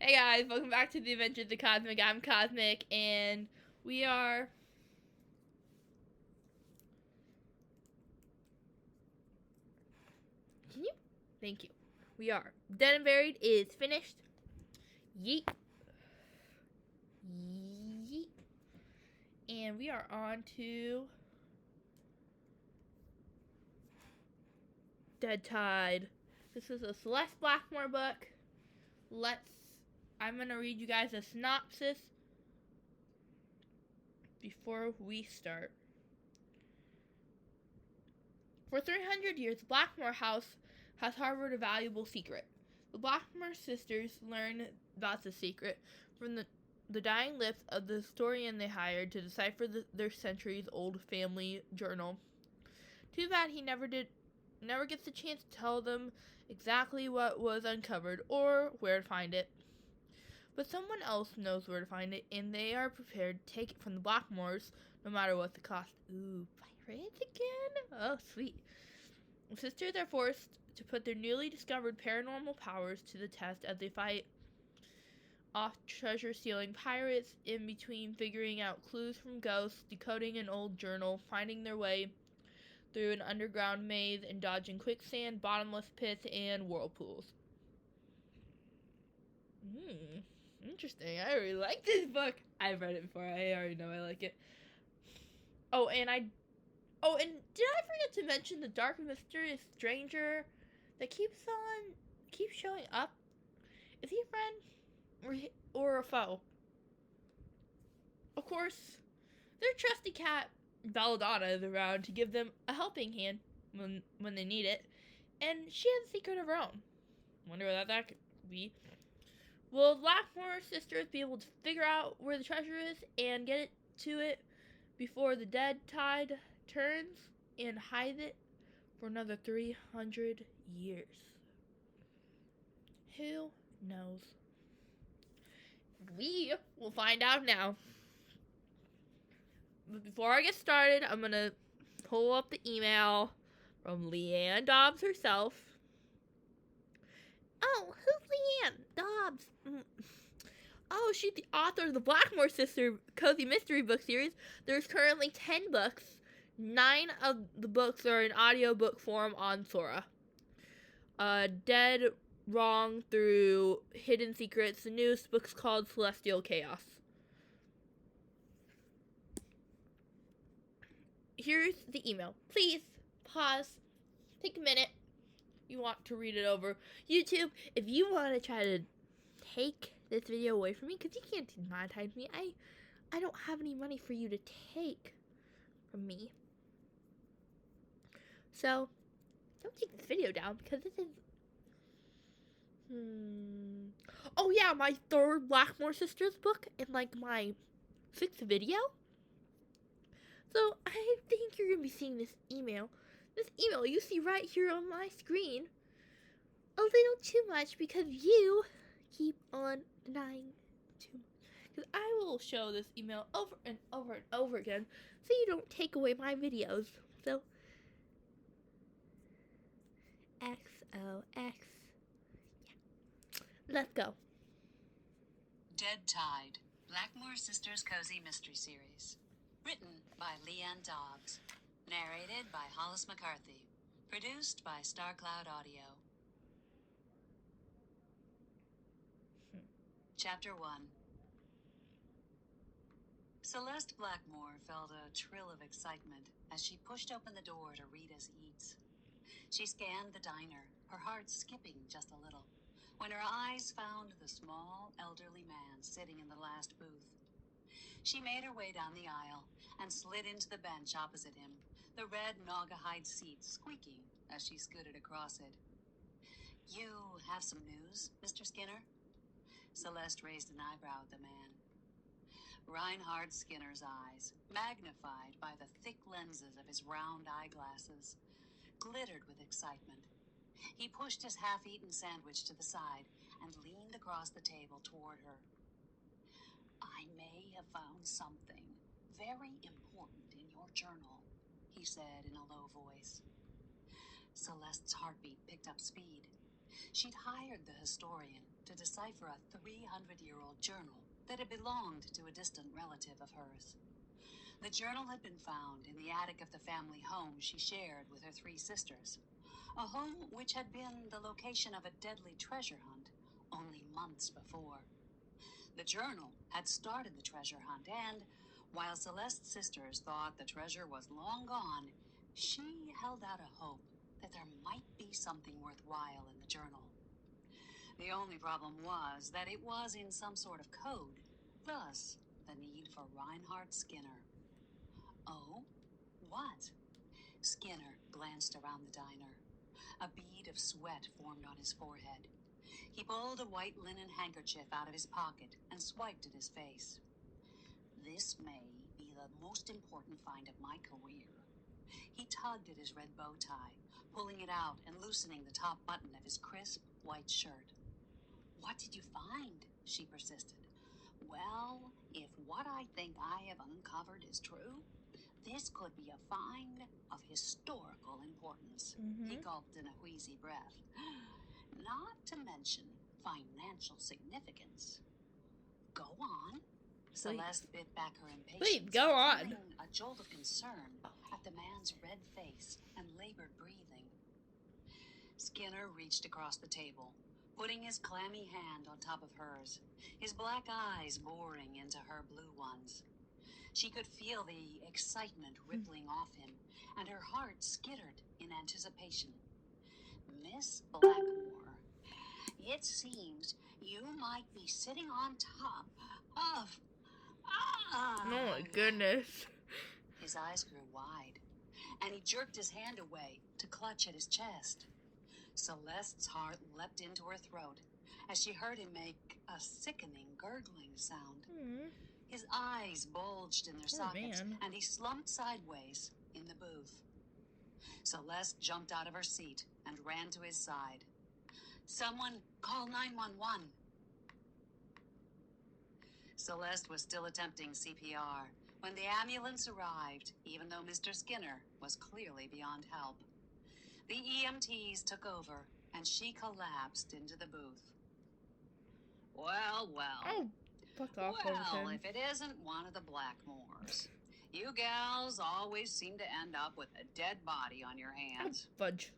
Hey guys, welcome back to the Adventures of Cosmic. I'm Cosmic, and we are. Can you? Thank you. We are. Dead and Buried is finished. Yeet. Yeet. And we are on to. Dead Tide. This is a Celeste Blackmore book. I'm gonna read you guys a synopsis before we start. For 300 years, the Blackmore house has harbored a valuable secret. The Blackmore sisters learn about the secret from the dying lips of the historian they hired to decipher their centuries-old family journal. Too bad he never gets the chance to tell them exactly what was uncovered or where to find it. But someone else knows where to find it, and they are prepared to take it from the Blackmores, no matter what the cost. Ooh, pirates again? Oh, sweet. The sisters are forced to put their newly discovered paranormal powers to the test as they fight off treasure-stealing pirates, in between figuring out clues from ghosts, decoding an old journal, finding their way through an underground maze, and dodging quicksand, bottomless pits, and whirlpools. Interesting. I really like this book. I've read it before. I already know I like it. Oh, and did I forget to mention the dark and mysterious stranger that keeps showing up? Is he a friend or a foe? Of course, their trusty cat Belladonna is around to give them a helping hand when they need it, and she has a secret of her own. Wonder what that could be. Will the Blackmore sisters be able to figure out where the treasure is and get it to it before the dead tide turns and hide it for another 300 years? Who knows? We will find out now. But before I get started, I'm gonna pull up the email from Leanne Dobbs herself. Oh, who's Leanne Dobbs? Oh, she's the author of the Blackmore Sister Cozy Mystery Book series. There's currently 10 books. 9 of the books are in audiobook form on Sora. Dead Wrong through Hidden Secrets. The newest book's called Celestial Chaos. Here's the email. Please pause. Take a minute. You want to read it over. YouTube, if you want to try to take this video away from me, because you can't demonetize me. I don't have any money for you to take from me. So, don't take this video down, because this is... Oh yeah, my 3rd Blackmore Sisters book and like my 6th video. So, I think you're going to be seeing this email. This email you see right here on my screen. A little too much because you keep on denying too much. Because I will show this email over and over and over again so you don't take away my videos. So, XOX. Yeah. Let's go. Dead Tide, Blackmore Sisters Cozy Mystery Series. Written by Leanne Dobbs. Narrated by Hollis McCarthy. Produced by StarCloud Audio. Chapter 1. Celeste Blackmore felt a trill of excitement as she pushed open the door to Rita's Eats. She scanned the diner, her heart skipping just a little, when her eyes found the small, elderly man sitting in the last booth. She made her way down the aisle and slid into the bench opposite him, the red naugahyde seat squeaking as she scooted across it. "You have some news, Mr. Skinner?" Celeste raised an eyebrow at the man. Reinhard Skinner's eyes, magnified by the thick lenses of his round eyeglasses, glittered with excitement. He pushed his half-eaten sandwich to the side and leaned across the table toward her. "I may have found something very important in your journal," he said in a low voice. Celeste's heartbeat picked up speed. She'd hired the historian, to decipher a 300-year-old journal that had belonged to a distant relative of hers. The journal had been found in the attic of the family home she shared with her 3 sisters, a home which had been the location of a deadly treasure hunt only months before. The journal had started the treasure hunt, and while Celeste's sisters thought the treasure was long gone, she held out a hope that there might be something worthwhile in the journal. The only problem was that it was in some sort of code, thus the need for Reinhard Skinner. Oh? What? Skinner glanced around the diner. A bead of sweat formed on his forehead. He pulled a white linen handkerchief out of his pocket and swiped at his face. This may be the most important find of my career. He tugged at his red bow tie, pulling it out and loosening the top button of his crisp white shirt. What did you find? She persisted. Well, if what I think I have uncovered is true, this could be a find of historical importance. He gulped in a wheezy breath. Not to mention financial significance. Go on. Please. Celeste bit back her impatience. Please, go on. Feeling a jolt of concern at the man's red face and labored breathing. Skinner reached across the table, putting his clammy hand on top of hers, his black eyes boring into her blue ones. She could feel the excitement rippling off him, and her heart skittered in anticipation. Miss Blackmore, it seems you might be sitting on top of... Oh my goodness. His eyes grew wide, and he jerked his hand away to clutch at his chest. Celeste's heart leapt into her throat as she heard him make a sickening gurgling sound. His eyes bulged in their sockets, and he slumped sideways in the booth. Celeste jumped out of her seat and ran to his side. Someone call 911. Celeste was still attempting CPR when the ambulance arrived, even though Mr. Skinner was clearly beyond help. The EMTs took over, and she collapsed into the booth. Well. Oh, fuck off, Well, Overton. if it isn't one of the Blackmores. You gals always seem to end up with a dead body on your hands. Fudge.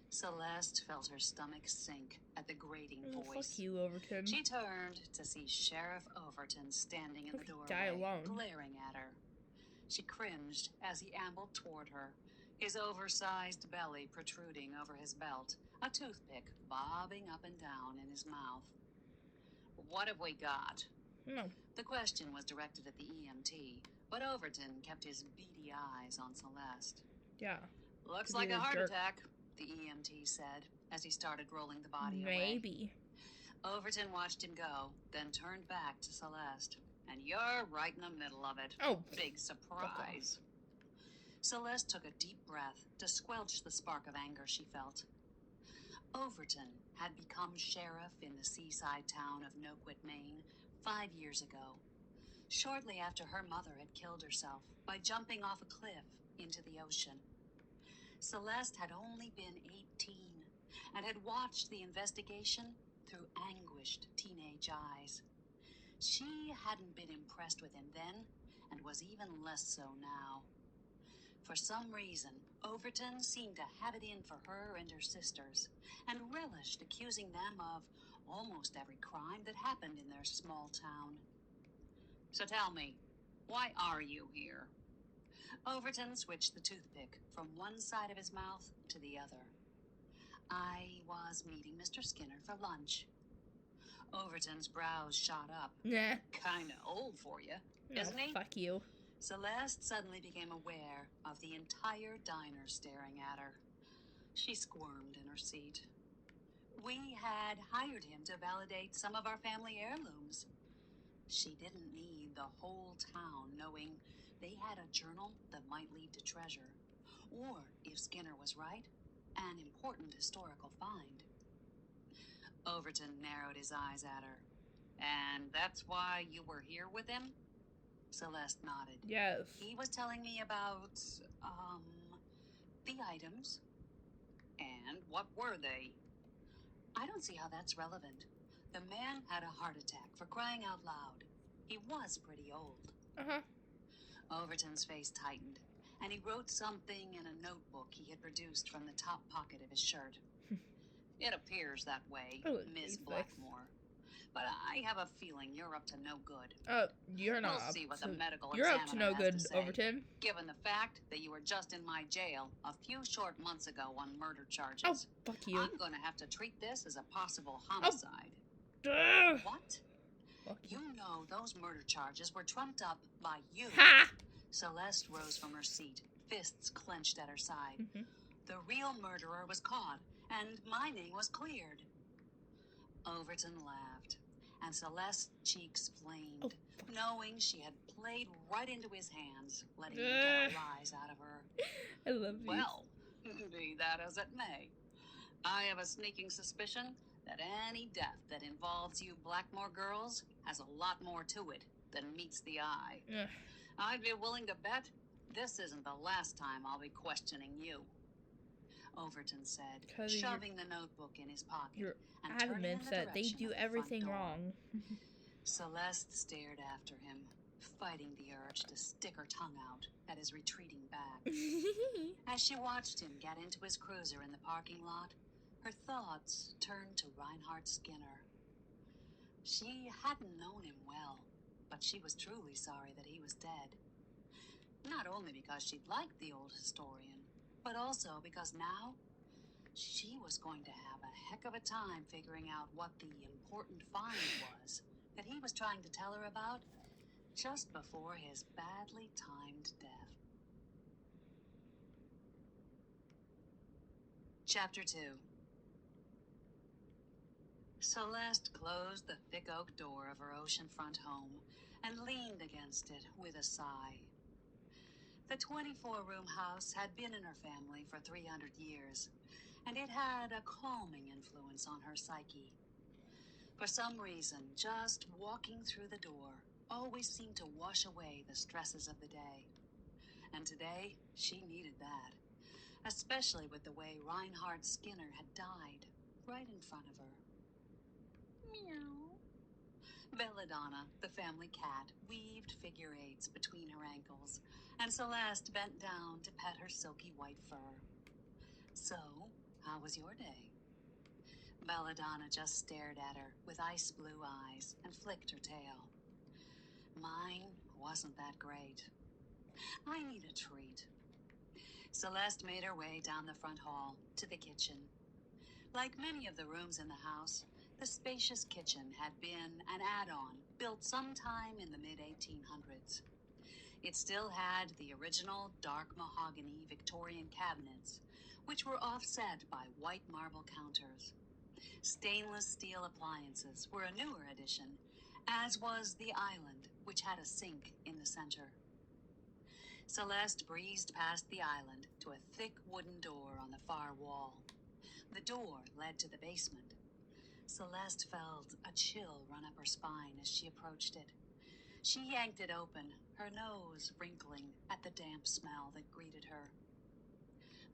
Celeste felt her stomach sink at the grating Fuck voice. you, Overton. She turned to see Sheriff Overton standing in the Die doorway, alone. glaring at her. She cringed as he ambled toward her, his oversized belly protruding over his belt, a toothpick bobbing up and down in his mouth. What have we got? No. The question was directed at the EMT, but Overton kept his beady eyes on Celeste. Yeah. Looks Could like be a a heart jerk. attack, the EMT said, as he started rolling the body away. Maybe. Overton watched him go, then turned back to Celeste. And you're right in the middle of it. Oh. Big surprise. Celeste took a deep breath to squelch the spark of anger she felt. Overton had become sheriff in the seaside town of Noquit, Maine, 5 years ago, shortly after her mother had killed herself by jumping off a cliff into the ocean. Celeste had only been 18 and had watched the investigation through anguished teenage eyes. She hadn't been impressed with him then, and was even less so now. For some reason, Overton seemed to have it in for her and her sisters, and relished accusing them of almost every crime that happened in their small town. So tell me, why are you here? Overton switched the toothpick from one side of his mouth to the other. I was meeting Mr. Skinner for lunch. Overton's brows shot up. Nah. Kinda old for you, No, isn't he? fuck you. Celeste suddenly became aware of the entire diner staring at her. She squirmed in her seat. We had hired him to validate some of our family heirlooms. She didn't need the whole town knowing they had a journal that might lead to treasure, or, if Skinner was right, an important historical find. Overton narrowed his eyes at her. And that's why you were here with him? Celeste nodded. Yes. He was telling me about, the items. And what were they? I don't see how that's relevant. The man had a heart attack, for crying out loud. He was pretty old. Uh-huh. Overton's face tightened, and he wrote something in a notebook he had produced from the top pocket of his shirt. It appears that way, Oh, Miss please, Vix. Blackmore. But I have a feeling you're up to no good. You're not We'll up see what to... the medical You're up to examiner no has good, to say, Overton. given the fact that you were just in my jail a few short months ago on murder Oh, charges. fuck you. I'm going to have to treat this as a possible homicide. Ugh. What? Fuck you. You know those murder charges were trumped up by you. Ha! Celeste rose from her seat, fists clenched at her side. Mhm. The real murderer was caught, and my name was cleared. Overton laughed, and Celeste's cheeks flamed, Oh, knowing she had played right into his hands, letting him get a rise out of her. I love you. Well, be that as it may, I have a sneaking suspicion that any death that involves you Blackmore girls has a lot more to it than meets the eye. Ugh. I'd be willing to bet this isn't the last time I'll be questioning you. Overton said, 'Cause shoving the notebook in his pocket Your and turning in adamants the that they direction do of the everything front door. wrong. Celeste stared after him, fighting the urge to stick her tongue out at his retreating back. As she watched him get into his cruiser in the parking lot, her thoughts turned to Reinhard Skinner. She hadn't known him well, but she was truly sorry that he was dead. Not only because she'd liked the old historian, but also because now she was going to have a heck of a time figuring out what the important find was that he was trying to tell her about just before his badly timed death. Chapter 2. Celeste closed the thick oak door of her oceanfront home and leaned against it with a sigh. The 24-room house had been in her family for 300 years, and it had a calming influence on her psyche. For some reason, just walking through the door always seemed to wash away the stresses of the day. And today, she needed that, especially with the way Reinhard Skinner had died right in front of her. Meow. Belladonna, the family cat, weaved figure eights between her ankles, and Celeste bent down to pet her silky white fur. So, how was your day? Belladonna just stared at her with ice blue eyes and flicked her tail. Mine wasn't that great. I need a treat. Celeste made her way down the front hall to the kitchen. Like many of the rooms in the house, the spacious kitchen had been an add-on built sometime in the mid-1800s. It still had the original dark mahogany Victorian cabinets, which were offset by white marble counters. Stainless steel appliances were a newer addition, as was the island, which had a sink in the center. Celeste breezed past the island to a thick wooden door on the far wall. The door led to the basement. Celeste felt a chill run up her spine as she approached it. She yanked it open, her nose wrinkling at the damp smell that greeted her.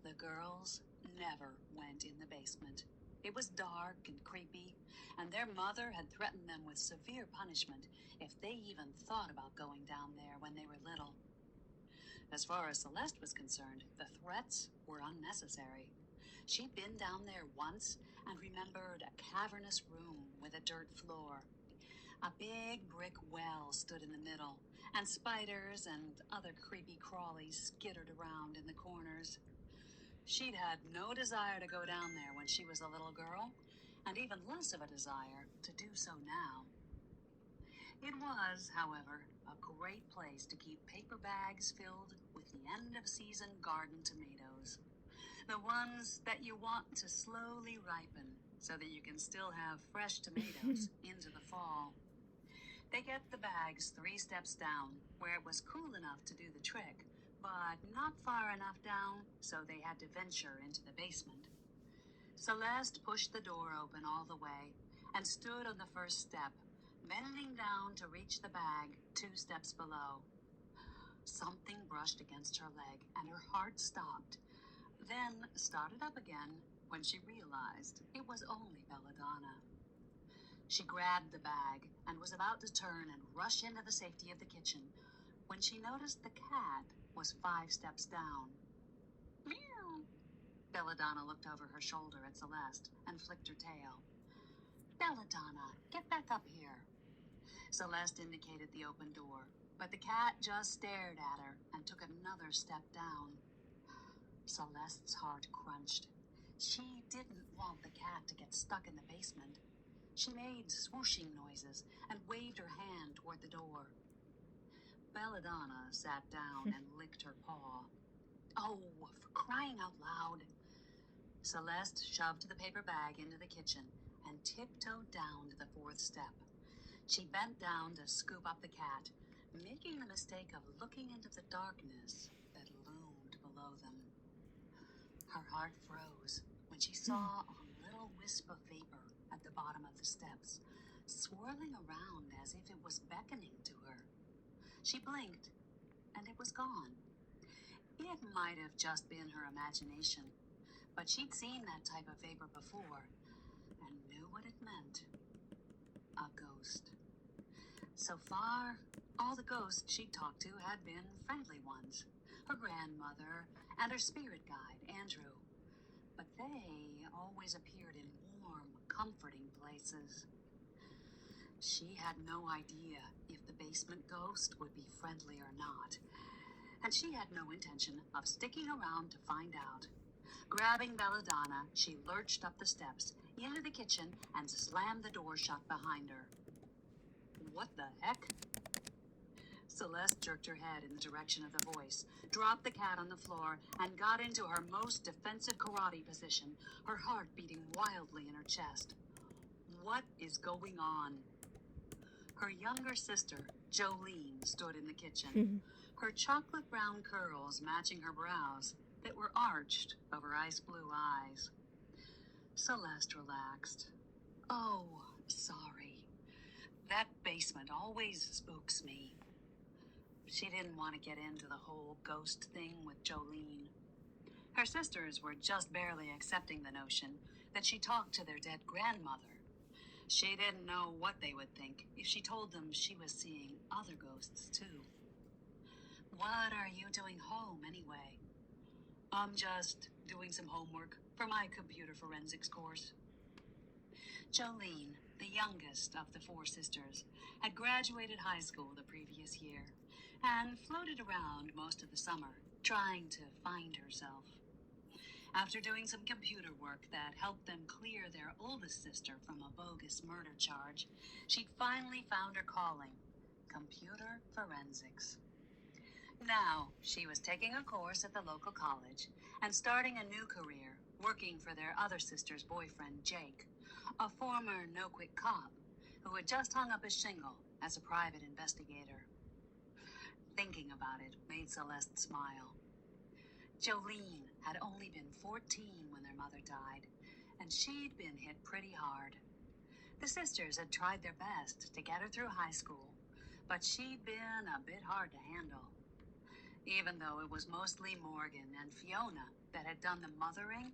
The girls never went in the basement. It was dark and creepy, and their mother had threatened them with severe punishment if they even thought about going down there when they were little. As far as Celeste was concerned, the threats were unnecessary. She'd been down there once and remembered a cavernous room with a dirt floor. A big brick well stood in the middle, and spiders and other creepy crawlies skittered around in the corners. She'd had no desire to go down there when she was a little girl, and even less of a desire to do so now. It was, however, a great place to keep paper bags filled with the end-of-season garden tomatoes. The ones that you want to slowly ripen so that you can still have fresh tomatoes into the fall. They get the bags 3 steps down, where it was cool enough to do the trick, but not far enough down, so they had to venture into the basement. Celeste pushed the door open all the way and stood on the first step, bending down to reach the bag 2 steps below. Something brushed against her leg, and her heart stopped, then started up again when she realized it was only Belladonna. She grabbed the bag and was about to turn and rush into the safety of the kitchen when she noticed the cat was 5 steps down. Meow. Belladonna looked over her shoulder at Celeste and flicked her tail. Belladonna, get back up here. Celeste indicated the open door, but the cat just stared at her and took another step down. Celeste's heart crunched. She didn't want the cat to get stuck in the basement. She made swooshing noises and waved her hand toward the door. Belladonna sat down and licked her paw. Oh, for crying out loud. Celeste shoved the paper bag into the kitchen and tiptoed down to the 4th step. She bent down to scoop up the cat, making the mistake of looking into the darkness that loomed below them. Her heart froze when she saw a little wisp of vapor at the bottom of the steps, swirling around as if it was beckoning to her. She blinked, and it was gone. It might have just been her imagination, but she'd seen that type of vapor before and knew what it meant. A ghost. So far, all the ghosts she'd talked to had been friendly ones. Her grandmother and her spirit guide, Andrew. But they always appeared in warm, comforting places. She had no idea if the basement ghost would be friendly or not, and she had no intention of sticking around to find out. Grabbing Belladonna, she lurched up the steps, into the kitchen, and slammed the door shut behind her. What the heck? Celeste jerked her head in the direction of the voice, dropped the cat on the floor, and got into her most defensive karate position, her heart beating wildly in her chest. What is going on? Her younger sister, Jolene, stood in the kitchen, her chocolate brown curls matching her brows that were arched over ice blue eyes. Celeste relaxed. Oh, sorry. That basement always spooks me. She didn't want to get into the whole ghost thing with Jolene. Her sisters were just barely accepting the notion that she talked to their dead grandmother. She didn't know what they would think if she told them she was seeing other ghosts too. What are you doing home anyway? I'm just doing some homework for my computer forensics course. Jolene, the youngest of the 4 sisters, had graduated high school the previous year and floated around most of the summer, trying to find herself. After doing some computer work that helped them clear their oldest sister from a bogus murder charge, she'd finally found her calling, computer forensics. Now, she was taking a course at the local college and starting a new career, working for their other sister's boyfriend, Jake, a former no-quit cop who had just hung up his shingle as a private investigator. Thinking about it made Celeste smile. Jolene had only been 14 when their mother died, and she'd been hit pretty hard. The sisters had tried their best to get her through high school, but she'd been a bit hard to handle. Even though it was mostly Morgan and Fiona that had done the mothering,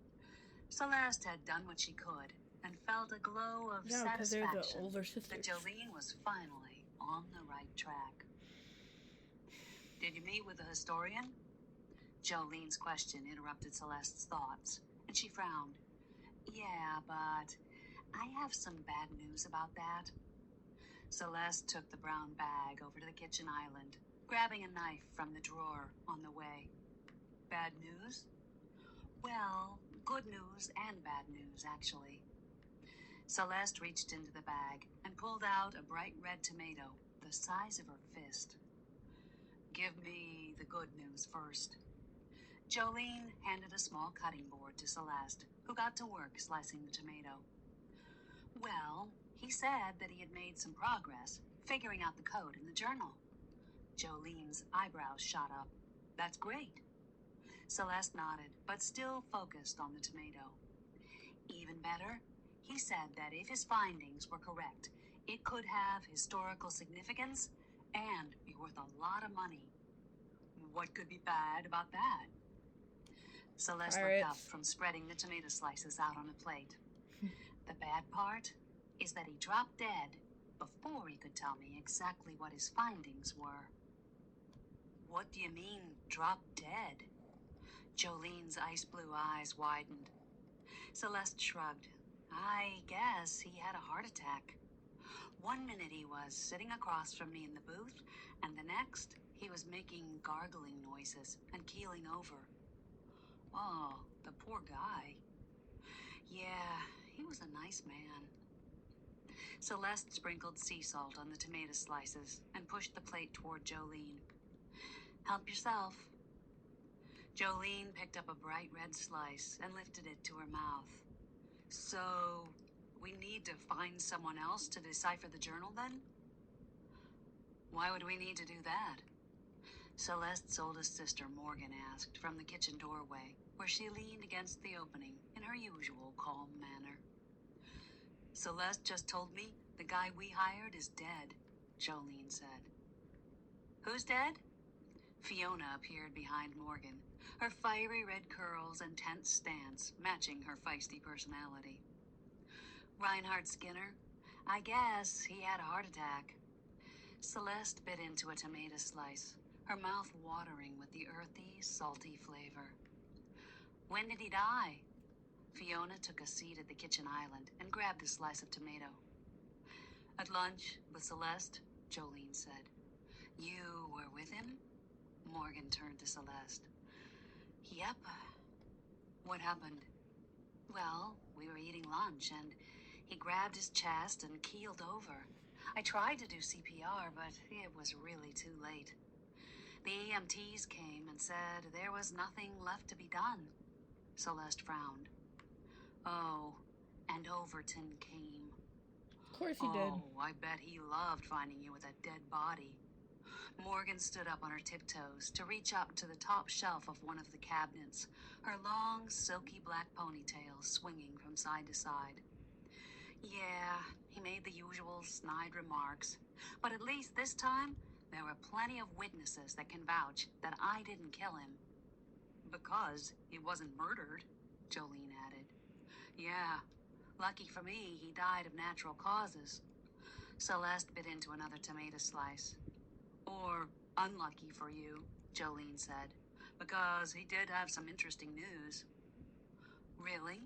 Celeste had done what she could and felt a glow of Yeah, because they're satisfaction the older that sisters. Jolene was finally on the right track. Did you meet with the historian? Jolene's question interrupted Celeste's thoughts, and she frowned. Yeah, but I have some bad news about that. Celeste took the brown bag over to the kitchen island, grabbing a knife from the drawer on the way. Bad news? Well, good news and bad news, actually. Celeste reached into the bag and pulled out a bright red tomato the size of her fist. Give me the good news first. Jolene handed a small cutting board to Celeste, who got to work slicing the tomato. Well, he said that he had made some progress, figuring out the code in the journal. Jolene's eyebrows shot up. That's great. Celeste nodded, but still focused on the tomato. Even better, he said that if his findings were correct, it could have historical significance and be worth a lot of money. What could be bad about that? Celeste looked up from spreading the tomato slices out on a plate. The bad part? is that he dropped dead before he could tell me exactly what his findings were. What do you mean, drop dead? Jolene's ice blue eyes widened. Celeste shrugged. I guess he had a heart attack. 1 minute he was sitting across from me in the booth, and the next he was making gargling noises and keeling over. Oh, the poor guy. Yeah, he was a nice man. Celeste sprinkled sea salt on the tomato slices and pushed the plate toward Jolene. Help yourself. Jolene picked up a bright red slice and lifted it to her mouth. So, we need to find someone else to decipher the journal then? Why would we need to do that? Celeste's oldest sister, Morgan, asked from the kitchen doorway, where she leaned against the opening in her usual calm manner. Celeste just told me the guy we hired is dead, Jolene said. Who's dead? Fiona appeared behind Morgan, her fiery red curls and tense stance matching her feisty personality. Reinhard Skinner. I guess he had a heart attack. Celeste bit into a tomato slice, her mouth watering with the earthy, salty flavor. When did he die? Fiona took a seat at the kitchen island and grabbed a slice of tomato. At lunch with Celeste, Jolene said. You were with him? Morgan turned to Celeste. Yep. What happened? Well, we were eating lunch and he grabbed his chest and keeled over. I tried to do CPR, but it was really too late. The EMTs came and said there was nothing left to be done. Celeste frowned. Oh, and Overton came. Of course he did. Oh, I bet he loved finding you with a dead body. Morgan stood up on her tiptoes to reach up to the top shelf of one of the cabinets, her long, silky black ponytail swinging from side to side. Yeah, he made the usual snide remarks, but at least this time, there were plenty of witnesses that can vouch that I didn't kill him. Because he wasn't murdered, Jolene added. Yeah, lucky for me, he died of natural causes. Celeste bit into another tomato slice. Or unlucky for you, Jolene said, because he did have some interesting news. Really?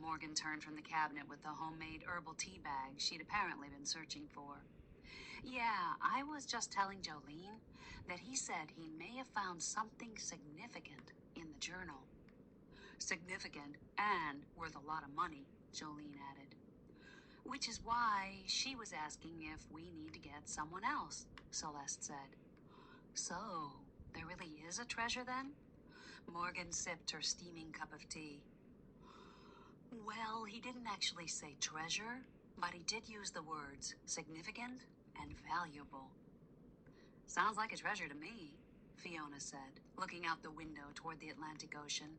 Morgan turned from the cabinet with the homemade herbal tea bag she'd apparently been searching for. Yeah, I was just telling Jolene that he said he may have found something significant in the journal. Significant and worth a lot of money, Jolene added. Which is why she was asking if we need to get someone else, Celeste said. So, there really is a treasure then? Morgan sipped her steaming cup of tea. Well, he didn't actually say treasure, but he did use the words significant and valuable. Sounds like a treasure to me, Fiona said, looking out the window toward the Atlantic Ocean.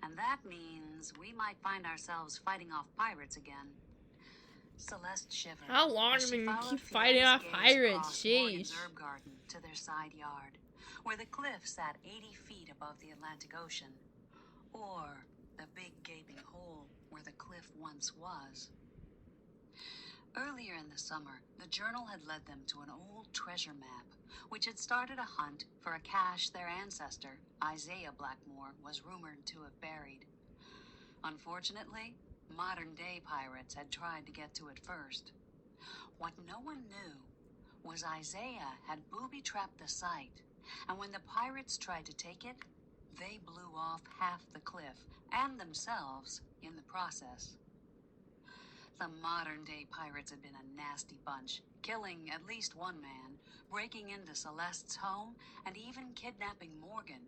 And that means we might find ourselves fighting off pirates again. Celeste shivered. How long as have she we followed keep fighting off Fiona's gaze pirates? across Morgan's Sheesh. herb garden to their side yard, where the cliff sat 80 feet above the Atlantic Ocean, or the big gaping hole where the cliff once was. Earlier in the summer, the journal had led them to an old treasure map, which had started a hunt for a cache their ancestor, Isaiah Blackmore, was rumored to have buried. Unfortunately, modern-day pirates had tried to get to it first. What no one knew was Isaiah had booby-trapped the site, and when the pirates tried to take it, they blew off half the cliff, and themselves, in the process. The modern-day pirates had been a nasty bunch, killing at least one man, breaking into Celeste's home, and even kidnapping Morgan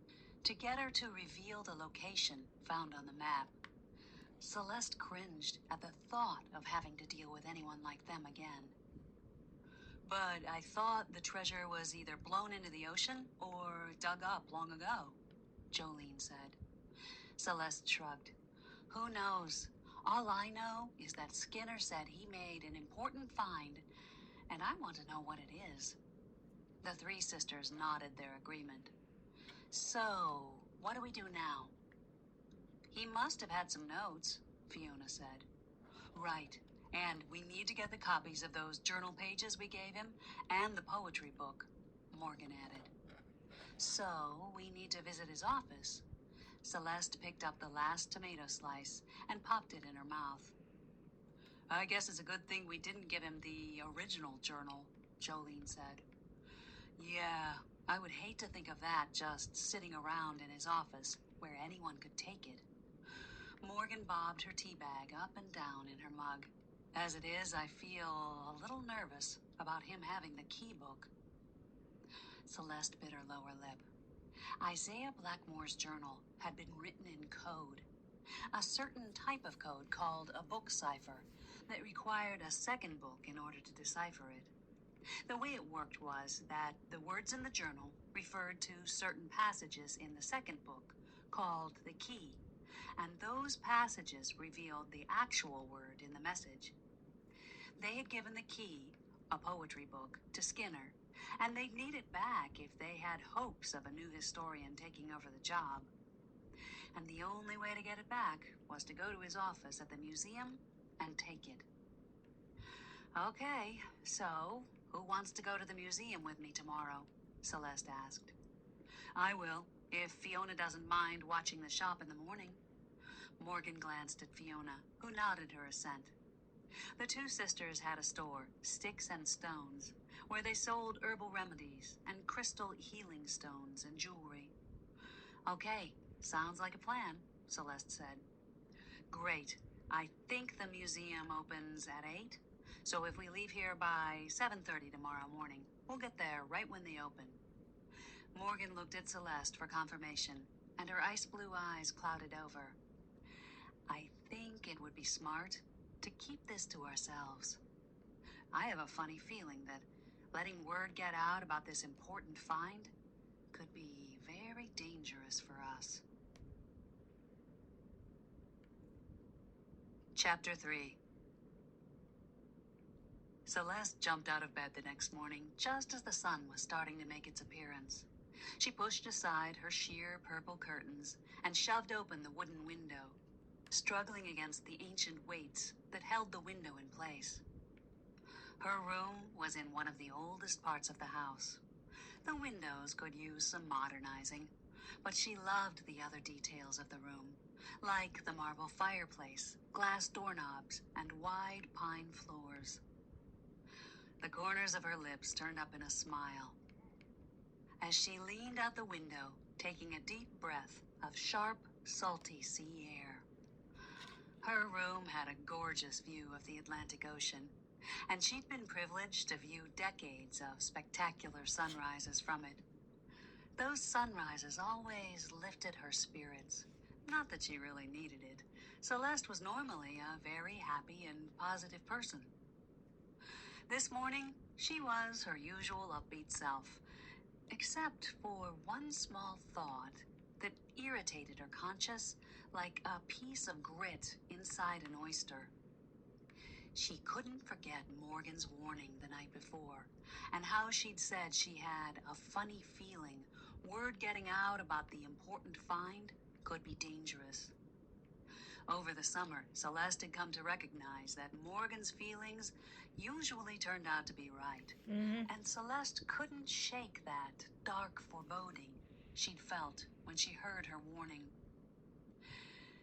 to get her to reveal the location found on the map. Celeste cringed at the thought of having to deal with anyone like them again. But I thought the treasure was either blown into the ocean or dug up long ago, Jolene said. Celeste shrugged. Who knows? All I know is that Skinner said he made an important find, and I want to know what it is. The three sisters nodded their agreement. So, what do we do now? He must have had some notes, Fiona said. Right, And we need to get the copies of those journal pages we gave him and the poetry book, Morgan added. So, we need to visit his office. Celeste picked up the last tomato slice and popped it in her mouth. I guess it's a good thing we didn't give him the original journal, Jolene said. Yeah, I would hate to think of that just sitting around in his office where anyone could take it. Morgan bobbed her tea bag up and down in her mug. As it is, I feel a little nervous about him having the key book. Celeste bit her lower lip. Isaiah Blackmore's journal had been written in code, a certain type of code called a book cipher that required a second book in order to decipher it. The way it worked was that the words in the journal referred to certain passages in the second book, called the key, and those passages revealed the actual word in the message. They had given the key, a poetry book, to Skinner, and they'd need it back if they had hopes of a new historian taking over the job. And the only way to get it back was to go to his office at the museum and take it. Okay, so who wants to go to the museum with me tomorrow? Celeste asked. I will, if Fiona doesn't mind watching the shop in the morning. Morgan glanced at Fiona, who nodded her assent. The two sisters had a store, Sticks and Stones, where they sold herbal remedies and crystal healing stones and jewelry. Okay, sounds like a plan, Celeste said. Great. I think the museum opens at 8, so if we leave here by 7:30 tomorrow morning, we'll get there right when they open. Morgan looked at Celeste for confirmation, and her ice blue eyes clouded over. I think it would be smart to keep this to ourselves. I have a funny feeling that letting word get out about this important find could be very dangerous for us. Chapter 3. Celeste jumped out of bed the next morning just as the sun was starting to make its appearance. She pushed aside her sheer purple curtains and shoved open the wooden window, struggling against the ancient weights that held the window in place. Her room was in one of the oldest parts of the house. The windows could use some modernizing, but she loved the other details of the room, like the marble fireplace, glass doorknobs, and wide pine floors. The corners of her lips turned up in a smile as she leaned out the window, taking a deep breath of sharp, salty sea air. Her room had a gorgeous view of the Atlantic Ocean, and she'd been privileged to view decades of spectacular sunrises from it. Those sunrises always lifted her spirits. Not that she really needed it. Celeste was normally a very happy and positive person. This morning, she was her usual upbeat self, except for one small thought that irritated her conscience like a piece of grit inside an oyster. She couldn't forget Morgan's warning the night before, and how she'd said she had a funny feeling word getting out about the important find could be dangerous. Over the summer, Celeste had come to recognize that Morgan's feelings usually turned out to be right, and Celeste couldn't shake that dark foreboding she'd felt when she heard her warning.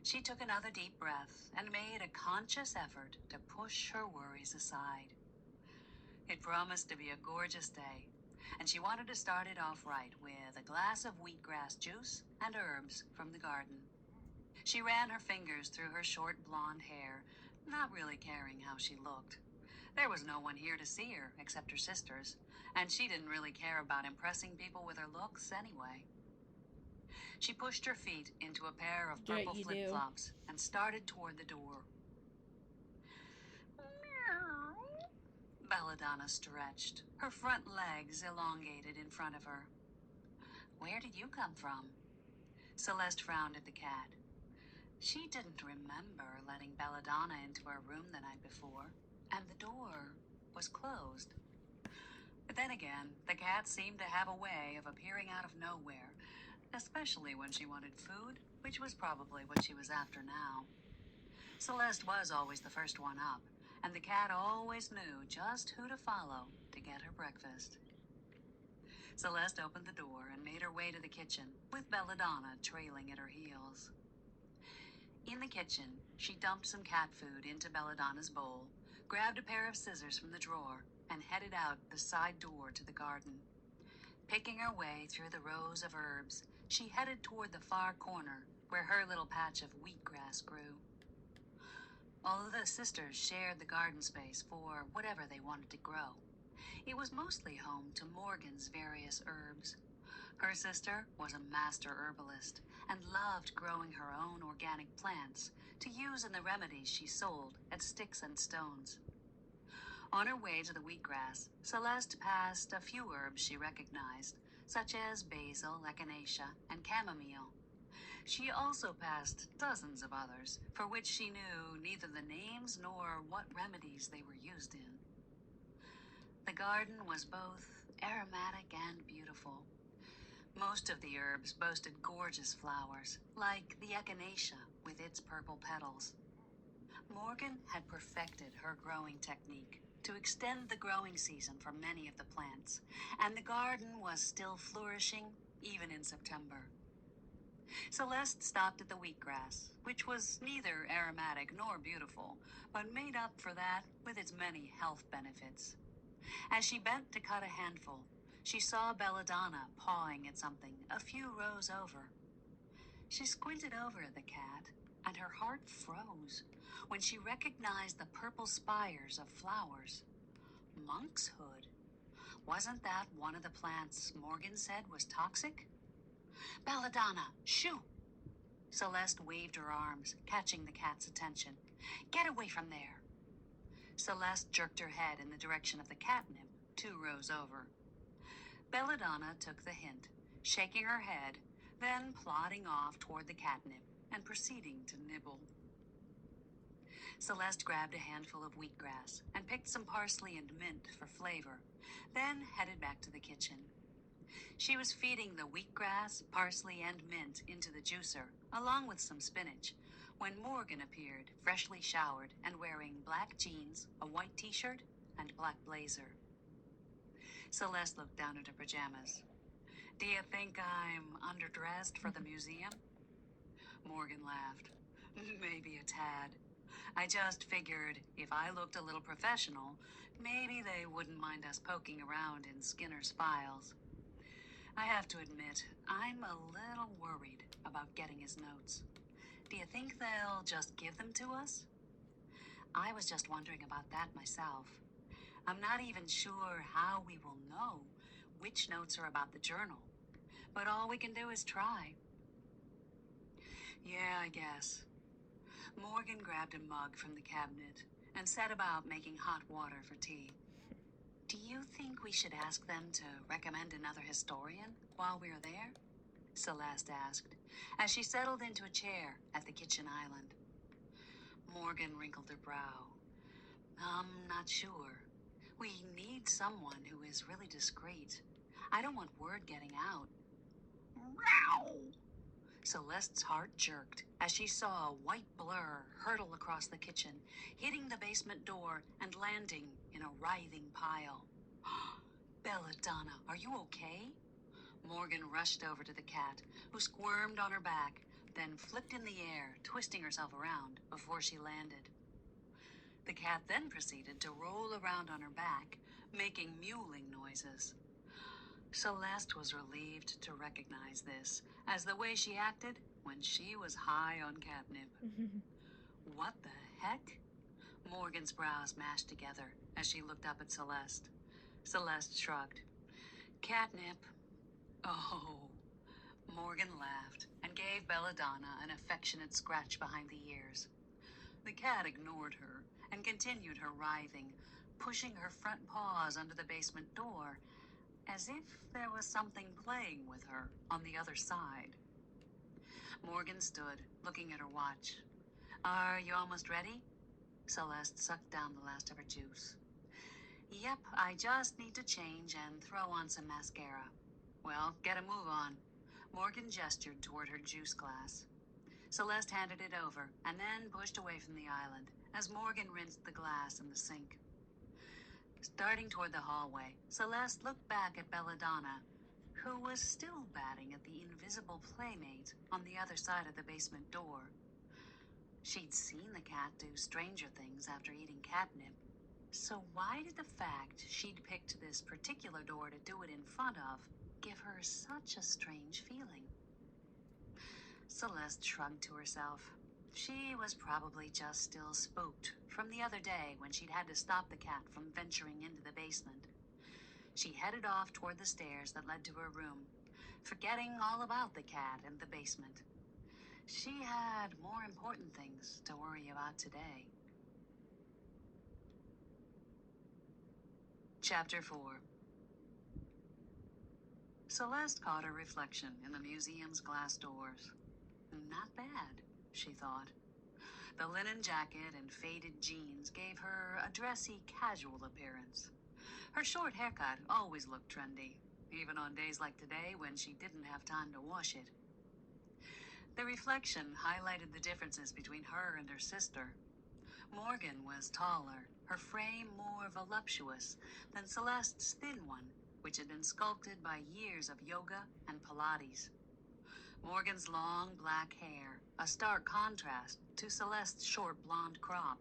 She took another deep breath and made a conscious effort to push her worries aside. It promised to be a gorgeous day, and she wanted to start it off right with a glass of wheatgrass juice and herbs from the garden. She ran her fingers through her short blonde hair, not really caring how she looked. There was no one here to see her except her sisters, and she didn't really care about impressing people with her looks anyway. She pushed her feet into a pair of purple flip-flops and started toward the door. Belladonna stretched, her front legs elongated in front of her. Where did you come from? Celeste frowned at the cat. She didn't remember letting Belladonna into her room the night before, and the door was closed. But then again, the cat seemed to have a way of appearing out of nowhere, especially when she wanted food, which was probably what she was after now. Celeste was always the first one up, and the cat always knew just who to follow to get her breakfast. Celeste opened the door and made her way to the kitchen, with Belladonna trailing at her heels. In the kitchen, she dumped some cat food into Belladonna's bowl, grabbed a pair of scissors from the drawer, and headed out the side door to the garden. Picking her way through the rows of herbs, she headed toward the far corner where her little patch of wheatgrass grew. Although the sisters shared the garden space for whatever they wanted to grow, it was mostly home to Morgan's various herbs. Her sister was a master herbalist and loved growing her own organic plants to use in the remedies she sold at Sticks and Stones. On her way to the wheatgrass, Celeste passed a few herbs she recognized, such as basil, echinacea, and chamomile. She also passed dozens of others, for which she knew neither the names nor what remedies they were used in. The garden was both aromatic and beautiful. Most of the herbs boasted gorgeous flowers, like the echinacea with its purple petals. Morgan had perfected her growing technique to extend the growing season for many of the plants, and the garden was still flourishing even in September. Celeste stopped at the wheatgrass, which was neither aromatic nor beautiful, but made up for that with its many health benefits. As she bent to cut a handful, she saw Belladonna pawing at something a few rows over. She squinted over at the cat, and her heart froze when she recognized the purple spires of flowers. Monkshood. Wasn't that one of the plants Morgan said was toxic? Belladonna, shoo! Celeste waved her arms, catching the cat's attention. Get away from there! Celeste jerked her head in the direction of the catnip, 2 rows over. Belladonna took the hint, shaking her head, then plodding off toward the catnip and proceeding to nibble. Celeste grabbed a handful of wheatgrass and picked some parsley and mint for flavor, then headed back to the kitchen. She was feeding the wheatgrass, parsley, and mint into the juicer, along with some spinach, when Morgan appeared, freshly showered and wearing black jeans, a white t-shirt, and black blazer. Celeste looked down at her pajamas. Do you think I'm underdressed for the museum? Morgan laughed. Maybe a tad. I just figured if I looked a little professional, maybe they wouldn't mind us poking around in Skinner's files. I have to admit, I'm a little worried about getting his notes. Do you think they'll just give them to us? I was just wondering about that myself. I'm not even sure how we will know which notes are about the journal, but all we can do is try. Yeah, I guess. Morgan grabbed a mug from the cabinet and set about making hot water for tea. Do you think we should ask them to recommend another historian while we're there? Celeste asked, as she settled into a chair at the kitchen island. Morgan wrinkled her brow. I'm not sure. We need someone who is really discreet. I don't want word getting out. Row! Celeste's heart jerked as she saw a white blur hurtle across the kitchen, hitting the basement door and landing in a writhing pile. Belladonna, are you okay? Morgan rushed over to the cat, who squirmed on her back, then flipped in the air, twisting herself around before she landed. The cat then proceeded to roll around on her back, making mewling noises. Celeste was relieved to recognize this as the way she acted when she was high on catnip. What the heck? Morgan's brows mashed together as she looked up at Celeste. Celeste shrugged. Catnip. Oh. Morgan laughed and gave Belladonna an affectionate scratch behind the ears. The cat ignored her and continued her writhing, pushing her front paws under the basement door, as if there was something playing with her on the other side. Morgan stood, looking at her watch. Are you almost ready? Celeste sucked down the last of her juice. Yep, I just need to change and throw on some mascara. Well, get a move on. Morgan gestured toward her juice glass. Celeste handed it over and then pushed away from the island as Morgan rinsed the glass in the sink. Starting toward the hallway, Celeste looked back at Belladonna, who was still batting at the invisible playmate on the other side of the basement door. She'd seen the cat do stranger things after eating catnip, so why did the fact she'd picked this particular door to do it in front of give her such a strange feeling? Celeste shrugged to herself. She was probably just still spooked from the other day when she'd had to stop the cat from venturing into the basement. She headed off toward the stairs that led to her room, forgetting all about the cat and the basement. She had more important things to worry about today. Chapter 4. Celeste caught her reflection in the museum's glass doors. Not bad, she thought. The linen jacket and faded jeans gave her a dressy, casual appearance. Her short haircut always looked trendy, even on days like today when she didn't have time to wash it. The reflection highlighted the differences between her and her sister. Morgan was taller, her frame more voluptuous than Celeste's thin one, which had been sculpted by years of yoga and Pilates. Morgan's long black hair, a stark contrast to Celeste's short blonde crop.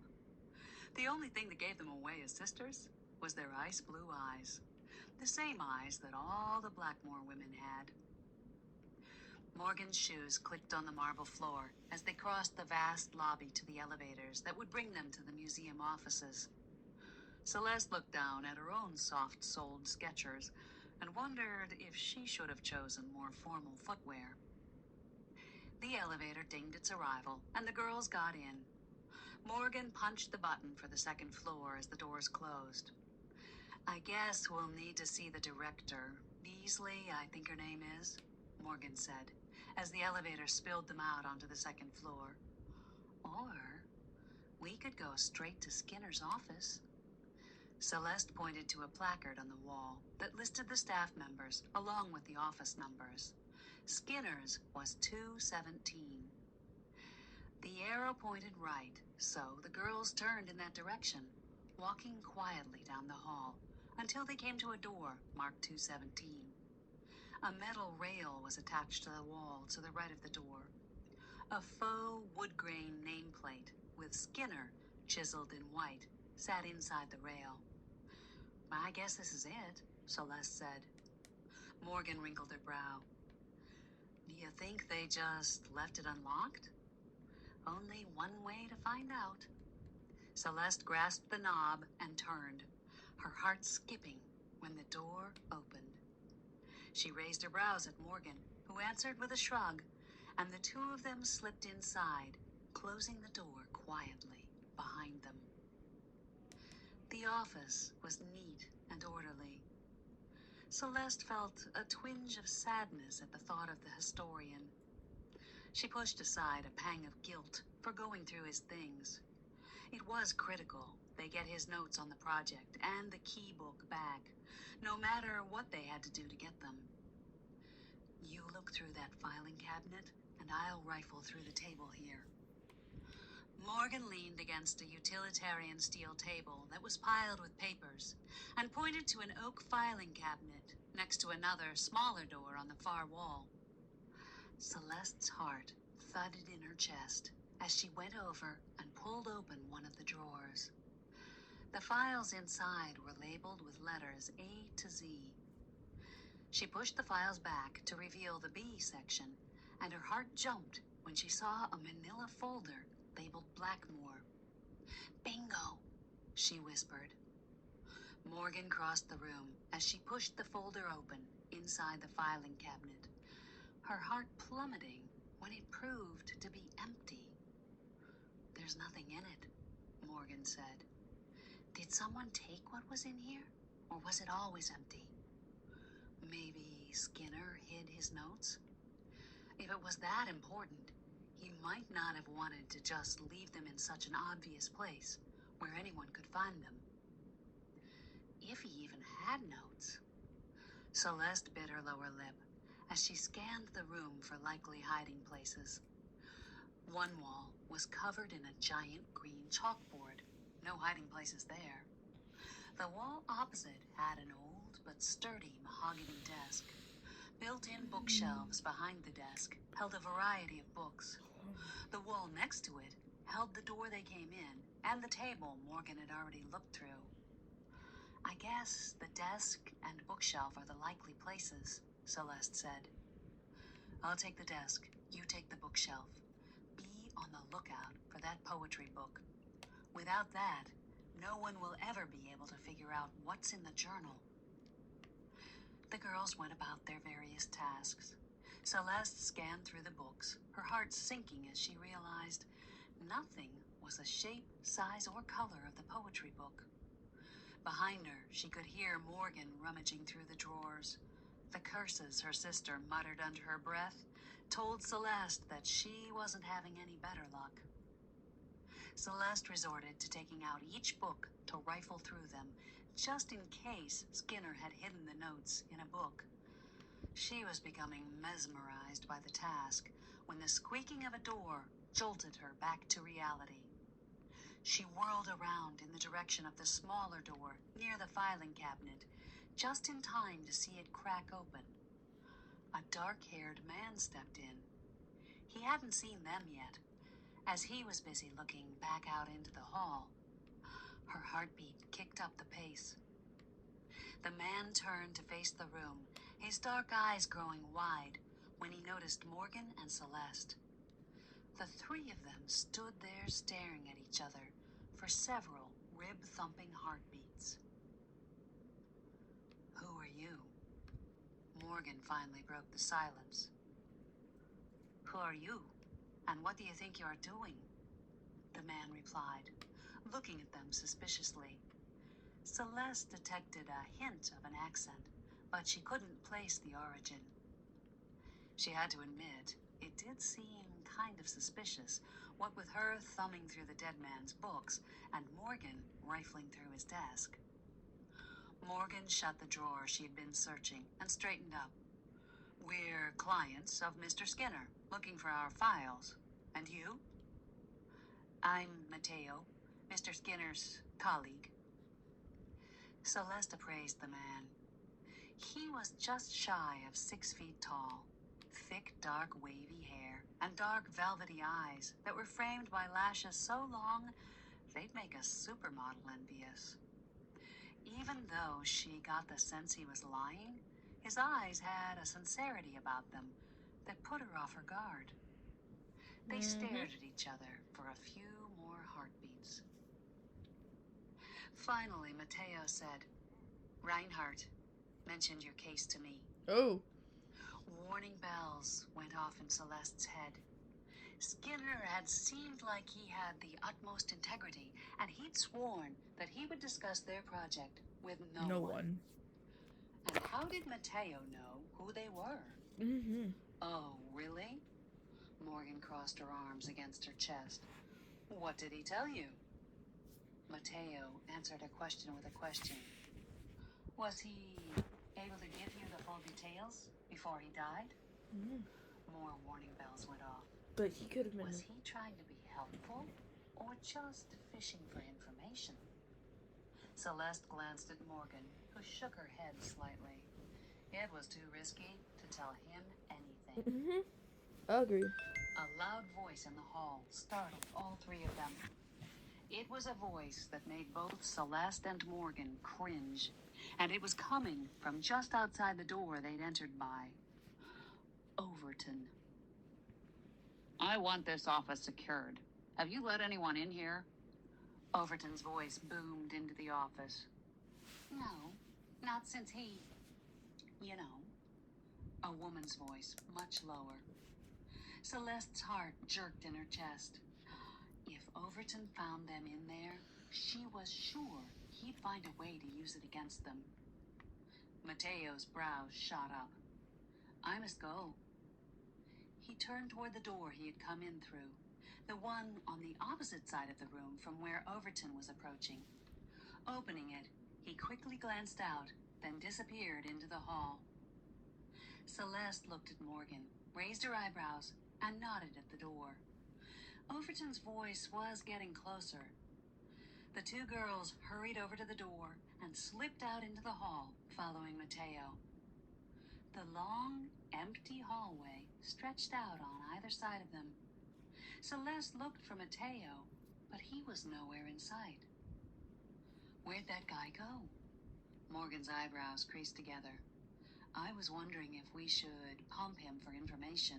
The only thing that gave them away as sisters was their ice blue eyes, the same eyes that all the Blackmore women had. Morgan's shoes clicked on the marble floor as they crossed the vast lobby to the elevators that would bring them to the museum offices. Celeste looked down at her own soft-soled Skechers and wondered if she should have chosen more formal footwear. The elevator dinged its arrival, and the girls got in. Morgan punched the button for the second floor as the doors closed. "I guess we'll need to see the director. Beasley, I think her name is," Morgan said, as the elevator spilled them out onto the second floor. "Or we could go straight to Skinner's office." Celeste pointed to a placard on the wall that listed the staff members along with the office numbers. Skinner's was 217. The arrow pointed right, so the girls turned in that direction, walking quietly down the hall until they came to a door marked 217. A metal rail was attached to the wall to the right of the door. A faux wood-grain nameplate with Skinner chiseled in white sat inside the rail. "I guess this is it," Celeste said. Morgan wrinkled her brow. "Do you think they just left it unlocked?" "Only one way to find out." Celeste grasped the knob and turned, her heart skipping when the door opened. She raised her brows at Morgan, who answered with a shrug, and the two of them slipped inside, closing the door quietly behind them. The office was neat and orderly. Celeste felt a twinge of sadness at the thought of the historian. She pushed aside a pang of guilt for going through his things. It was critical they get his notes on the project and the key book back, no matter what they had to do to get them. "You look through that filing cabinet, and I'll rifle through the table here." Morgan leaned against a utilitarian steel table that was piled with papers and pointed to an oak filing cabinet next to another, smaller door on the far wall. Celeste's heart thudded in her chest as she went over and pulled open one of the drawers. The files inside were labeled with letters A to Z. She pushed the files back to reveal the B section, and her heart jumped when she saw a manila folder labeled Blackmore. "Bingo," she whispered. Morgan crossed the room as she pushed the folder open inside the filing cabinet, her heart plummeting when it proved to be empty. "There's nothing in it," Morgan said. "Did someone take what was in here, or was it always empty? Maybe Skinner hid his notes? If it was that important, he might not have wanted to just leave them in such an obvious place where anyone could find them. If he even had notes." Celeste bit her lower lip as she scanned the room for likely hiding places. One wall was covered in a giant green chalkboard. No hiding places there. The wall opposite had an old but sturdy mahogany desk. Built-in bookshelves behind the desk held a variety of books. The wall next to it held the door they came in and the table Morgan had already looked through. I guess the desk and bookshelf are the likely places, Celeste said. I'll take the desk, you take the bookshelf. Be on the lookout for that poetry book. Without that, no one will ever be able to figure out what's in the journal. The girls went about their various tasks. Celeste scanned through the books, her heart sinking as she realized nothing was the shape, size, or color of the poetry book. Behind her, she could hear Morgan rummaging through the drawers. The curses her sister muttered under her breath told Celeste that she wasn't having any better luck. Celeste resorted to taking out each book to rifle through them, just in case Skinner had hidden the notes in a book. She was becoming mesmerized by the task when the squeaking of a door jolted her back to reality. She whirled around in the direction of the smaller door near the filing cabinet, just in time to see it crack open. A dark-haired man stepped in. He hadn't seen them yet, as he was busy looking back out into the hall. Her heartbeat kicked up the pace. The man turned to face the room, his dark eyes growing wide, when he noticed Morgan and Celeste. The three of them stood there staring at each other for several rib-thumping heartbeats. Who are you? Morgan finally broke the silence. Who are you? And what do you think you're doing? The man replied, looking at them suspiciously. Celeste detected a hint of an accent, but she couldn't place the origin. She had to admit, it did seem kind of suspicious, what with her thumbing through the dead man's books and Morgan rifling through his desk. Morgan shut the drawer she had been searching and straightened up. We're clients of Mr. Skinner, looking for our files. And you? I'm Mateo, Mr. Skinner's colleague. Celeste appraised the man. He was just shy of 6 feet tall, thick, dark, wavy hair, and dark, velvety eyes that were framed by lashes so long they'd make a supermodel envious. Even though she got the sense he was lying, his eyes had a sincerity about them that put her off her guard. They stared at each other for a few more heartbeats. Finally, Mateo said, Reinhardt mentioned your case to me. Oh. Warning bells went off in Celeste's head. Skinner had seemed like he had the utmost integrity, and he'd sworn that he would discuss their project with no one. And how did Mateo know who they were? Oh, really? Morgan crossed her arms against her chest. What did he tell you? Mateo answered a question with a question. Was he able to give you the full details before he died? More warning bells went off. But he could have been... Was he trying to be helpful or just fishing for information? Celeste glanced at Morgan, who shook her head slightly. It was too risky to tell him anything. I agree. A loud voice in the hall startled all three of them. It was a voice that made both Celeste and Morgan cringe, and it was coming from just outside the door they'd entered by. Overton. I want this office secured. Have you let anyone in here? Overton's voice boomed into the office. No, not since he... You know. A woman's voice, much lower. Celeste's heart jerked in her chest. If Overton found them in there, she was sure he'd find a way to use it against them. Mateo's brows shot up. I must go. He turned toward the door he had come in through, the one on the opposite side of the room from where Overton was approaching. Opening it, he quickly glanced out, then disappeared into the hall. Celeste looked at Morgan, raised her eyebrows, and nodded at the door. Overton's voice was getting closer. The two girls hurried over to the door and slipped out into the hall, following Mateo. The long, empty hallway stretched out on either side of them. Celeste looked for Mateo, but he was nowhere in sight. Where'd that guy go? Morgan's eyebrows creased together. I was wondering if we should pump him for information.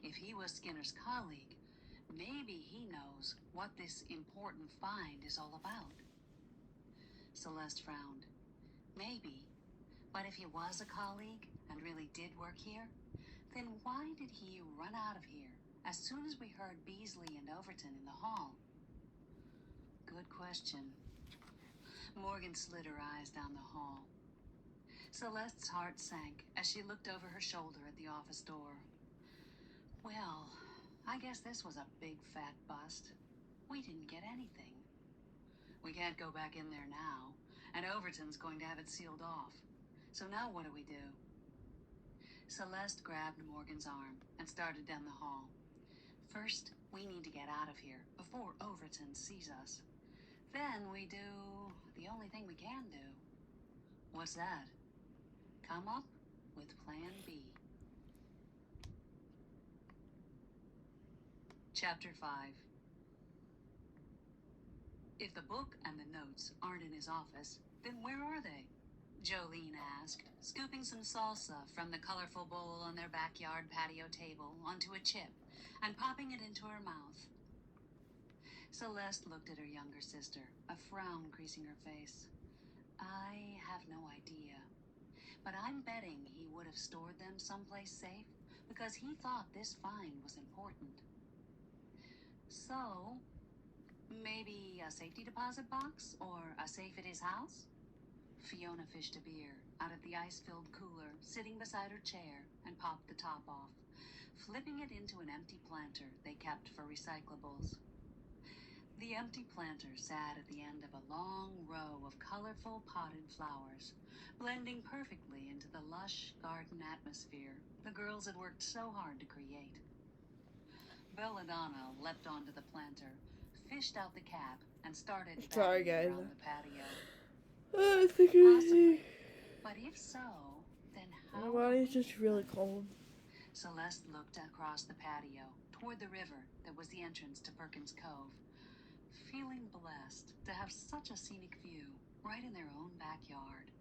If he was Skinner's colleague, maybe he knows what this important find is all about. Celeste frowned. Maybe, but if he was a colleague and really did work here, then why did he run out of here as soon as we heard Beasley and Overton in the hall? Good question. Morgan slid her eyes down the hall. Celeste's heart sank as she looked over her shoulder at the office door. Well, I guess this was a big fat bust. We didn't get anything. We can't go back in there now, and Overton's going to have it sealed off. So now what do we do? Celeste grabbed Morgan's arm and started down the hall. First, we need to get out of here before Overton sees us. Then we do the only thing we can do. What's that? Come up with Plan B. Chapter 5. If the book and the notes aren't in his office, then where are they? Jolene asked, scooping some salsa from the colorful bowl on their backyard patio table onto a chip and popping it into her mouth. Celeste looked at her younger sister, a frown creasing her face. I have no idea, but I'm betting he would have stored them someplace safe because he thought this find was important. So, maybe a safety deposit box or a safe at his house? Fiona fished a beer out of the ice-filled cooler sitting beside her chair and popped the top off, flipping it into an empty planter they kept for recyclables. The empty planter sat at the end of a long row of colorful potted flowers, blending perfectly into the lush garden atmosphere the girls had worked so hard to create. Belladonna leapt onto the planter, fished out the cap, and started Sorry, guys. around the patio. Possibly. But if so, then how? My body's just really cold. Celeste looked across the patio, toward the river that was the entrance to Perkins Cove, feeling blessed to have such a scenic view right in their own backyard.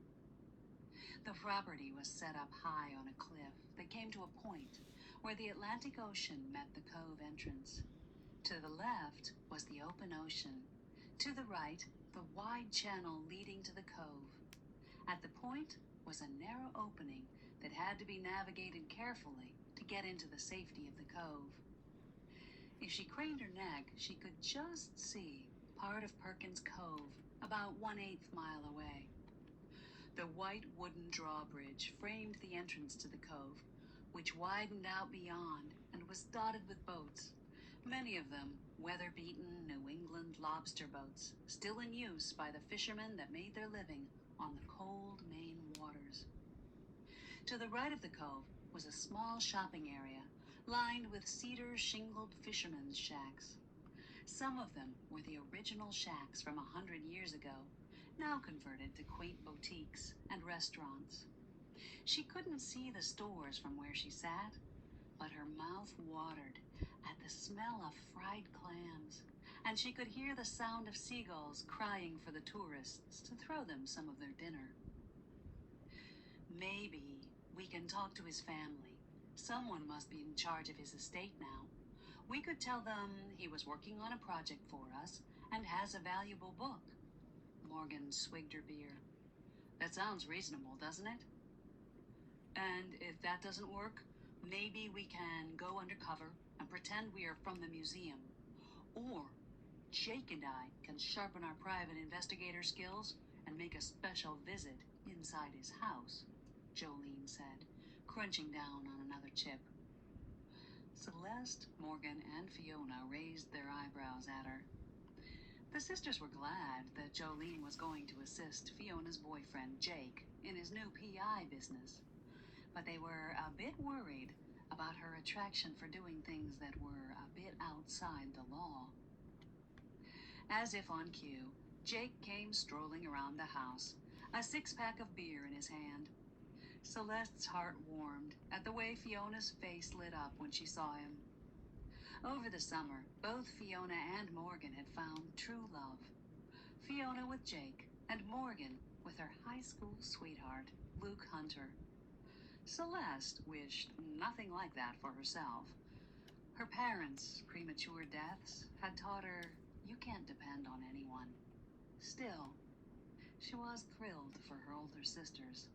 The property was set up high on a cliff that came to a point where the Atlantic Ocean met the cove entrance. To the left was the open ocean. To the right, the wide channel leading to the cove. At the point was a narrow opening that had to be navigated carefully to get into the safety of the cove. If she craned her neck, she could just see part of Perkins Cove, about 1/8 mile away. The white wooden drawbridge framed the entrance to the cove, which widened out beyond and was dotted with boats, many of them weather-beaten New England lobster boats, still in use by the fishermen that made their living on the cold Maine waters. To the right of the cove was a small shopping area, lined with cedar shingled fishermen's shacks. Some of them were the original shacks from 100 years ago, now converted to quaint boutiques and restaurants. She couldn't see the stores from where she sat, but her mouth watered at the smell of fried clams, and she could hear the sound of seagulls crying for the tourists to throw them some of their dinner. Maybe we can talk to his family. Someone must be in charge of his estate now. We could tell them he was working on a project for us and has a valuable book. Morgan swigged her beer. That sounds reasonable, doesn't it? And if that doesn't work, maybe we can go undercover and pretend we are from the museum. Or Jake and I can sharpen our private investigator skills and make a special visit inside his house, Jolene said, crunching down on another chip. Celeste, Morgan, and Fiona raised their eyebrows at her. The sisters were glad that Jolene was going to assist Fiona's boyfriend, Jake, in his new PI business. But they were a bit worried about her attraction for doing things that were a bit outside the law. As if on cue, Jake came strolling around the house, a six-pack of beer in his hand. Celeste's heart warmed at the way Fiona's face lit up when she saw him. Over the summer, both Fiona and Morgan had found true love. Fiona with Jake, and Morgan with her high school sweetheart, Luke Hunter. Celeste wished nothing like that for herself. Her parents' premature deaths had taught her you can't depend on anyone. Still, she was thrilled for her older sisters.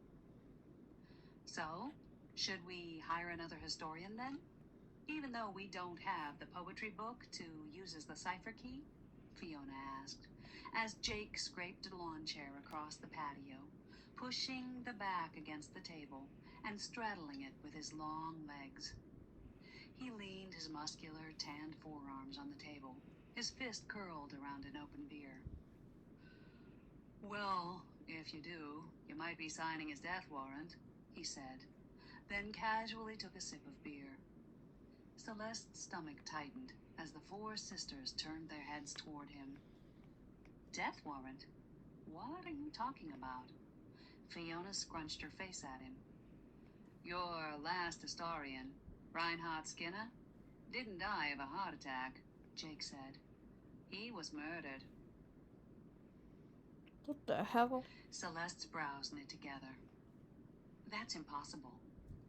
So, should we hire another historian then? Even though we don't have the poetry book to use as the cipher key? Fiona asked, as Jake scraped a lawn chair across the patio, pushing the back against the table and straddling it with his long legs. He leaned his muscular, tanned forearms on the table, his fist curled around an open beer. Well, if you do, you might be signing his death warrant, he said, then casually took a sip of beer. Celeste's stomach tightened as the four sisters turned their heads toward him. Death warrant? What are you talking about? Fiona scrunched her face at him. Your last historian, Reinhard Skinner, didn't die of a heart attack, Jake said. He was murdered. What the hell? Celeste's brows knit together. That's impossible.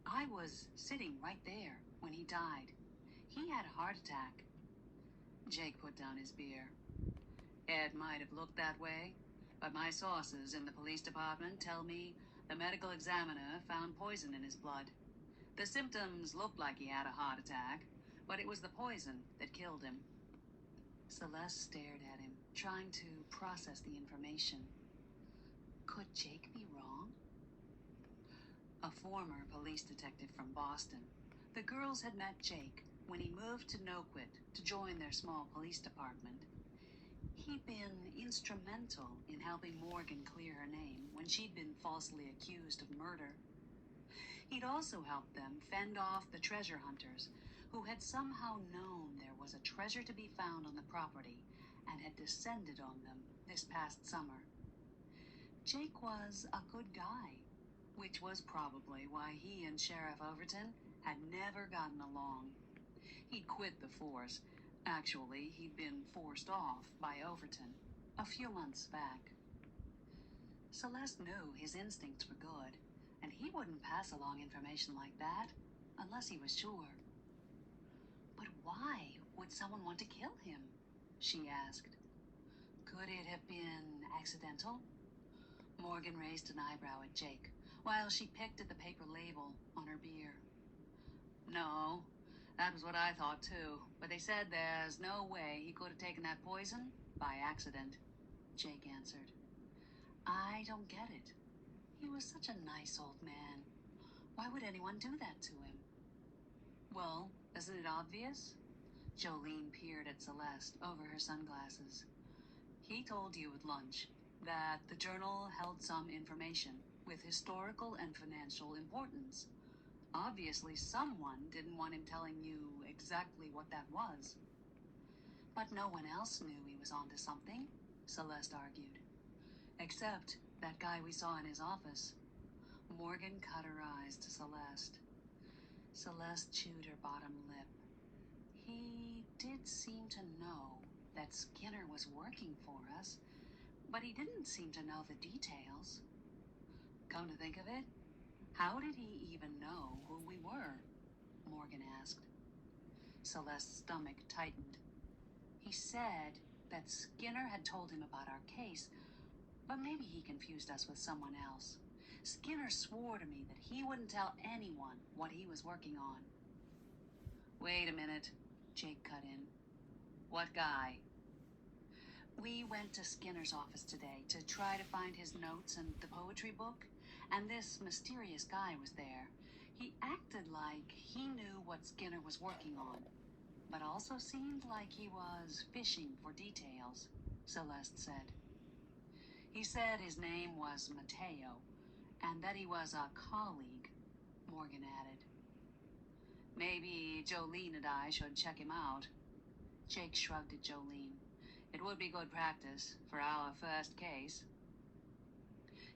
I was sitting right there when he died. He had a heart attack. Jake put down his beer. It might have looked that way, but my sources in the police department tell me the medical examiner found poison in his blood. The symptoms looked like he had a heart attack, but it was the poison that killed him. Celeste stared at him, trying to process the information. Could Jake be wrong? A former police detective from Boston. The girls had met Jake when he moved to Noquit to join their small police department. He'd been instrumental in helping Morgan clear her name when she'd been falsely accused of murder. He'd also helped them fend off the treasure hunters who had somehow known there was a treasure to be found on the property and had descended on them this past summer. Jake was a good guy, which was probably why he and Sheriff Overton had never gotten along. He'd quit the force. Actually, he'd been forced off by Overton a few months back. Celeste knew his instincts were good, and he wouldn't pass along information like that unless he was sure. But why would someone want to kill him? She asked. Could it have been accidental? Morgan raised an eyebrow at Jake while she picked at the paper label on her beer. No, that was what I thought too, but they said there's no way he could have taken that poison by accident, Jake answered. I don't get it. He was such a nice old man. Why would anyone do that to him? Well, isn't it obvious? Jolene peered at Celeste over her sunglasses. He told you at lunch that the journal held some information with historical and financial importance. Obviously, someone didn't want him telling you exactly what that was. But no one else knew he was onto something, Celeste argued. Except that guy we saw in his office. Morgan cut her eyes to Celeste. Celeste chewed her bottom lip. He did seem to know that Skinner was working for us, but he didn't seem to know the details. Come to think of it, how did he even know who we were? Morgan asked. Celeste's stomach tightened. He said that Skinner had told him about our case, but maybe he confused us with someone else. Skinner swore to me that he wouldn't tell anyone what he was working on. Wait a minute, Jake cut in. What guy? We went to Skinner's office today to try to find his notes and the poetry book, and this mysterious guy was there. He acted like he knew what Skinner was working on, but also seemed like he was fishing for details, Celeste said. He said his name was Mateo, and that he was a colleague, Morgan added. Maybe Jolene and I should check him out. Jake shrugged at Jolene. It would be good practice for our first case.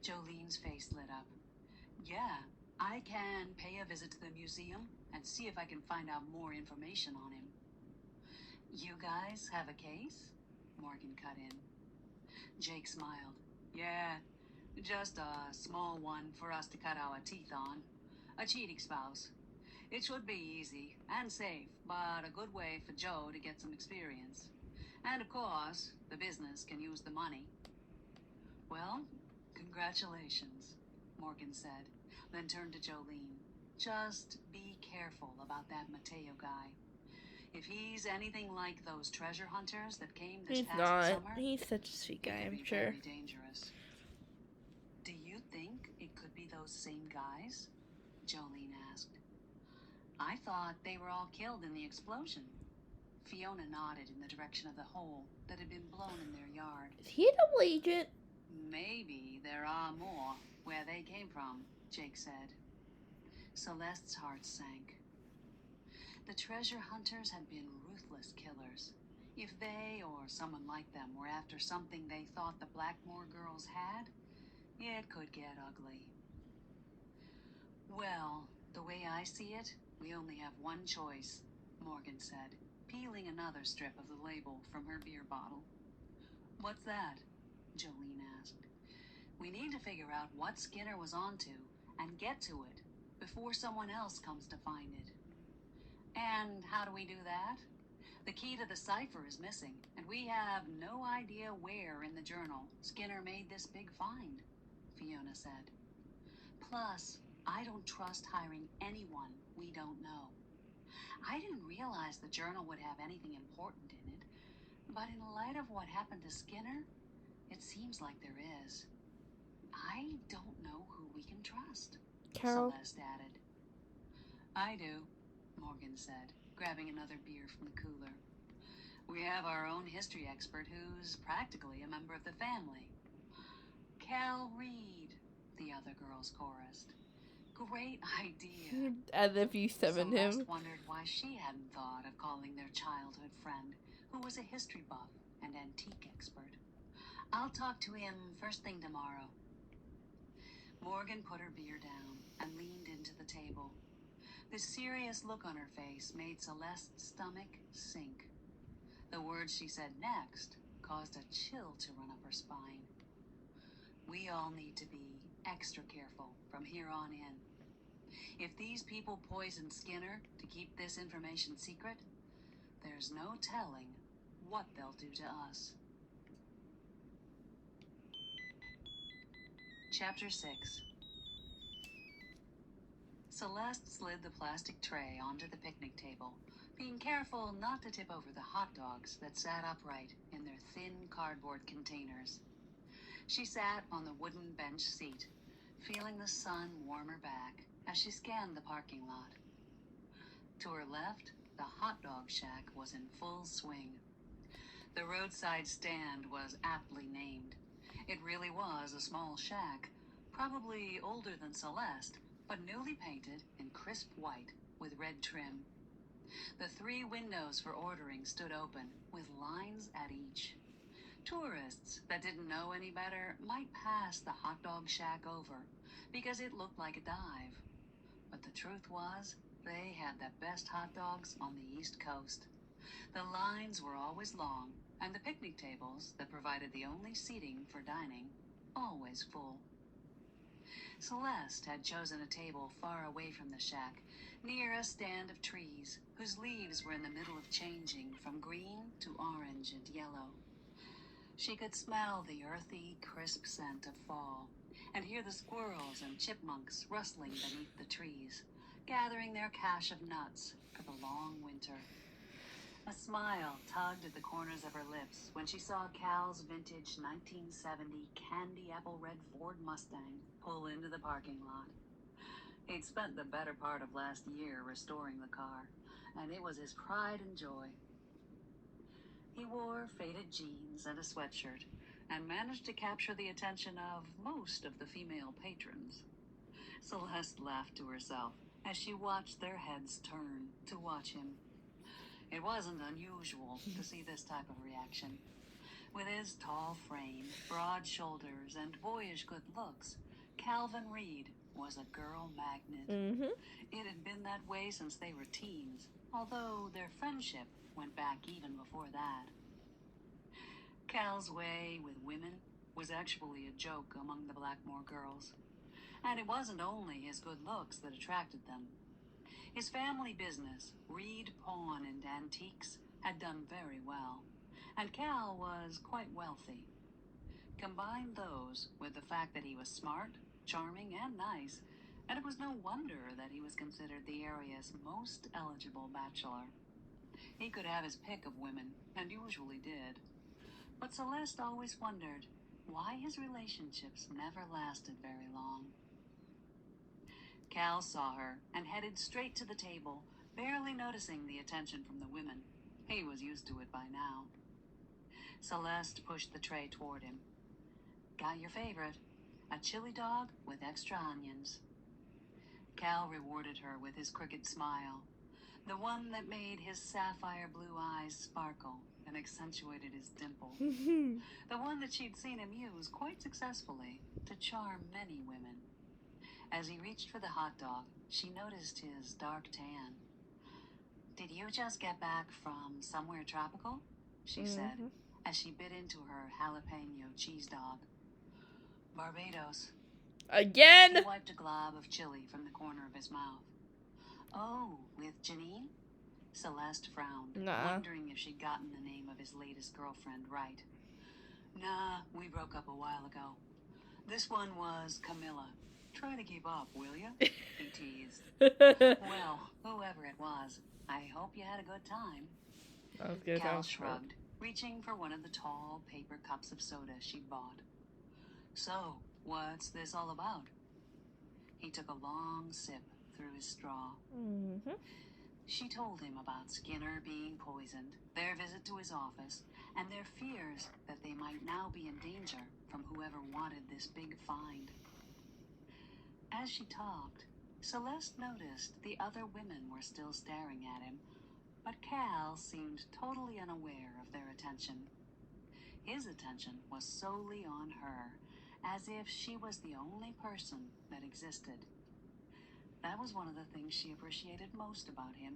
Jolene's face lit up. Yeah, I can pay a visit to the museum and see if I can find out more information on him. You guys have a case? Morgan cut in. Jake smiled. Yeah, just a small one for us to cut our teeth on. A cheating spouse. It should be easy and safe, but a good way for Joe to get some experience. And of course, the business can use the money. Well, congratulations, Morgan said, then turned to Jolene. Just be careful about that Mateo guy. If he's anything like those treasure hunters that came this He's past not. summer, He's such a sweet it guy, could I'm be sure. very dangerous. Do you think it could be those same guys? Jolene asked. I thought they were all killed in the explosion. Fiona nodded in the direction of the hole that had been blown in their yard. Is he a double agent? Maybe there are more where they came from, Jake said. Celeste's heart sank. The treasure hunters had been ruthless killers. If they or someone like them were after something they thought the Blackmore girls had, it could get ugly. Well, the way I see it, we only have one choice, Morgan said, peeling another strip of the label from her beer bottle. What's that? Jolene asked. We need to figure out what Skinner was onto and get to it before someone else comes to find it. And how do we do that? The key to the cipher is missing, and we have no idea where in the journal Skinner made this big find, Fiona said. Plus, I don't trust hiring anyone we don't know. I didn't realize the journal would have anything important in it, but in light of what happened to Skinner, it seems like there is. I don't know who we can trust, Carol? Celeste added. I do, Morgan said, grabbing another beer from the cooler. We have our own history expert who's practically a member of the family. Cal Reed, the other girls chorused. Great idea. As if you summoned Celeste him. wondered why she hadn't thought of calling their childhood friend, who was a history buff and antique expert. I'll talk to him first thing tomorrow. Morgan put her beer down and leaned into the table. The serious look on her face made Celeste's stomach sink. The words she said next caused a chill to run up her spine. We all need to be extra careful from here on in. If these people poisoned Skinner to keep this information secret, there's no telling what they'll do to us. Chapter 6. Celeste slid the plastic tray onto the picnic table, being careful not to tip over the hot dogs that sat upright in their thin cardboard containers. She sat on the wooden bench seat, feeling the sun warm her back as she scanned the parking lot. To her left, the hot dog shack was in full swing. The roadside stand was aptly named. It really was a small shack, probably older than Celeste, but newly painted in crisp white with red trim. The 3 windows for ordering stood open, with lines at each. Tourists that didn't know any better might pass the hot dog shack over, because it looked like a dive. But the truth was, they had the best hot dogs on the East Coast. The lines were always long, and the picnic tables that provided the only seating for dining, always full. Celeste had chosen a table far away from the shack, near a stand of trees whose leaves were in the middle of changing from green to orange and yellow. She could smell the earthy, crisp scent of fall, and hear the squirrels and chipmunks rustling beneath the trees, gathering their cache of nuts for the long winter. A smile tugged at the corners of her lips when she saw Cal's vintage 1970 candy apple red Ford Mustang pull into the parking lot. He'd spent the better part of last year restoring the car, and it was his pride and joy. He wore faded jeans and a sweatshirt, and managed to capture the attention of most of the female patrons. Celeste laughed to herself, as she watched their heads turn to watch him. It wasn't unusual to see this type of reaction. With his tall frame, broad shoulders, and boyish good looks, Calvin Reed was a girl magnet. Mm-hmm. It had been that way since they were teens, although their friendship went back even before that. Cal's way with women was actually a joke among the Blackmore girls. And it wasn't only his good looks that attracted them. His family business, Reed Pawn and Antiques, had done very well, and Cal was quite wealthy. Combine those with the fact that he was smart, charming, and nice, and it was no wonder that he was considered the area's most eligible bachelor. He could have his pick of women, and usually did. But Celeste always wondered why his relationships never lasted very long. Cal saw her and headed straight to the table, barely noticing the attention from the women. He was used to it by now. Celeste pushed the tray toward him. Got your favorite, a chili dog with extra onions. Cal rewarded her with his crooked smile, the one that made his sapphire blue eyes sparkle and accentuated his dimple. The one that she'd seen him use quite successfully to charm many women. As he reached for the hot dog, she noticed his dark tan. Did you just get back from somewhere tropical? She said, as she bit into her jalapeno cheese dog. Barbados. Again? He wiped a glob of chili from the corner of his mouth. Oh, with Janine? Celeste frowned, wondering if she'd gotten the name of his latest girlfriend right. Nah, we broke up a while ago. This one was Camilla. Try to keep up, will ya? He teased. Well, whoever it was, I hope you had a good time. That was good. Cal shrugged, reaching for one of the tall paper cups of soda she'd bought. So, what's this all about? He took a long sip through his straw. She told him about Skinner being poisoned, their visit to his office, and their fears that they might now be in danger from whoever wanted this big find. As she talked, Celeste noticed the other women were still staring at him, but Cal seemed totally unaware of their attention. His attention was solely on her, as if she was the only person that existed. That was one of the things she appreciated most about him.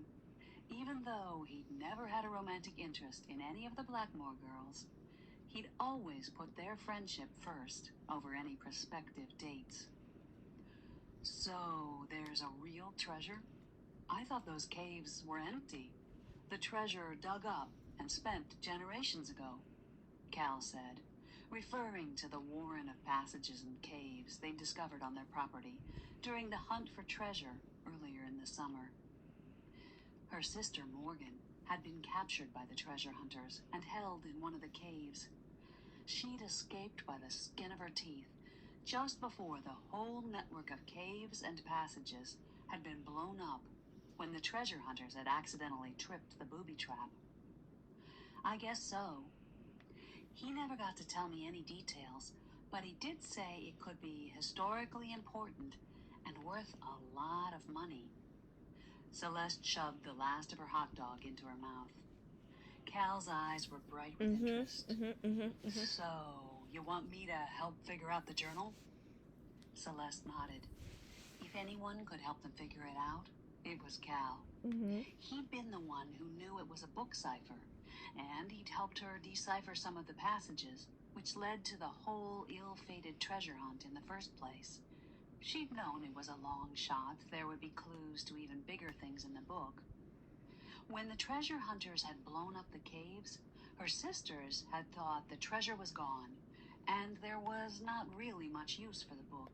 Even though he'd never had a romantic interest in any of the Blackmore girls, he'd always put their friendship first over any prospective dates. So, there's a real treasure? I thought those caves were empty. The treasure dug up and spent generations ago, Cal said, referring to the warren of passages and caves they'd discovered on their property during the hunt for treasure earlier in the summer. Her sister Morgan had been captured by the treasure hunters and held in one of the caves. She'd escaped by the skin of her teeth just before the whole network of caves and passages had been blown up when the treasure hunters had accidentally tripped the booby trap. I guess so. He never got to tell me any details, but he did say it could be historically important and worth a lot of money. Celeste shoved the last of her hot dog into her mouth. Cal's eyes were bright with interest. So, you want me to help figure out the journal? Celeste nodded. If anyone could help them figure it out, it was Cal. He'd been the one who knew it was a book cipher, and he'd helped her decipher some of the passages, which led to the whole ill-fated treasure hunt in the first place. She'd known it was a long shot, there would be clues to even bigger things in the book. When the treasure hunters had blown up the caves, her sisters had thought the treasure was gone, and there was not really much use for the book.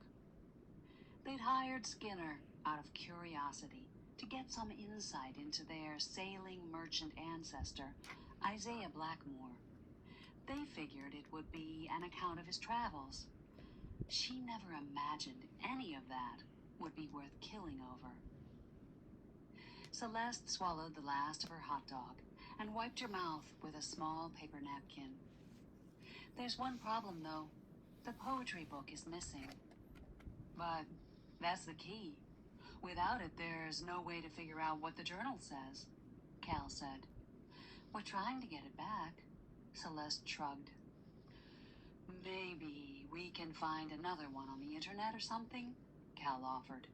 They'd hired Skinner out of curiosity to get some insight into their sailing merchant ancestor, Isaiah Blackmore. They figured it would be an account of his travels. She never imagined any of that would be worth killing over. Celeste swallowed the last of her hot dog and wiped her mouth with a small paper napkin. There's one problem, though. The poetry book is missing. But that's the key. Without it, there's no way to figure out what the journal says, Cal said. We're trying to get it back, Celeste shrugged. Maybe we can find another one on the internet or something, Cal offered.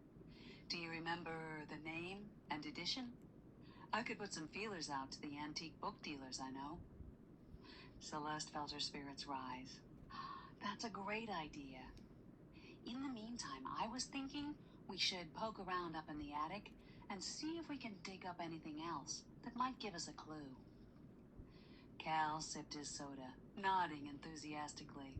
Do you remember the name and edition? I could put some feelers out to the antique book dealers I know. Celeste felt her spirits rise. That's a great idea. In the meantime, I was thinking we should poke around up in the attic and see if we can dig up anything else that might give us a clue. Cal sipped his soda, nodding enthusiastically.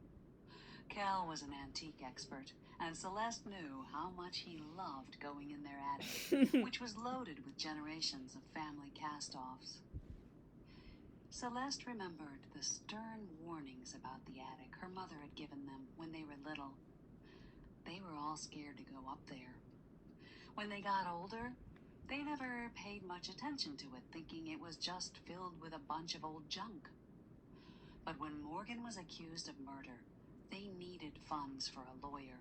Cal was an antique expert, and Celeste knew how much he loved going in their attic, which was loaded with generations of family cast-offs. Celeste remembered the stern warnings about the attic her mother had given them when they were little. They were all scared to go up there. When they got older, they never paid much attention to it, thinking it was just filled with a bunch of old junk. But when Morgan was accused of murder, they needed funds for a lawyer.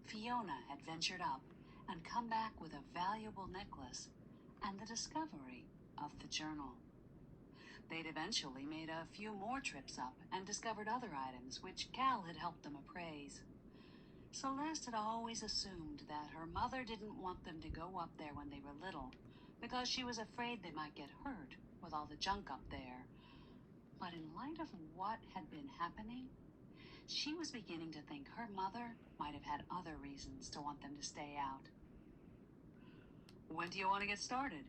Fiona had ventured up and come back with a valuable necklace and the discovery of the journal. They'd eventually made a few more trips up and discovered other items which Cal had helped them appraise. Celeste had always assumed that her mother didn't want them to go up there when they were little because she was afraid they might get hurt with all the junk up there. But in light of what had been happening, she was beginning to think her mother might have had other reasons to want them to stay out. When do you want to get started?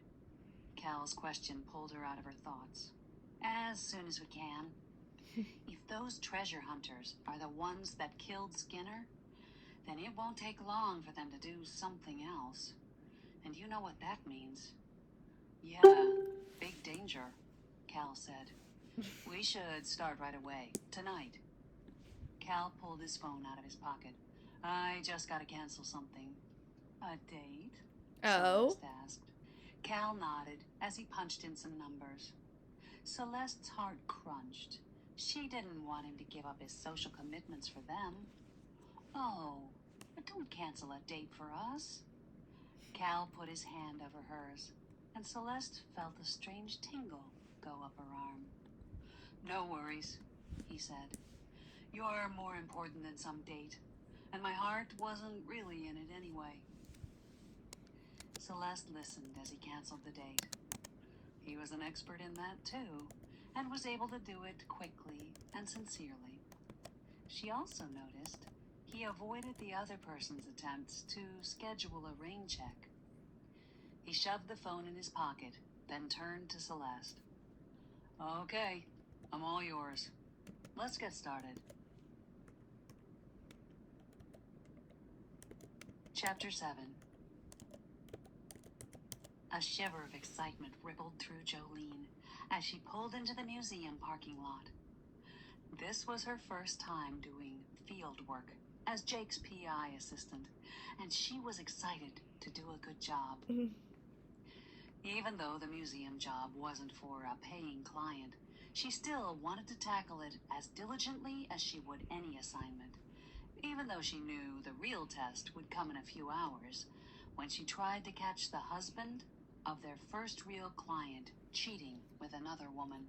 Cal's question pulled her out of her thoughts. As soon as we can. If those treasure hunters are the ones that killed Skinner, then it won't take long for them to do something else. And you know what that means. Yeah, big danger, Cal said. We should start right away, tonight. Cal pulled his phone out of his pocket. I just gotta cancel something. A date? Oh. Celeste asked. Cal nodded as he punched in some numbers. Celeste's heart crunched. She didn't want him to give up his social commitments for them. Oh, but don't cancel a date for us. Cal put his hand over hers, and Celeste felt a strange tingle go up her arm. No worries, he said. You're more important than some date, and my heart wasn't really in it anyway. Celeste listened as he canceled the date. He was an expert in that too, and was able to do it quickly and sincerely. She also noticed he avoided the other person's attempts to schedule a rain check. He shoved the phone in his pocket, then turned to Celeste. Okay, I'm all yours. Let's get started. Chapter 7. A shiver of excitement rippled through Jolene as she pulled into the museum parking lot. This was her first time doing field work as Jake's PI assistant, and she was excited to do a good job. Even though the museum job wasn't for a paying client, she still wanted to tackle it as diligently as she would any assignment, even though she knew the real test would come in a few hours when she tried to catch the husband of their first real client cheating with another woman.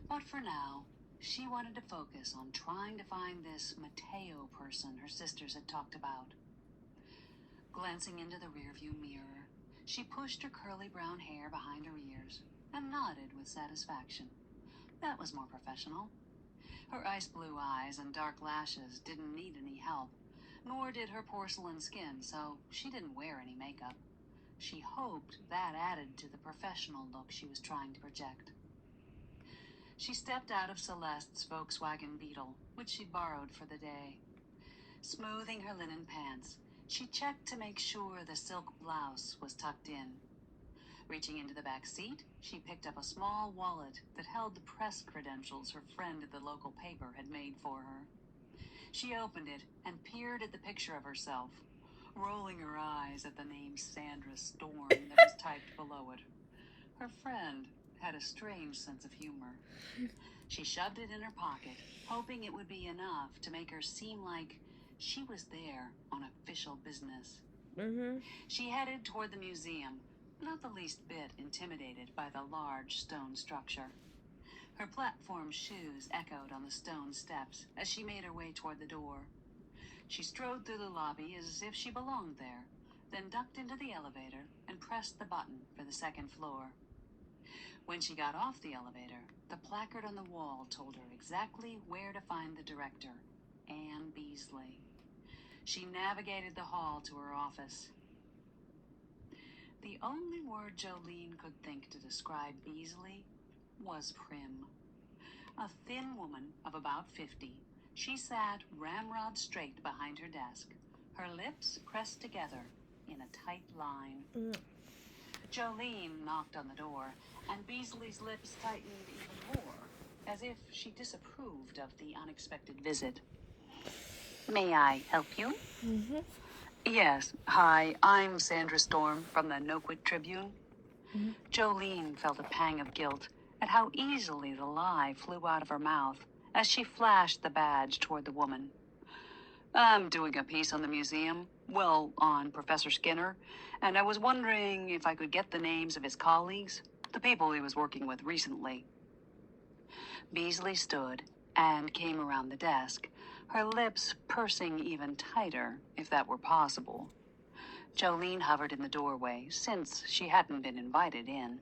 But for now, she wanted to focus on trying to find this Mateo person her sisters had talked about. Glancing into the rearview mirror, she pushed her curly brown hair behind her ears and nodded with satisfaction. That was more professional. Her ice blue eyes and dark lashes didn't need any help, nor did her porcelain skin, so she didn't wear any makeup. She hoped that added to the professional look she was trying to project. She stepped out of Celeste's Volkswagen Beetle, which she borrowed for the day. Smoothing her linen pants, she checked to make sure the silk blouse was tucked in. Reaching into the back seat, she picked up a small wallet that held the press credentials her friend at the local paper had made for her. She opened it and peered at the picture of herself, rolling her eyes at the name Sandra Storm that was typed below it. Her friend had a strange sense of humor. She shoved it in her pocket, hoping it would be enough to make her seem like she was there on official business. She headed toward the museum, not the least bit intimidated by the large stone structure. Her platform shoes echoed on the stone steps as she made her way toward the door. She strode through the lobby as if she belonged there, then ducked into the elevator and pressed the button for the second floor. When she got off the elevator, the placard on the wall told her exactly where to find the director, Anne Beasley. She navigated the hall to her office. The only word Jolene could think to describe Beasley was prim. A thin woman of about 50, she sat ramrod straight behind her desk, her lips pressed together in a tight line. Jolene knocked on the door, and Beasley's lips tightened even more, as if she disapproved of the unexpected visit. May I help you? Yes. Hi, I'm Sandra Storm from the Noquit Tribune. Jolene felt a pang of guilt at how easily the lie flew out of her mouth as she flashed the badge toward the woman. I'm doing a piece on the museum, well, on Professor Skinner, and I was wondering if I could get the names of his colleagues, the people he was working with recently. Beasley stood and came around the desk, her lips pursing even tighter, if that were possible. Jolene hovered in the doorway, since she hadn't been invited in.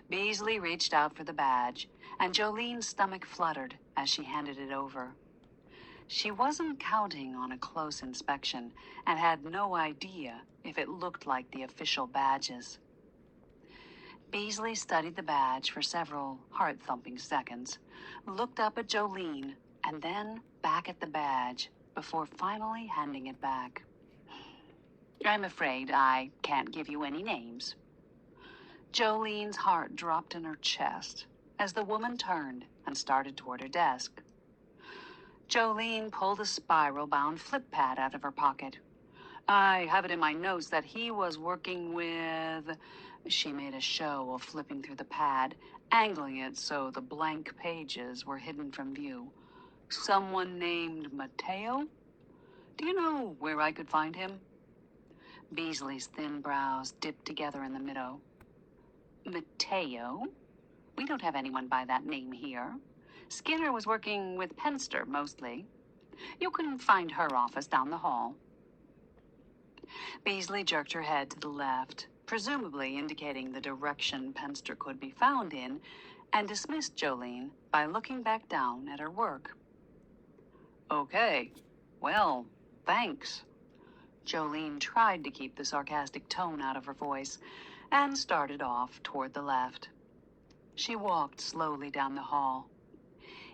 Beasley reached out for the badge, and Jolene's stomach fluttered as she handed it over. She wasn't counting on a close inspection, and had no idea if it looked like the official badges. Beasley studied the badge for several heart-thumping seconds, looked up at Jolene, and then back at the badge, before finally handing it back. I'm afraid I can't give you any names. Jolene's heart dropped in her chest as the woman turned and started toward her desk. Jolene pulled a spiral-bound flip pad out of her pocket. I have it in my notes that he was working with... She made a show of flipping through the pad, angling it so the blank pages were hidden from view. Someone named Mateo? Do you know where I could find him? Beasley's thin brows dipped together in the middle. Mateo? We don't have anyone by that name here. Skinner was working with Penster, mostly. You can find her office down the hall. Beasley jerked her head to the left, presumably indicating the direction Penster could be found in, and dismissed Jolene by looking back down at her work. Okay. Well, thanks. Jolene tried to keep the sarcastic tone out of her voice, and started off toward the left. She walked slowly down the hall.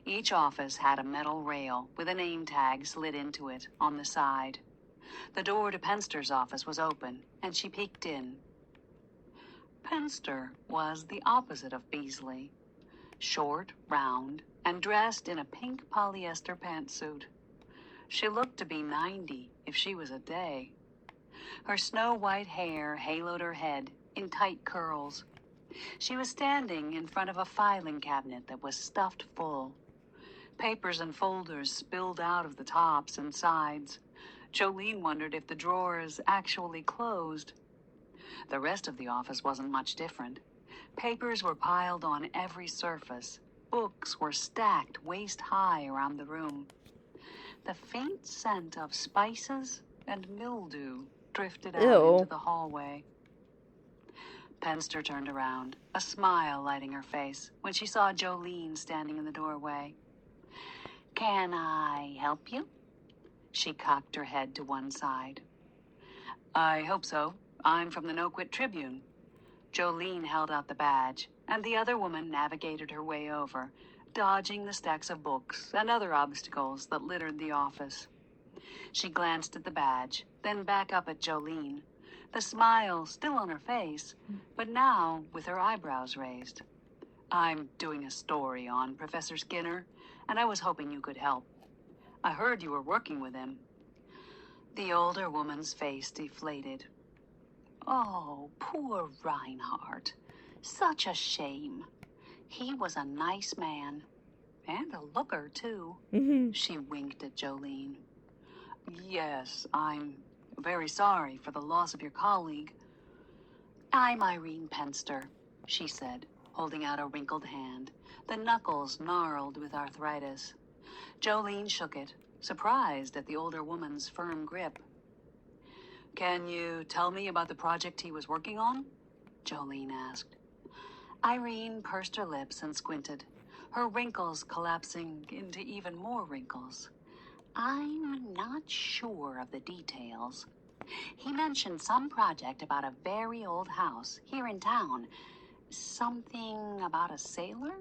Each office had a metal rail with a name tag slid into it on the side. The door to Penster's office was open, and she peeked in. Penster was the opposite of Beasley. Short, round, and dressed in a pink polyester pantsuit. She looked to be 90 if she was a day. Her snow-white hair haloed her head in tight curls. She was standing in front of a filing cabinet that was stuffed full. Papers and folders spilled out of the tops and sides. Jolene wondered if the drawers actually closed. The rest of the office wasn't much different. Papers were piled on every surface. Books were stacked waist-high around the room. The faint scent of spices and mildew drifted out into the hallway. Penster turned around, a smile lighting her face, when she saw Jolene standing in the doorway. Can I help you? She cocked her head to one side. I hope so. I'm from the Noquit Tribune. Jolene held out the badge, and the other woman navigated her way over, dodging the stacks of books and other obstacles that littered the office. She glanced at the badge, then back up at Jolene, the smile still on her face, but now with her eyebrows raised. I'm doing a story on Professor Skinner, and I was hoping you could help. I heard you were working with him. The older woman's face deflated. Oh, poor Reinhardt. Such a shame. He was a nice man. And a looker, too. She winked at Jolene. Yes, I'm Very sorry for the loss of your colleague. I'm Irene Penster, she said, holding out a wrinkled hand, the knuckles gnarled with arthritis. Jolene shook it, surprised at the older woman's firm grip. Can you tell me about the project he was working on? Jolene asked. Irene pursed her lips and squinted, her wrinkles collapsing into even more wrinkles. I'm not sure of the details. He mentioned some project about a very old house here in town. Something about a sailor?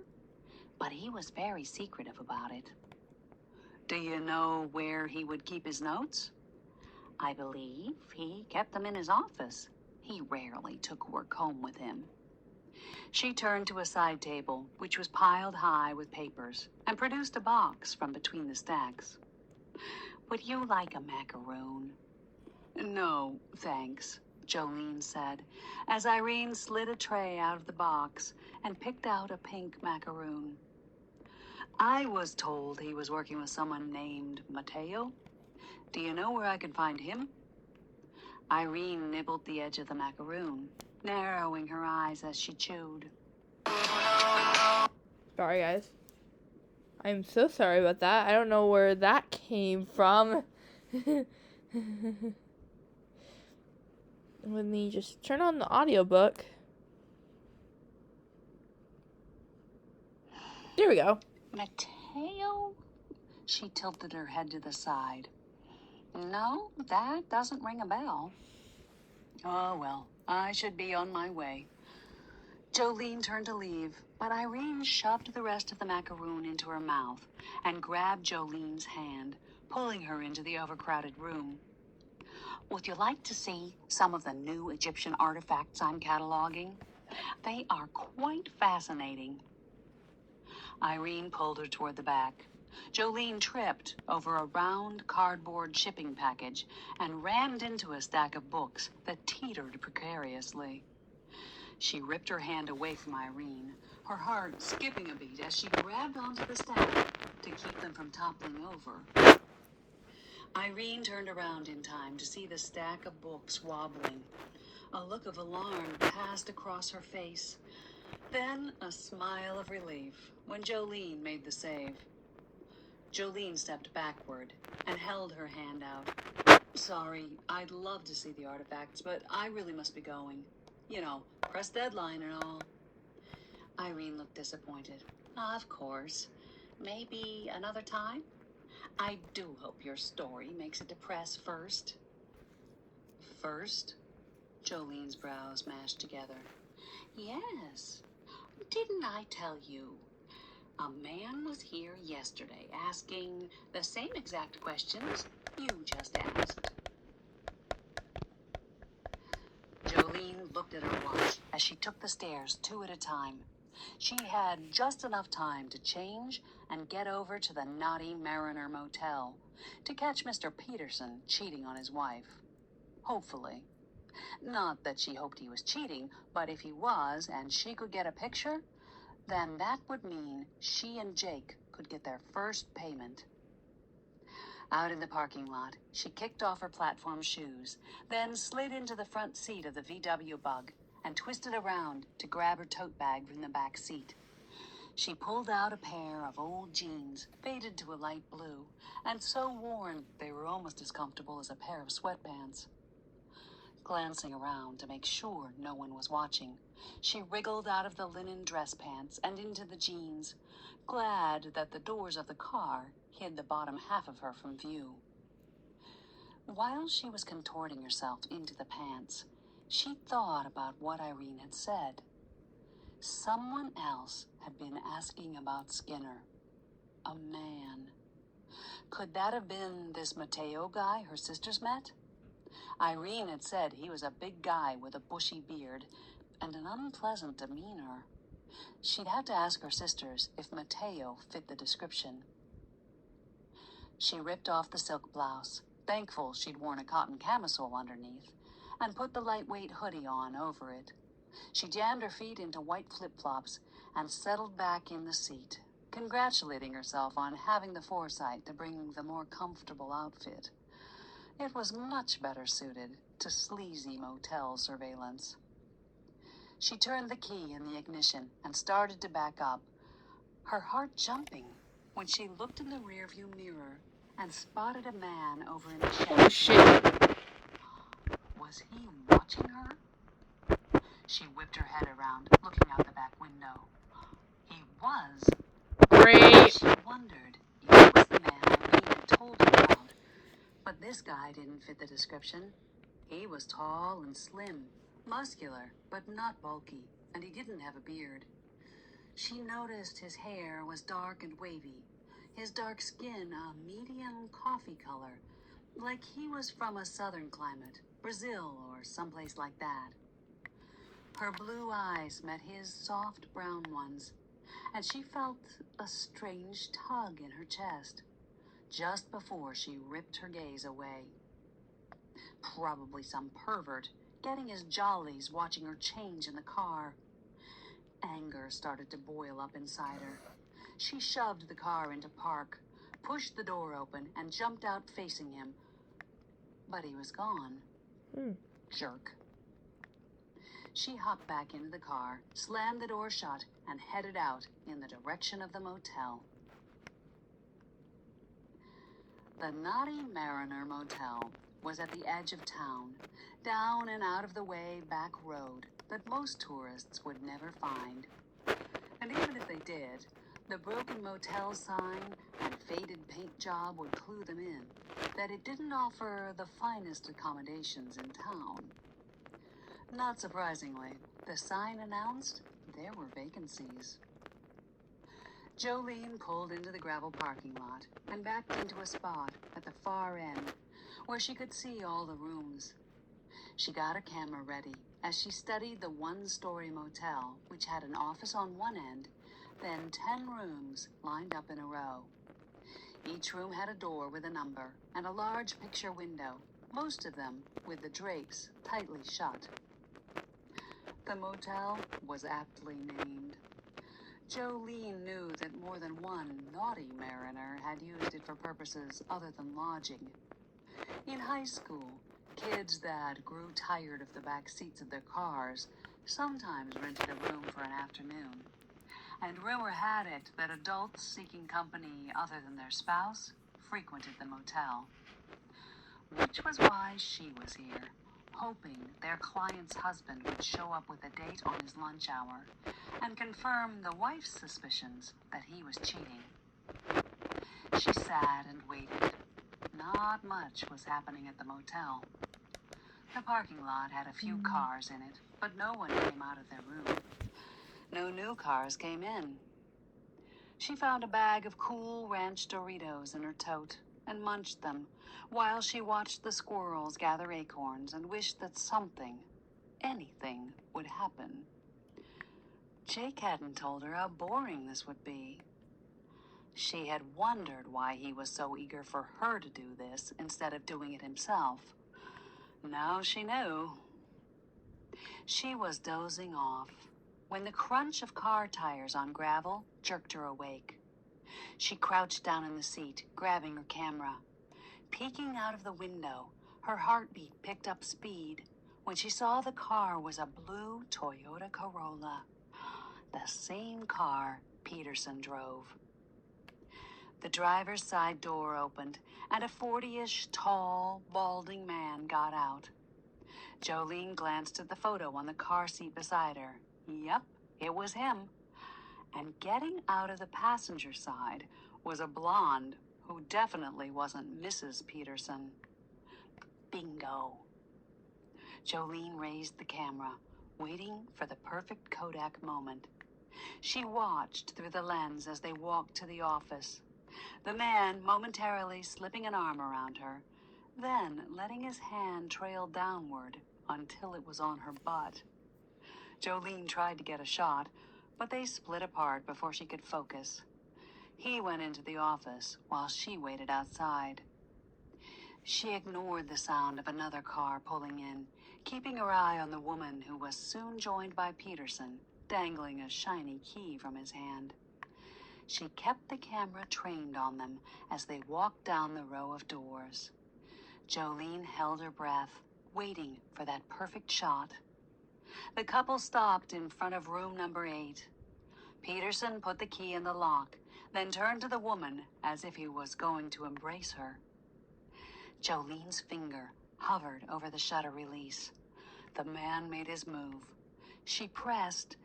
But he was very secretive about it. Do you know where he would keep his notes? I believe he kept them in his office. He rarely took work home with him. She turned to a side table, which was piled high with papers, and produced a box from between the stacks. Would you like a macaroon? No, thanks, Jolene said, as Irene slid a tray out of the box and picked out a pink macaroon. I was told he was working with someone named Mateo. Do you know where I can find him? Irene nibbled the edge of the macaroon, narrowing her eyes as she chewed. Sorry, guys. I'm so sorry about that. I don't know where that came from. Let me just turn on the audiobook. There we go. Mateo? She tilted her head to the side. No, that doesn't ring a bell. Oh, well, I should be on my way. Jolene turned to leave, but Irene shoved the rest of the macaroon into her mouth and grabbed Jolene's hand, pulling her into the overcrowded room. Would you like to see some of the new Egyptian artifacts I'm cataloging? They are quite fascinating. Irene pulled her toward the back. Jolene tripped over a round cardboard shipping package and rammed into a stack of books that teetered precariously. She ripped her hand away from Irene, her heart skipping a beat as she grabbed onto the stack to keep them from toppling over. Irene turned around in time to see the stack of books wobbling. A look of alarm passed across her face, then a smile of relief when Jolene made the save. Jolene stepped backward and held her hand out. Sorry, I'd love to see the artifacts, but I really must be going. You know, press deadline and all. Irene looked disappointed. Of course. Maybe another time? I do hope your story makes it to press first. First? Jolene's brows mashed together. Yes. Didn't I tell you? A man was here yesterday asking the same exact questions you just asked. Jolene looked at her watch as she took the stairs 2 at a time. She had just enough time to change and get over to the Naughty Mariner Motel to catch Mr. Peterson cheating on his wife. Hopefully. Not that she hoped he was cheating, but if he was and she could get a picture, then that would mean she and Jake could get their first payment. Out in the parking lot, she kicked off her platform shoes, then slid into the front seat of the VW Bug and twisted around to grab her tote bag from the back seat. She pulled out a pair of old jeans, faded to a light blue, and so worn they were almost as comfortable as a pair of sweatpants. Glancing around to make sure no one was watching, she wriggled out of the linen dress pants and into the jeans, glad that the doors of the car hid the bottom half of her from view. While she was contorting herself into the pants, she thought about what Irene had said. Someone else had been asking about Skinner. A man. Could that have been this Mateo guy her sisters met? Irene had said he was a big guy with a bushy beard and an unpleasant demeanor. She'd have to ask her sisters if Mateo fit the description. She ripped off the silk blouse, thankful she'd worn a cotton camisole underneath, and put the lightweight hoodie on over it. She jammed her feet into white flip-flops and settled back in the seat, congratulating herself on having the foresight to bring the more comfortable outfit. It was much better suited to sleazy motel surveillance. She turned the key in the ignition and started to back up, her heart jumping when she looked in the rearview mirror and spotted a man over in the shadow. Oh shit. Was he watching her? She whipped her head around, looking out the back window. He was. Great. She wondered if it was the man Eileen had told her about. But this guy didn't fit the description. He was tall and slim, muscular, but not bulky, and he didn't have a beard. She noticed his hair was dark and wavy, his dark skin a medium coffee color, like he was from a southern climate, Brazil or someplace like that. Her blue eyes met his soft brown ones, and she felt a strange tug in her chest, just before she ripped her gaze away. Probably some pervert, getting his jollies watching her change in the car. Anger started to boil up inside her. She shoved the car into park, pushed the door open, and jumped out facing him. But he was gone. Jerk. She hopped back into the car, slammed the door shut, and headed out in the direction of the motel. The Naughty Mariner Motel was at the edge of town, down and out of the way back road that most tourists would never find. And even if they did, the broken motel sign and faded paint job would clue them in that it didn't offer the finest accommodations in town. Not surprisingly, the sign announced there were vacancies. Jolene pulled into the gravel parking lot and backed into a spot at the far end where she could see all the rooms. She got her camera ready as she studied the one-story motel, which had an office on one end, then 10 rooms lined up in a row. Each room had a door with a number and a large picture window, most of them with the drapes tightly shut. The motel was aptly named. Jolene knew that more than one naughty mariner had used it for purposes other than lodging. In high school, kids that grew tired of the back seats of their cars sometimes rented a room for an afternoon. And rumor had it that adults seeking company other than their spouse frequented the motel. Which was why she was here, hoping their client's husband would show up with a date on his lunch hour and confirm the wife's suspicions that he was cheating. She sat and waited. Not much was happening at the motel. The parking lot had a few cars in it, but no one came out of their room. No new cars came in. She found a bag of Cool Ranch Doritos in her tote and munched them while she watched the squirrels gather acorns and wished that something, anything, would happen. Jake hadn't told her how boring this would be. She had wondered why he was so eager for her to do this instead of doing it himself. Now she knew. She was dozing off when the crunch of car tires on gravel jerked her awake. She crouched down in the seat, grabbing her camera. Peeking out of the window, her heartbeat picked up speed when she saw the car was a blue Toyota Corolla, the same car Peterson drove. The driver's side door opened, and a 40-ish tall, balding man got out. Jolene glanced at the photo on the car seat beside her. Yep, it was him. And getting out of the passenger side was a blonde who definitely wasn't Mrs. Peterson. Bingo. Jolene raised the camera, waiting for the perfect Kodak moment. She watched through the lens as they walked to the office, the man momentarily slipping an arm around her, then letting his hand trail downward until it was on her butt. Jolene tried to get a shot, but they split apart before she could focus. He went into the office while she waited outside. She ignored the sound of another car pulling in, keeping her eye on the woman who was soon joined by Peterson, dangling a shiny key from his hand. She kept the camera trained on them as they walked down the row of doors. Jolene held her breath, waiting for that perfect shot. The couple stopped in front of room number 8. Peterson put the key in the lock, then turned to the woman as if he was going to embrace her. Jolene's finger hovered over the shutter release. The man made his move. She pressed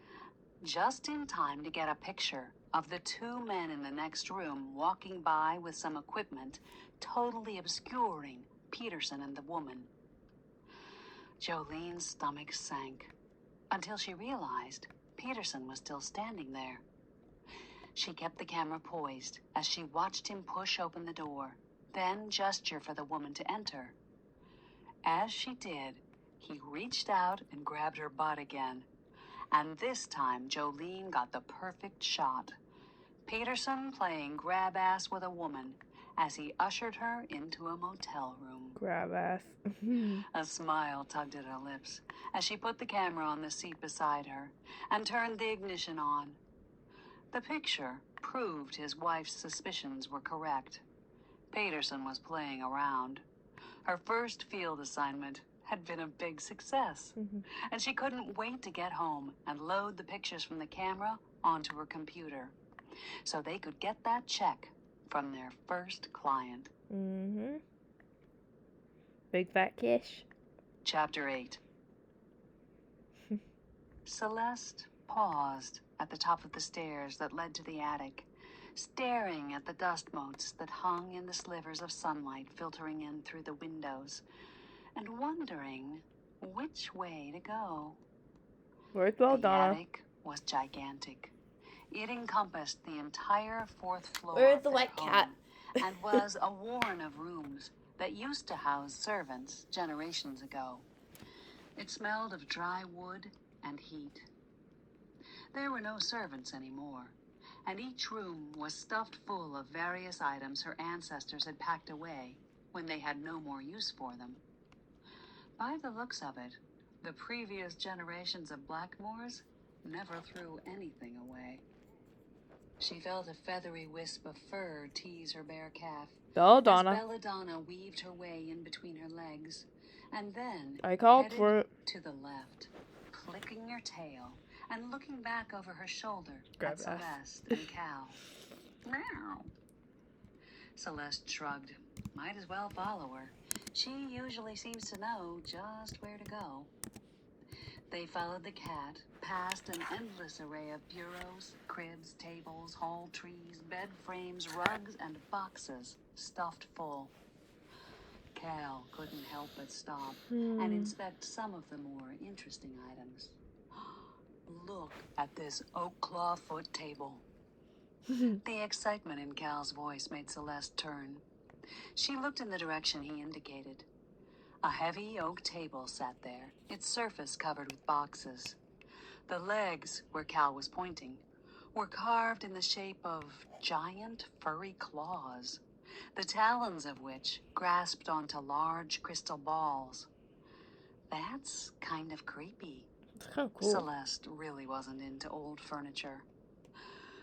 just in time to get a picture of the 2 men in the next room walking by with some equipment, totally obscuring Peterson and the woman. Jolene's stomach sank until she realized Peterson was still standing there. She kept the camera poised as she watched him push open the door, then gesture for the woman to enter. As she did, he reached out and grabbed her butt again. And this time, Jolene got the perfect shot. Peterson playing grab ass with a woman as he ushered her into a motel room. Grab ass. A smile tugged at her lips as she put the camera on the seat beside her and turned the ignition on. The picture proved his wife's suspicions were correct. Peterson was playing around. Her first field assignment had been a big success, and she couldn't wait to get home and load the pictures from the camera onto her computer so they could get that check from their first client. Big fat kiss. Chapter 8. Celeste paused at the top of the stairs that led to the attic, staring at the dust motes that hung in the slivers of sunlight filtering in through the windows, and wondering which way to go. Worked well, The Donna. attic was gigantic. It encompassed the entire 4th floor Where's of the their white cat? home and was a warren of rooms that used to house servants generations ago. It smelled of dry wood and heat. There were no servants anymore, and each room was stuffed full of various items her ancestors had packed away when they had no more use for them. By the looks of it, the previous generations of Blackmores never threw anything away. She felt a feathery wisp of fur tease her bare calf Oh, Donna. as Belladonna weaved her way in between her legs, and then I called headed for it. to the left, clicking her tail and looking back over her shoulder Grab at ass. Celeste and Cal. Meow. Celeste shrugged. Might as well follow her. She usually seems to know just where to go. They followed the cat past an endless array of bureaus, cribs, tables, hall trees, bed frames, rugs, and boxes stuffed full. Cal couldn't help but stop and inspect some of the more interesting items. Look at this oak claw foot table. The excitement in Cal's voice made Celeste turn. She looked in the direction he indicated. A heavy oak table sat there, its surface covered with boxes. The legs, where Cal was pointing, were carved in the shape of giant furry claws, the talons of which grasped onto large crystal balls. That's kind of creepy. It's kind of cool. Celeste really wasn't into old furniture.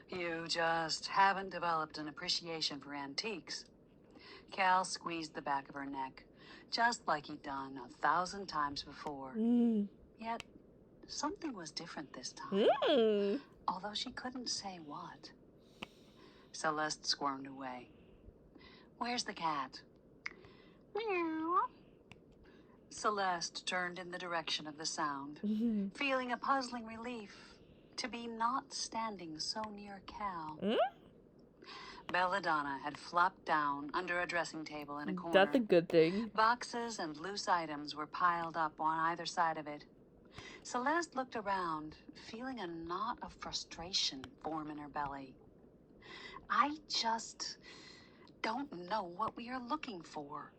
You just haven't developed an appreciation for antiques. Cal squeezed the back of her neck, just like he'd done 1,000 times before. Yet, something was different this time, although she couldn't say what. Celeste squirmed away. Where's the cat? Meow. Celeste turned in the direction of the sound, feeling a puzzling relief to be not standing so near Cal. Belladonna had flopped down under a dressing table in a corner. That's a good thing. Boxes and loose items were piled up on either side of it. Celeste looked around, feeling a knot of frustration form in her belly. I just don't know what we are looking for.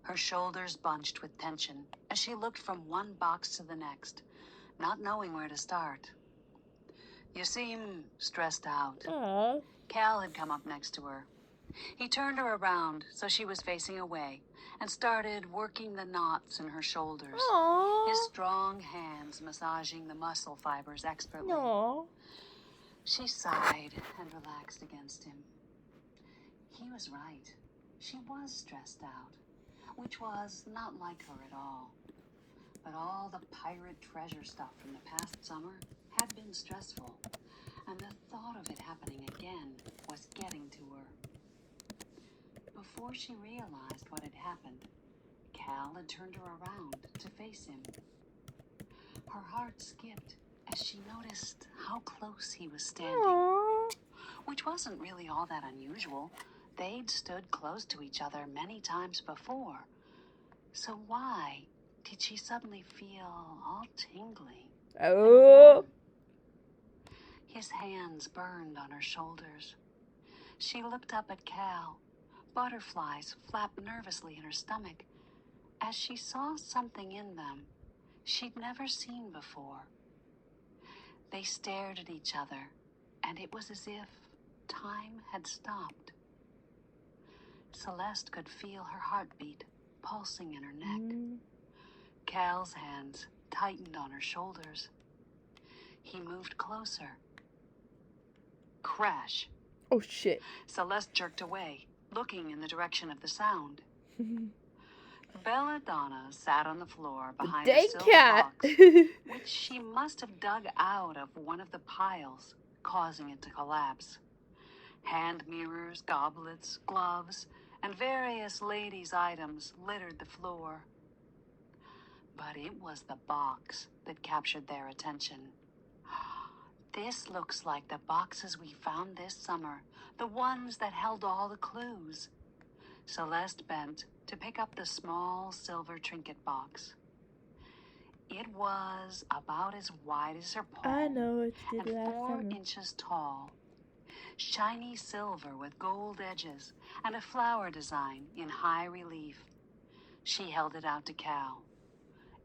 Her shoulders bunched with tension as she looked from one box to the next, not knowing where to start. You seem stressed out. Aww. Cal had come up next to her. He turned her around so she was facing away and started working the knots in her shoulders, Aww. his strong hands massaging the muscle fibers expertly. Aww. She sighed and relaxed against him. He was right. She was stressed out. which was not like her at all. But all the pirate treasure stuff from the past summer had been stressful, and the thought of it happening again was getting to her. Before she realized what had happened, Cal had turned her around to face him. Her heart skipped as she noticed how close he was standing, Aww. which wasn't really all that unusual. They'd stood close to each other many times before. So why did she suddenly feel all tingly? Oh. His hands burned on her shoulders. She looked up at Cal. Butterflies flapped nervously in her stomach as she saw something in them she'd never seen before. They stared at each other, and it was as if time had stopped. Celeste could feel her heartbeat pulsing in her neck. Cal's hands tightened on her shoulders. He moved closer. Crash! Oh shit. Celeste jerked away, looking in the direction of the sound. Belladonna sat on the floor behind a Dang silver cat. box, which she must have dug out of one of the piles, causing it to collapse. Hand mirrors, goblets, gloves, and various ladies' items littered the floor. But it was the box that captured their attention. This looks like the boxes we found this summer, the ones that held all the clues. Celeste bent to pick up the small silver trinket box. It was about as wide as her palm I know what you and did last 4 summer. inches tall. Shiny silver with gold edges and a flower design in high relief. She held it out to Cal.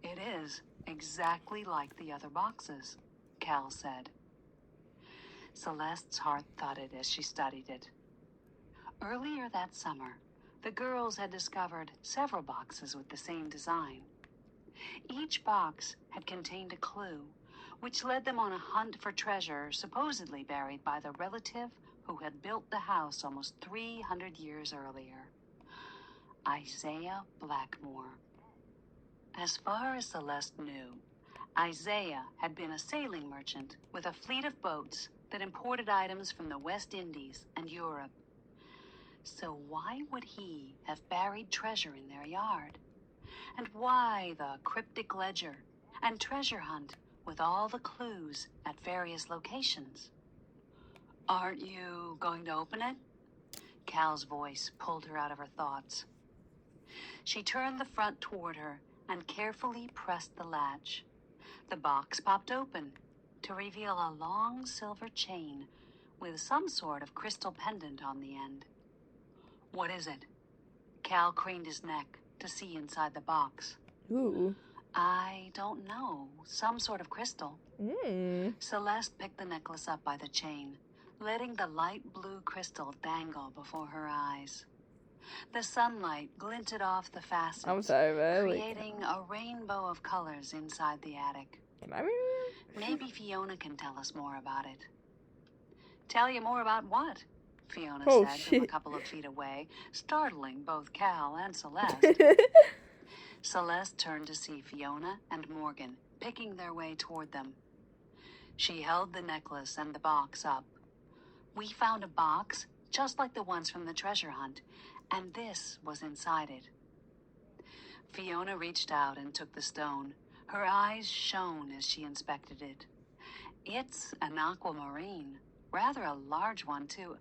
It is exactly like the other boxes, Cal said. Celeste's heart thudded as she studied it. Earlier that summer, the girls had discovered several boxes with the same design. Each box had contained a clue, which led them on a hunt for treasure supposedly buried by the relative who had built the house almost 300 years earlier. Isaiah Blackmore. As far as Celeste knew, Isaiah had been a sailing merchant with a fleet of boats that imported items from the West Indies and Europe. So why would he have buried treasure in their yard? And why the cryptic ledger and treasure hunt with all the clues at various locations? Aren't you going to open it? Cal's voice pulled her out of her thoughts. She turned the front toward her and carefully pressed the latch. The box popped open to reveal a long silver chain with some sort of crystal pendant on the end. What is it? Cal craned his neck to see inside the box. Ooh. I don't know. Some sort of crystal. Celeste picked the necklace up by the chain, letting the light blue crystal dangle before her eyes. The sunlight glinted off the facets, I'm sorry, but creating a rainbow of colors inside the attic. Can I read it? Maybe Fiona can tell us more about it. Tell you more about what? Fiona Oh, said shit. from a couple of feet away, startling both Cal and Celeste. Celeste turned to see Fiona and Morgan picking their way toward them. She held the necklace and the box up. We found a box just like the ones from the treasure hunt, and this was inside it. Fiona reached out and took the stone. Her eyes shone as she inspected it. It's an aquamarine, rather a large one too,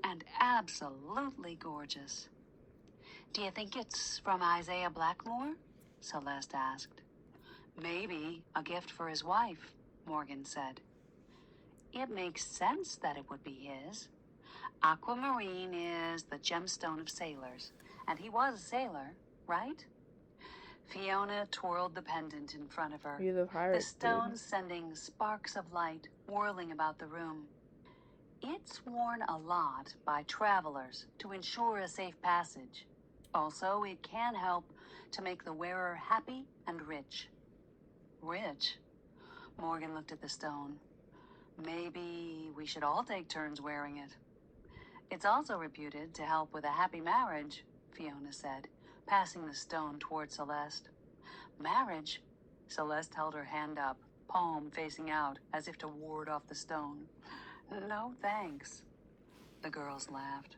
and absolutely gorgeous. Do you think it's from Isaiah Blackmore? Celeste asked. Maybe a gift for his wife, Morgan said. It makes sense that it would be his. Aquamarine is the gemstone of sailors, and he was a sailor, right? Fiona twirled the pendant in front of her, You're the pirate, the stone sending sparks of light whirling about the room. It's worn a lot by travelers to ensure a safe passage. Also, it can help to make the wearer happy and rich. Rich? Morgan looked at the stone. Maybe we should all take turns wearing it. It's also reputed to help with a happy marriage, Fiona said, passing the stone toward Celeste. Marriage? Celeste held her hand up, palm facing out, as if to ward off the stone. No, thanks. The girls laughed.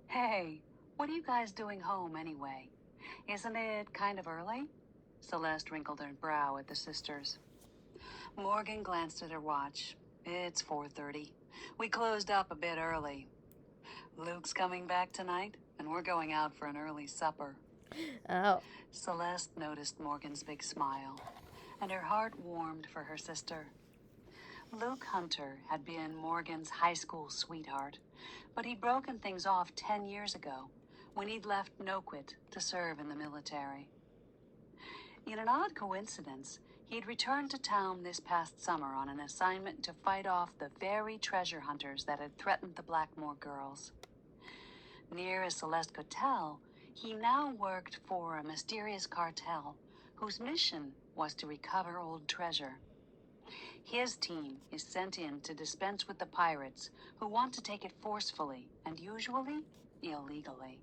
Hey, what are you guys doing home anyway? Isn't it kind of early? Celeste wrinkled her brow at the sisters. Morgan glanced at her watch. It's 4:30. We closed up a bit early. Luke's coming back tonight, and we're going out for an early supper. Oh. Celeste noticed Morgan's big smile, and her heart warmed for her sister. Luke Hunter had been Morgan's high school sweetheart, but he'd broken things off 10 years ago when he'd left Noquit to serve in the military. In an odd coincidence, he'd returned to town this past summer on an assignment to fight off the very treasure hunters that had threatened the Blackmore girls. Near as Celeste could tell, he now worked for a mysterious cartel whose mission was to recover old treasure. His team is sent in to dispense with the pirates who want to take it forcefully and usually illegally.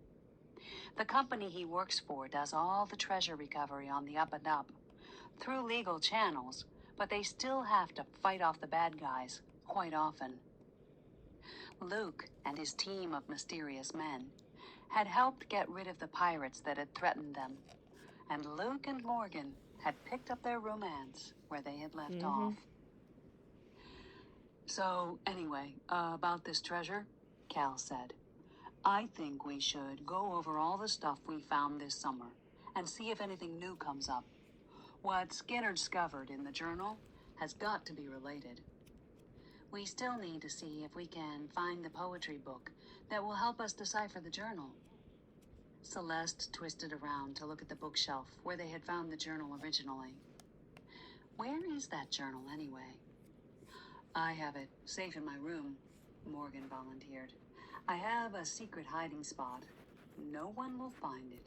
The company he works for does all the treasure recovery on the up and up, through legal channels, but they still have to fight off the bad guys quite often. Luke and his team of mysterious men had helped get rid of the pirates that had threatened them, and Luke and Morgan had picked up their romance where they had left off. So, anyway, about this treasure, Cal said, I think we should go over all the stuff we found this summer and see if anything new comes up. What Skinner discovered in the journal has got to be related. We still need to see if we can find the poetry book that will help us decipher the journal. Celeste twisted around to look at the bookshelf where they had found the journal originally. Where is that journal anyway? I have it safe in my room, Morgan volunteered. I have a secret hiding spot. No one will find it.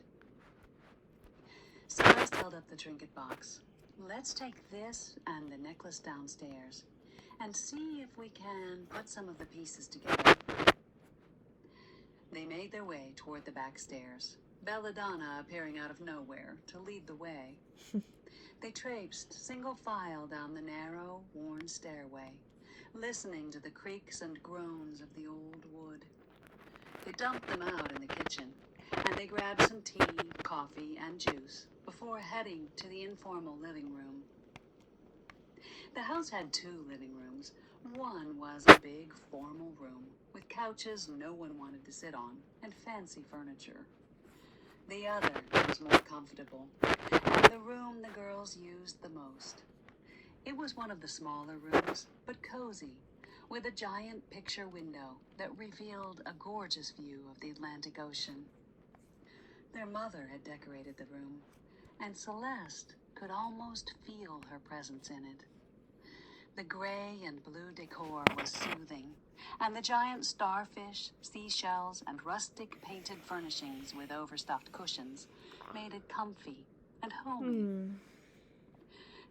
Celeste held up the trinket box. Let's take this and the necklace downstairs and see if we can put some of the pieces together. They made their way toward the back stairs, Belladonna appearing out of nowhere to lead the way. They traipsed single file down the narrow, worn stairway, listening to the creaks and groans of the old wood. They dumped them out in the kitchen, and they grabbed some tea, coffee, and juice before heading to the informal living room. The house had 2 living rooms. One was a big, formal room with couches no one wanted to sit on and fancy furniture. The other was more comfortable, and the room the girls used the most. It was one of the smaller rooms, but cozy, with a giant picture window that revealed a gorgeous view of the Atlantic Ocean. Their mother had decorated the room, and Celeste could almost feel her presence in it. The gray and blue decor was soothing, and the giant starfish, seashells, and rustic painted furnishings with overstuffed cushions made it comfy and homey.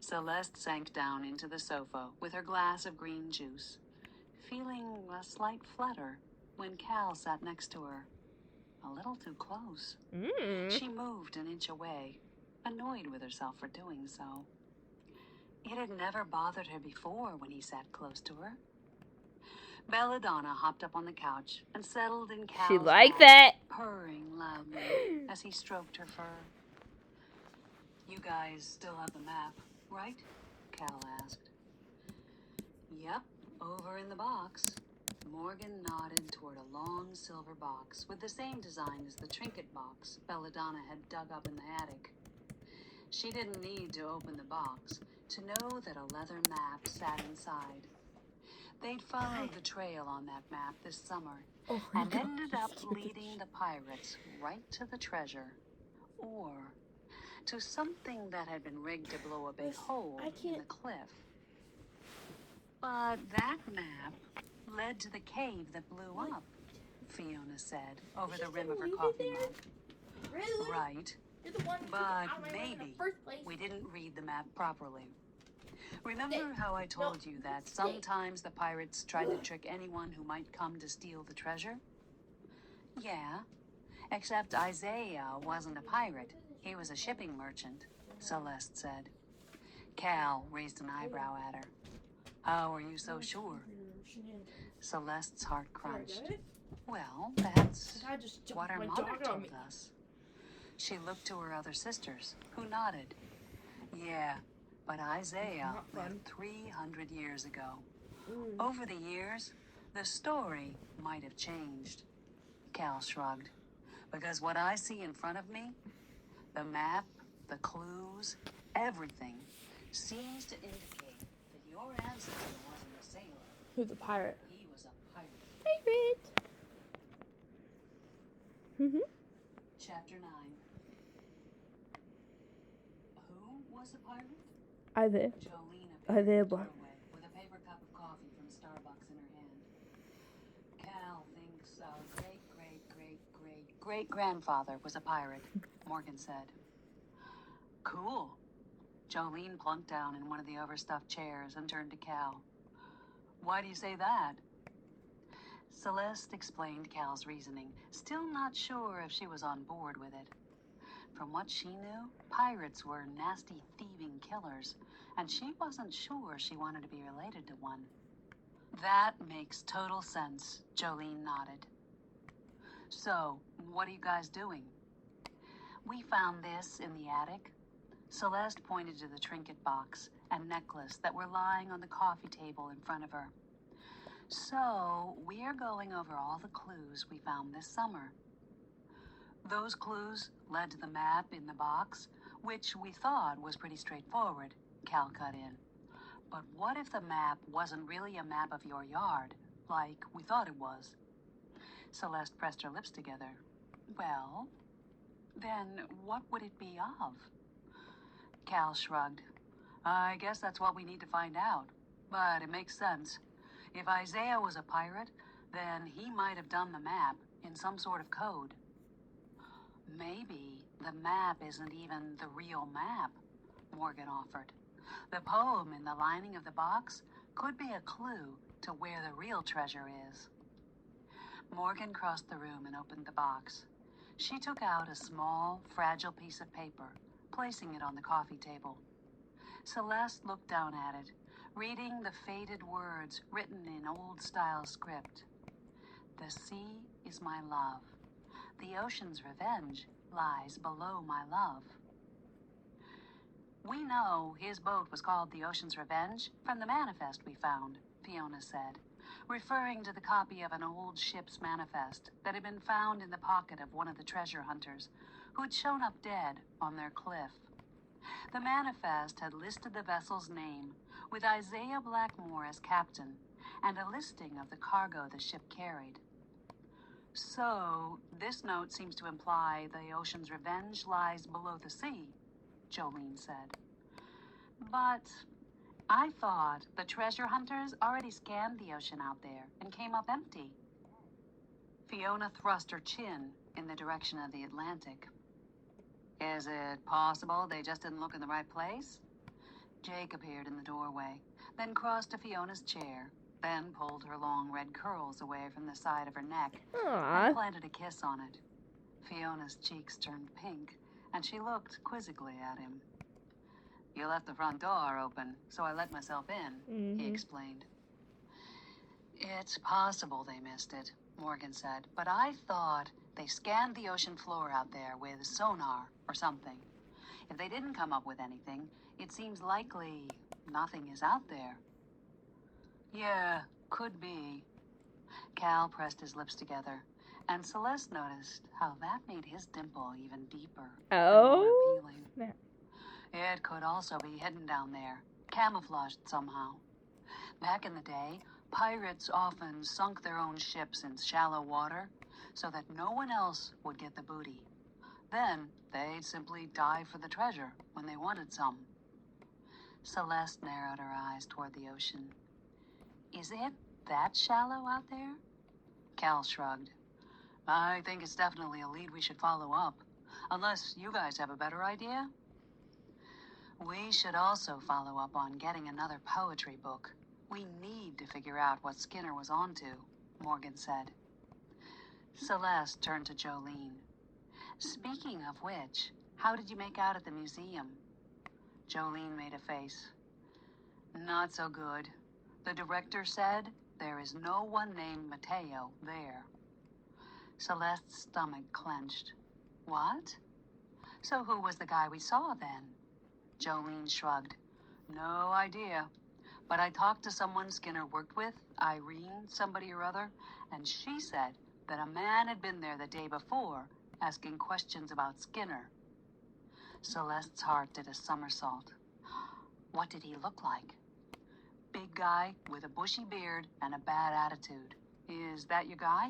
Celeste sank down into the sofa with her glass of green juice, feeling a slight flutter when Cal sat next to her. A little too close. She moved an inch away, annoyed with herself for doing so. It had never bothered her before when he sat close to her. Belladonna hopped up on the couch and settled in Cal's She liked lap, that. purring loudly as he stroked her fur. You guys still have the map, right? Cal asked. Yep, over in the box. Morgan nodded toward a long silver box with the same design as the trinket box Belladonna had dug up in the attic. She didn't need to open the box to know that a leather map sat inside. They'd followed the trail on that map this summer and ended up leading the pirates right to the treasure, or to something that had been rigged to blow a big hole in the cliff. But that map led to the cave that blew up, Fiona said over the rim of her coffee mug. Really? Right. You're the one who But took it out of my way in the maybe first place. we didn't read the map properly. Remember how I told you that sometimes the pirates tried to trick anyone who might come to steal the treasure? Yeah, Except Isaiah wasn't a pirate. He was a shipping merchant, Celeste said. Cal raised an eyebrow at her. How are you so sure? Celeste's heart crunched. Well, that's what our mother told us. She looked to her other sisters, who nodded. Yeah, but Isaiah lived 300 years ago. Over the years, the story might have changed. Cal shrugged. Because what I see in front of me, the map, the clues, everything, seems to indicate that your ancestor wasn't a sailor. Who's a pirate? He was a pirate. Pirate. Chapter 9. Who was a pirate? Isaiah. Jolene Isaiah appeared Black. in the doorway with a paper cup of coffee from Starbucks in her hand. Cal thinks our great-great-great-great-great-grandfather was a pirate, Morgan said. Cool. Jolene plunked down in one of the overstuffed chairs and turned to Cal. Why do you say that? Celeste explained Cal's reasoning, still not sure if she was on board with it. From what she knew, pirates were nasty thieving killers, and she wasn't sure she wanted to be related to one. That makes total sense, Jolene nodded. So, what are you guys doing? We found this in the attic. Celeste pointed to the trinket box and necklace that were lying on the coffee table in front of her. So, we're going over all the clues we found this summer. Those clues led to the map in the box, which we thought was pretty straightforward, Cal cut in. But what if the map wasn't really a map of your yard, like we thought it was? Celeste pressed her lips together. Well, then what would it be of? Cal shrugged. I guess that's what we need to find out. But it makes sense. If Isaiah was a pirate, then he might have done the map in some sort of code. Maybe the map isn't even the real map, Morgan offered. The poem in the lining of the box could be a clue to where the real treasure is. Morgan crossed the room and opened the box. She took out a small, fragile piece of paper, placing it on the coffee table. Celeste looked down at it, reading the faded words written in old-style script. The sea is my love. The ocean's revenge lies below my love. We know his boat was called the Ocean's Revenge from the manifest we found, Fiona said, referring to the copy of an old ship's manifest that had been found in the pocket of one of the treasure hunters who'd shown up dead on their cliff. The manifest had listed the vessel's name with Isaiah Blackmore as captain and a listing of the cargo the ship carried. So, this note seems to imply the Ocean's Revenge lies below the sea, Jolene said. But I thought the treasure hunters already scanned the ocean out there and came up empty. Fiona thrust her chin in the direction of the Atlantic. Is it possible they just didn't look in the right place? Jake appeared in the doorway, then crossed to Fiona's chair, then pulled her long red curls away from the side of her neck and planted a kiss on it. Fiona's cheeks turned pink, and she looked quizzically at him. You left the front door open, so I let myself in, he explained. It's possible they missed it, Morgan said, but I thought they scanned the ocean floor out there with sonar or something. If they didn't come up with anything, it seems likely nothing is out there. Yeah, could be. Cal pressed his lips together, and Celeste noticed how that made his dimple even deeper and more appealing. Yeah. It could also be hidden down there, camouflaged somehow. Back in the day, pirates often sunk their own ships in shallow water so that no one else would get the booty. Then they'd simply dive for the treasure when they wanted some. Celeste narrowed her eyes toward the ocean. Is it that shallow out there? Cal shrugged. I think it's definitely a lead we should follow up, unless you guys have a better idea. We should also follow up on getting another poetry book. We need to figure out what Skinner was onto, Morgan said. Celeste turned to Jolene. Speaking of which, how did you make out at the museum? Jolene made a face. Not so good. The director said there is no one named Mateo there. Celeste's stomach clenched. What? So who was the guy we saw then? Jolene shrugged. No idea. But I talked to someone Skinner worked with, Irene, somebody or other, and she said that a man had been there the day before, asking questions about Skinner. Celeste's heart did a somersault. What did he look like? Big guy with a bushy beard and a bad attitude. Is that your guy?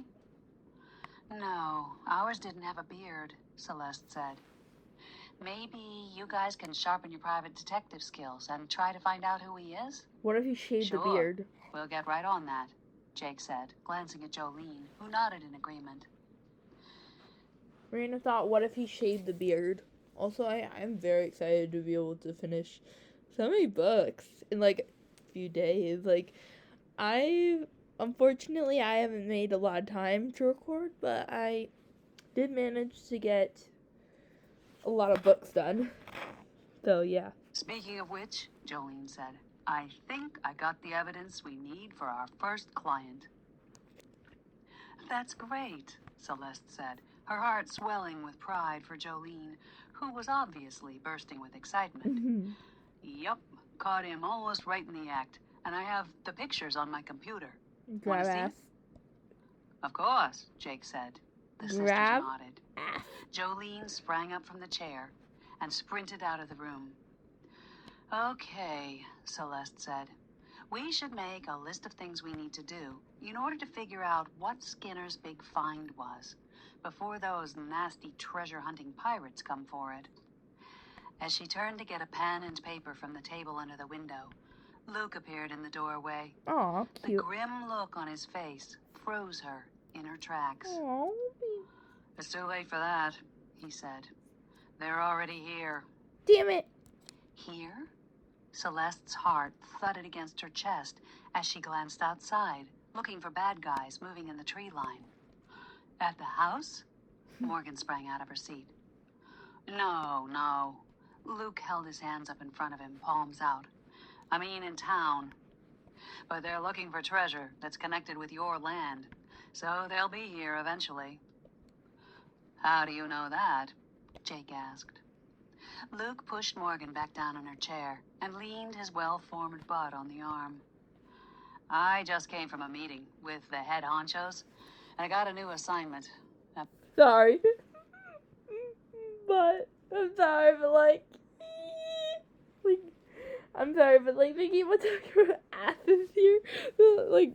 No, ours didn't have a beard, Celeste said. Maybe you guys can sharpen your private detective skills and try to find out who he is? What if he shaved the Sure. beard? We'll get right on that, Jake said, glancing at Jolene, who nodded in agreement. Marina thought, what if he shaved the beard? Also, I'm very excited to be able to finish so many books in like a few days. Like, unfortunately, I haven't made a lot of time to record, but I did manage to get a lot of books done. So, yeah. Speaking of which, Jolene said, I think I got the evidence we need for our first client. That's great, Celeste said, her heart swelling with pride for Jolene, who was obviously bursting with excitement. Yup, caught him almost right in the act, and I have the pictures on my computer. Grab Wanna see? ass. Of course, Jake said. The sisters Grab nodded. ass. Jolene sprang up from the chair and sprinted out of the room. Okay, Celeste said. We should make a list of things we need to do in order to figure out what Skinner's big find was before those nasty treasure-hunting pirates come for it. As she turned to get a pen and paper from the table under the window, Luke appeared in the doorway. Aw, The cute. grim look on his face froze her in her tracks. Aw. It's too late for that, he said. They're already here. Damn it. Here? Celeste's heart thudded against her chest as she glanced outside, looking for bad guys moving in the tree line. At the house? Morgan sprang out of her seat. No. Luke held his hands up in front of him, palms out. I mean in town. But they're looking for treasure that's connected with your land, so they'll be here eventually. How do you know that? Jake asked. Luke pushed Morgan back down in her chair and leaned his well-formed butt on the arm. I just came from a meeting with the head honchos, and I got a new assignment. Sorry. But, I'm sorry, but like, I'm sorry, but like, thinking about talking about asses here, like,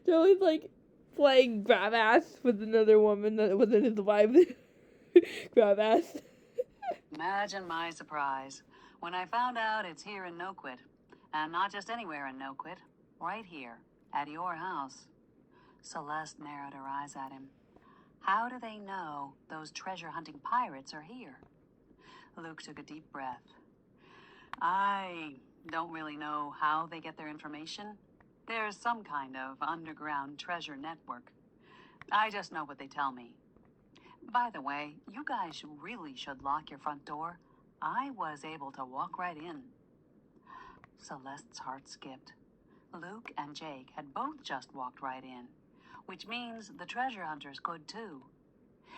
Joey's like, playing grab ass with another woman that wasn't his wife. Grab ass. Imagine my surprise when I found out it's here in Noquit. And not just anywhere in Noquit, right here, at your house. Celeste narrowed her eyes at him. How do they know those treasure-hunting pirates are here? Luke took a deep breath. I don't really know how they get their information. There's some kind of underground treasure network. I just know what they tell me. By the way, you guys really should lock your front door. I was able to walk right in. Celeste's heart skipped. Luke and Jake had both just walked right in, which means the treasure hunters could too.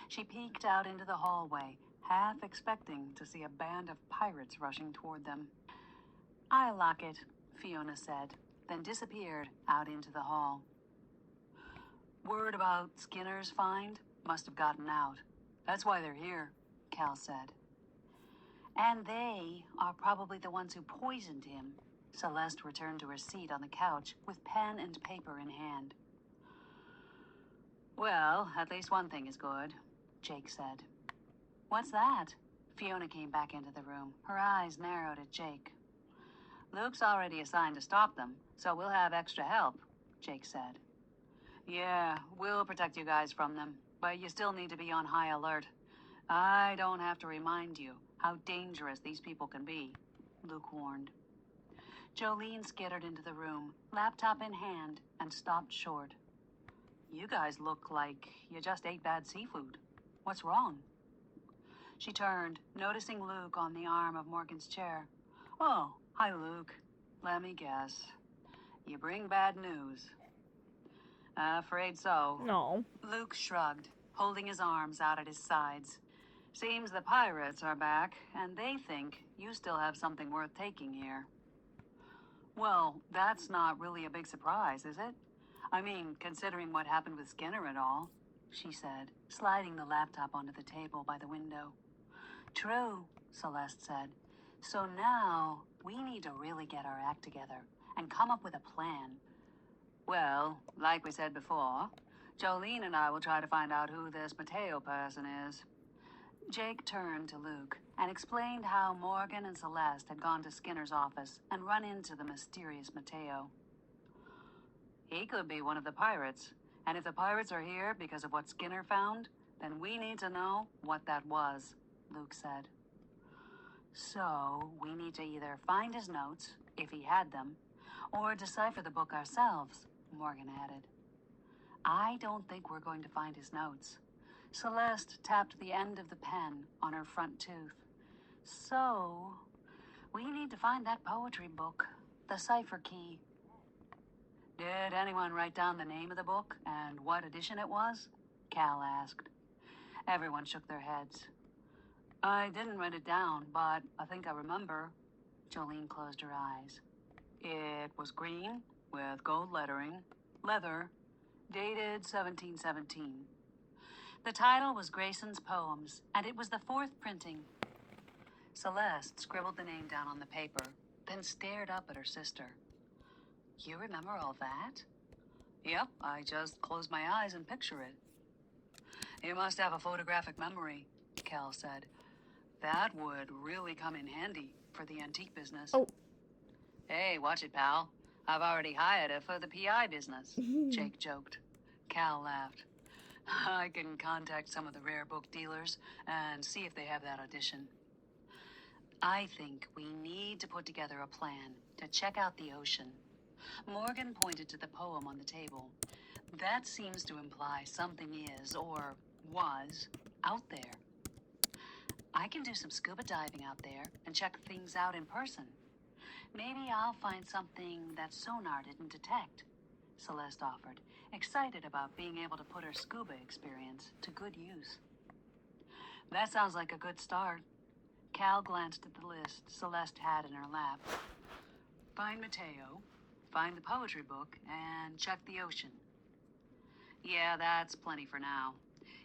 She peeked out into the hallway, half expecting to see a band of pirates rushing toward them. I'll lock it, Fiona said, then disappeared out into the hall. Word about Skinner's find must have gotten out. That's why they're here, Cal said. And they are probably the ones who poisoned him. Celeste returned to her seat on the couch with pen and paper in hand. Well, at least one thing is good, Jake said. What's that? Fiona came back into the room, her eyes narrowed at Jake. Luke's already assigned to stop them, so we'll have extra help, Jake said. Yeah, we'll protect you guys from them, but you still need to be on high alert. I don't have to remind you how dangerous these people can be, Luke warned. Jolene skittered into the room, laptop in hand, and stopped short. You guys look like you just ate bad seafood. What's wrong? She turned, noticing Luke on the arm of Morgan's chair. "Oh, hi, Luke. Let me guess. You bring bad news." "Afraid so." No. Luke shrugged, holding his arms out at his sides. "Seems the pirates are back, and they think you still have something worth taking here." "Well, that's not really a big surprise, is it? I mean, considering what happened with Skinner and all," she said, sliding the laptop onto the table by the window. "True," Celeste said. "So now we need to really get our act together and come up with a plan." "Well, like we said before, Jolene and I will try to find out who this Mateo person is." Jake turned to Luke and explained how Morgan and Celeste had gone to Skinner's office and run into the mysterious Mateo. "He could be one of the pirates, and if the pirates are here because of what Skinner found, then we need to know what that was," Luke said. "So we need to either find his notes, if he had them, or decipher the book ourselves," Morgan added. "I don't think we're going to find his notes." Celeste tapped the end of the pen on her front tooth. "So we need to find that poetry book, the cipher key." "Did anyone write down the name of the book and what edition it was?" Cal asked. Everyone shook their heads. "I didn't write it down, but I think I remember." Jolene closed her eyes. "It was green, with gold lettering, leather, dated 1717. The title was Grayson's Poems, and it was the 4th printing." Celeste scribbled the name down on the paper, then stared up at her sister. "You remember all that?" "Yep, I just close my eyes and picture it." "You must have a photographic memory," Cal said. "That would really come in handy for the antique business." Oh. "Hey, watch it, pal. I've already hired her for the PI business," Jake joked. Cal laughed. "I can contact some of the rare book dealers and see if they have that edition." "I think we need to put together a plan to check out the ocean." Morgan pointed to the poem on the table. "That seems to imply something is, or was, out there. I can do some scuba diving out there and check things out in person. Maybe I'll find something that sonar didn't detect," Celeste offered, excited about being able to put her scuba experience to good use. "That sounds like a good start." Cal glanced at the list Celeste had in her lap. "Find Mateo, find the poetry book, and check the ocean." "Yeah, that's plenty for now.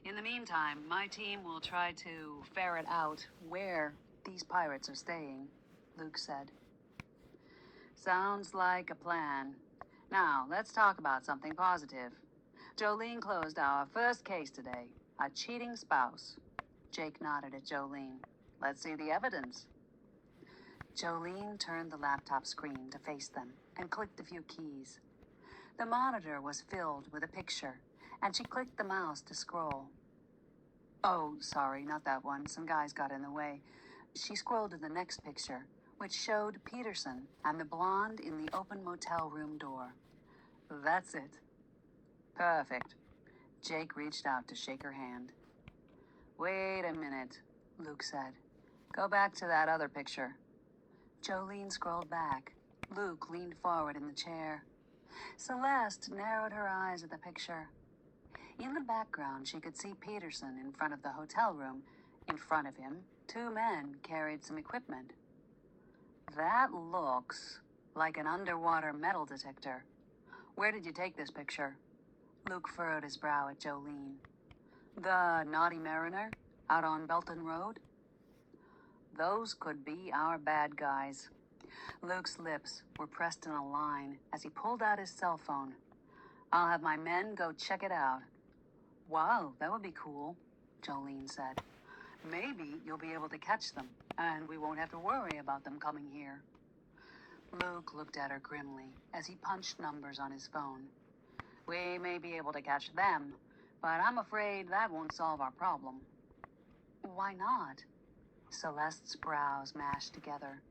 In the meantime, my team will try to ferret out where these pirates are staying," Luke said. "Sounds like a plan. Now, let's talk about something positive. Jolene closed our first case today, a cheating spouse." Jake nodded at Jolene. "Let's see the evidence." Jolene turned the laptop screen to face them and clicked a few keys. The monitor was filled with a picture, and she clicked the mouse to scroll. "Oh, sorry, not that one. Some guys got in the way." She scrolled to the next picture, which showed Peterson and the blonde in the open motel room door. "That's it." "Perfect." Jake reached out to shake her hand. "Wait a minute," Luke said. "Go back to that other picture." Jolene scrolled back. Luke leaned forward in the chair. Celeste narrowed her eyes at the picture. In the background, she could see Peterson in front of the hotel room. In front of him, 2 men carried some equipment. "That looks like an underwater metal detector. Where did you take this picture?" Luke furrowed his brow at Jolene. "The Naughty Mariner, out on Belton Road?" "Those could be our bad guys." Luke's lips were pressed in a line as he pulled out his cell phone. "I'll have my men go check it out." "Wow, that would be cool," Jolene said. "Maybe you'll be able to catch them, and we won't have to worry about them coming here." Luke looked at her grimly as he punched numbers on his phone. "We may be able to catch them, but I'm afraid that won't solve our problem." "Why not?" Celeste's brows mashed together,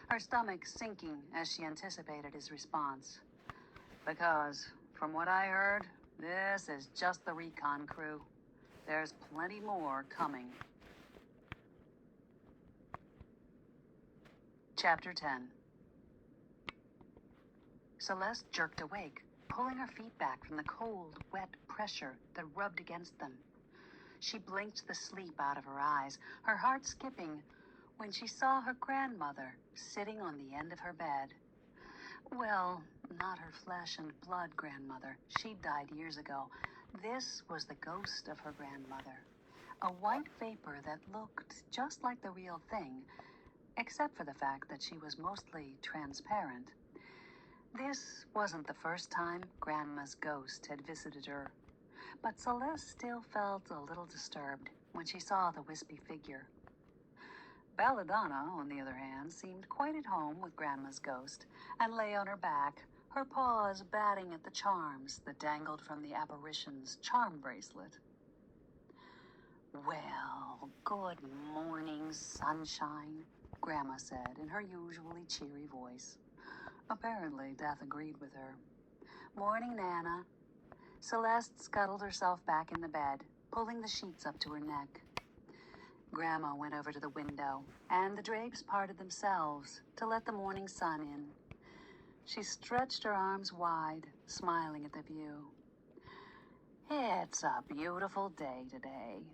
her stomach sinking as she anticipated his response. "Because, from what I heard, this is just the recon crew. There's plenty more coming." Chapter 10. Celeste jerked awake, pulling her feet back from the cold, wet pressure that rubbed against them. She blinked the sleep out of her eyes, her heart skipping, when she saw her grandmother sitting on the end of her bed. Well, not her flesh and blood grandmother. She'd died years ago. This was the ghost of her grandmother. A white vapor that looked just like the real thing, except for the fact that she was mostly transparent. This wasn't the first time Grandma's ghost had visited her, but Celeste still felt a little disturbed when she saw the wispy figure. Belladonna, on the other hand, seemed quite at home with Grandma's ghost and lay on her back, her paws batting at the charms that dangled from the apparition's charm bracelet. "Well, good morning, sunshine," Grandma said in her usually cheery voice. Apparently, Death agreed with her. "Morning, Nana." Celeste scuttled herself back in the bed, pulling the sheets up to her neck. Grandma went over to the window, and the drapes parted themselves to let the morning sun in. She stretched her arms wide, smiling at the view. "It's a beautiful day today."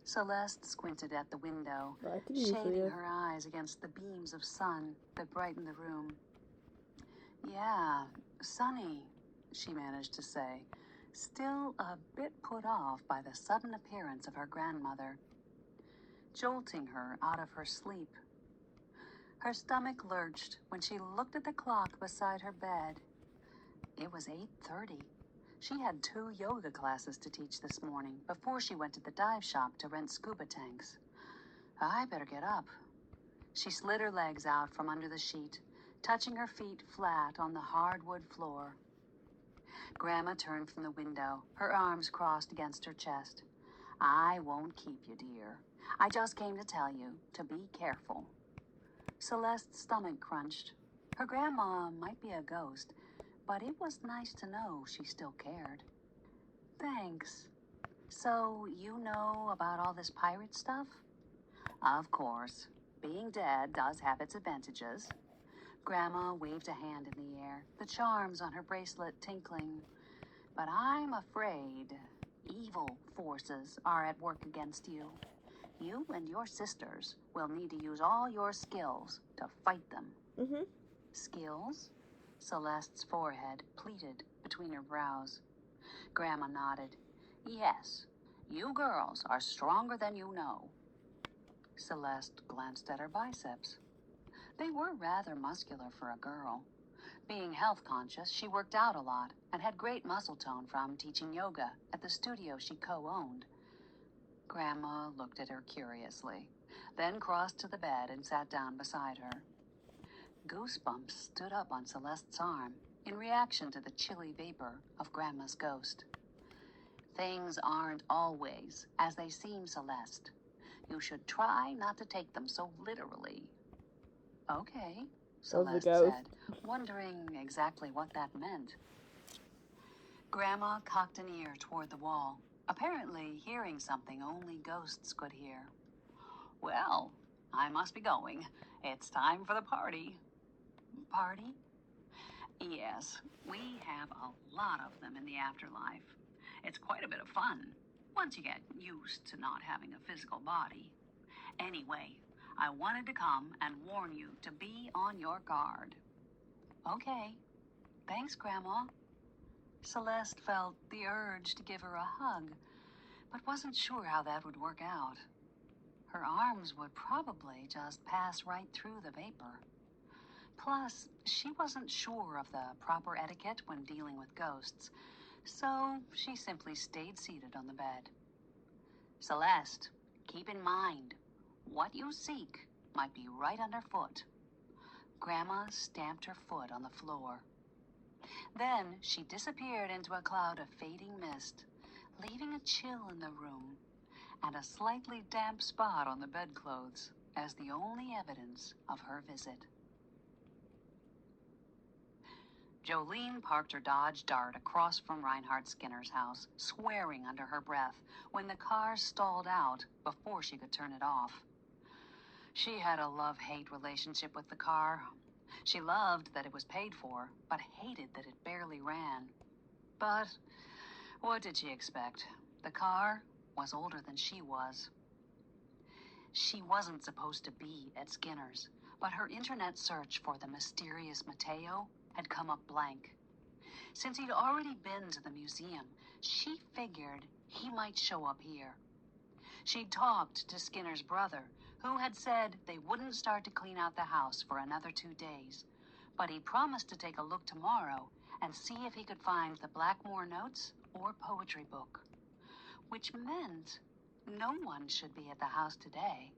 Celeste squinted at the window, shading her eyes against the beams of sun that brightened the room. "Yeah, sunny," she managed to say, still a bit put off by the sudden appearance of her grandmother, jolting her out of her sleep. Her stomach lurched when she looked at the clock beside her bed. It was 8:30. She had 2 yoga classes to teach this morning before she went to the dive shop to rent scuba tanks. "I better get up." She slid her legs out from under the sheet, touching her feet flat on the hardwood floor. Grandma turned from the window, her arms crossed against her chest. "I won't keep you, dear. I just came to tell you to be careful." Celeste's stomach crunched. Her grandma might be a ghost, but it was nice to know she still cared. "Thanks. So you know about all this pirate stuff?" "Of course. Being dead does have its advantages." Grandma waved a hand in the air, the charms on her bracelet tinkling. "But I'm afraid evil forces are at work against you. You and your sisters will need to use all your skills to fight them." "Skills?" Celeste's forehead pleated between her brows. Grandma nodded. "Yes, you girls are stronger than you know." Celeste glanced at her biceps. They were rather muscular for a girl. Being health conscious, she worked out a lot and had great muscle tone from teaching yoga at the studio she co-owned. Grandma looked at her curiously, then crossed to the bed and sat down beside her. Goosebumps stood up on Celeste's arm in reaction to the chilly vapor of Grandma's ghost. "Things aren't always as they seem, Celeste. You should try not to take them so literally." "Okay," Celeste said, wondering exactly what that meant. Grandma cocked an ear toward the wall, apparently hearing something only ghosts could hear. "Well, I must be going. It's time for the party." "Party?" "Yes, we have a lot of them in the afterlife. It's quite a bit of fun, once you get used to not having a physical body. Anyway, I wanted to come and warn you to be on your guard." "Okay. Thanks, Grandma." Celeste felt the urge to give her a hug, but wasn't sure how that would work out. Her arms would probably just pass right through the vapor. Plus, she wasn't sure of the proper etiquette when dealing with ghosts, so she simply stayed seated on the bed. "Celeste, keep in mind, what you seek might be right underfoot." Grandma stamped her foot on the floor. Then she disappeared into a cloud of fading mist, leaving a chill in the room and a slightly damp spot on the bedclothes as the only evidence of her visit. Jolene parked her Dodge Dart across from Reinhard Skinner's house, swearing under her breath when the car stalled out before she could turn it off. She had a love-hate relationship with the car. She loved that it was paid for, but hated that it barely ran. But what did she expect? The car was older than she was. She wasn't supposed to be at Skinner's, but her internet search for the mysterious Mateo had come up blank. Since he'd already been to the museum, she figured he might show up here. She'd talked to Skinner's brother, who had said they wouldn't start to clean out the house for another 2 days, but he promised to take a look tomorrow and see if he could find the Blackmore notes or poetry book, which meant no one should be at the house today,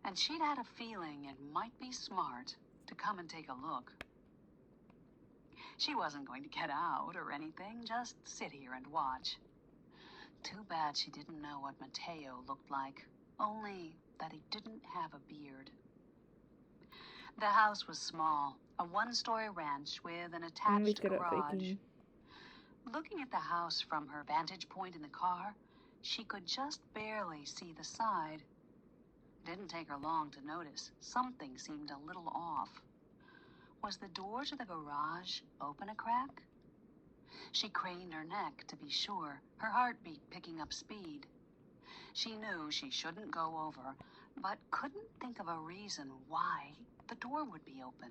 and she'd had a feeling it might be smart to come and take a look. She wasn't going to get out or anything, just sit here and watch. Too bad she didn't know what Mateo looked like, only that he didn't have a beard. The house was small, a 1-story ranch with an attached garage. Looking at the house from her vantage point in the car, she could just barely see the side. It didn't take her long to notice something seemed a little off. Was the door to the garage open a crack? She craned her neck to be sure, her heartbeat picking up speed. She knew she shouldn't go over, but couldn't think of a reason why the door would be open.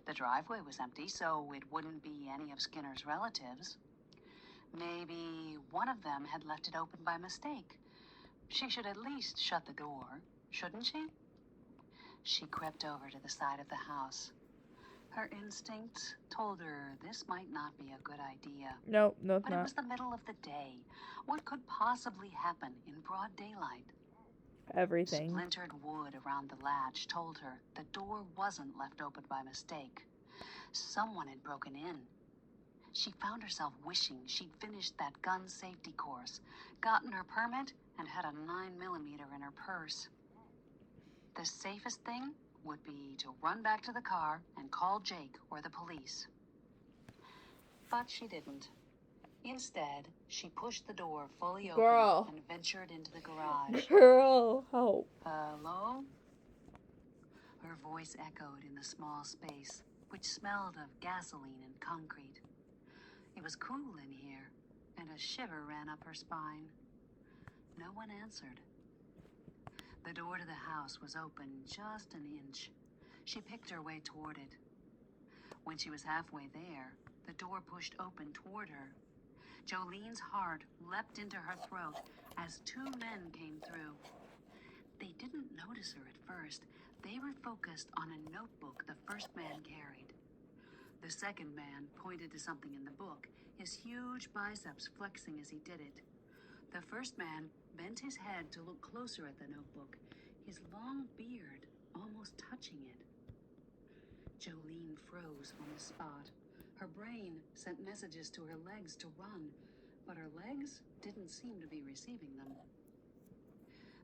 The driveway was empty, so it wouldn't be any of Skinner's relatives. Maybe one of them had left it open by mistake. She should at least shut the door, shouldn't she? She crept over to the side of the house. Her instincts told her this might not be a good idea. No, it's But not. it was the middle of the day. What could possibly happen in broad daylight? Everything. Splintered wood around the latch told her the door wasn't left open by mistake. Someone had broken in. She found herself wishing she'd finished that gun safety course, gotten her permit, and had a 9mm in her purse. The safest thing would be to run back to the car and call Jake or the police. But she didn't. Instead, she pushed the door fully open Girl. and ventured into the garage. Girl, help. Hello? Her voice echoed in the small space, which smelled of gasoline and concrete. It was cool in here, and a shiver ran up her spine. No one answered. The door to the house was open just an inch. She picked her way toward it. When she was halfway there, the door pushed open toward her. Jolene's heart leapt into her throat as 2 men came through. They didn't notice her at first. They were focused on a notebook the first man carried. The second man pointed to something in the book, his huge biceps flexing as he did it. The first man bent his head to look closer at the notebook, his long beard almost touching it. Jolene froze on the spot. Her brain sent messages to her legs to run, but her legs didn't seem to be receiving them.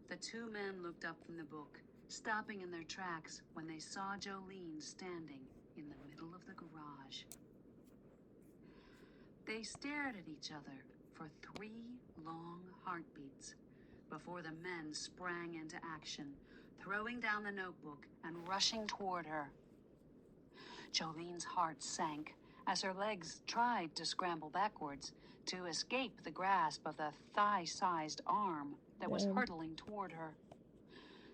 The 2 men looked up from the book, stopping in their tracks when they saw Jolene standing in the middle of the garage. They stared at each other for 3 long heartbeats before the men sprang into action, throwing down the notebook and rushing toward her. Jolene's heart sank as her legs tried to scramble backwards to escape the grasp of the thigh-sized arm that was hurtling toward her.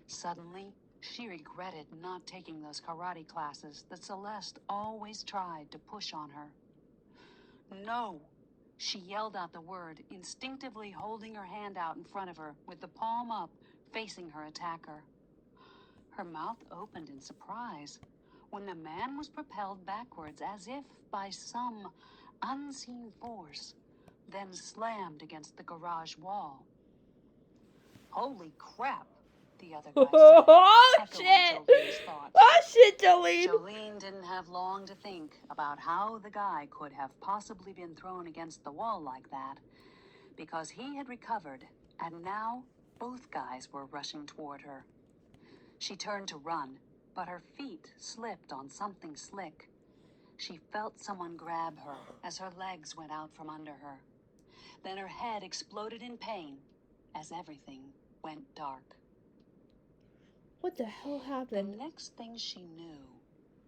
Suddenly, she regretted not taking those karate classes that Celeste always tried to push on her. No! She yelled out the word, instinctively holding her hand out in front of her with the palm up, facing her attacker. Her mouth opened in surprise when the man was propelled backwards as if by some unseen force, then slammed against the garage wall. Holy crap, the other guy said, Oh, echoing shit. Jolene's thoughts. Oh, shit, Jolene. Jolene didn't have long to think about how the guy could have possibly been thrown against the wall like that, because he had recovered, and now both guys were rushing toward her. She turned to run, but her feet slipped on something slick. She felt someone grab her as her legs went out from under her. Then her head exploded in pain as everything went dark. What the hell The happened? next thing she knew,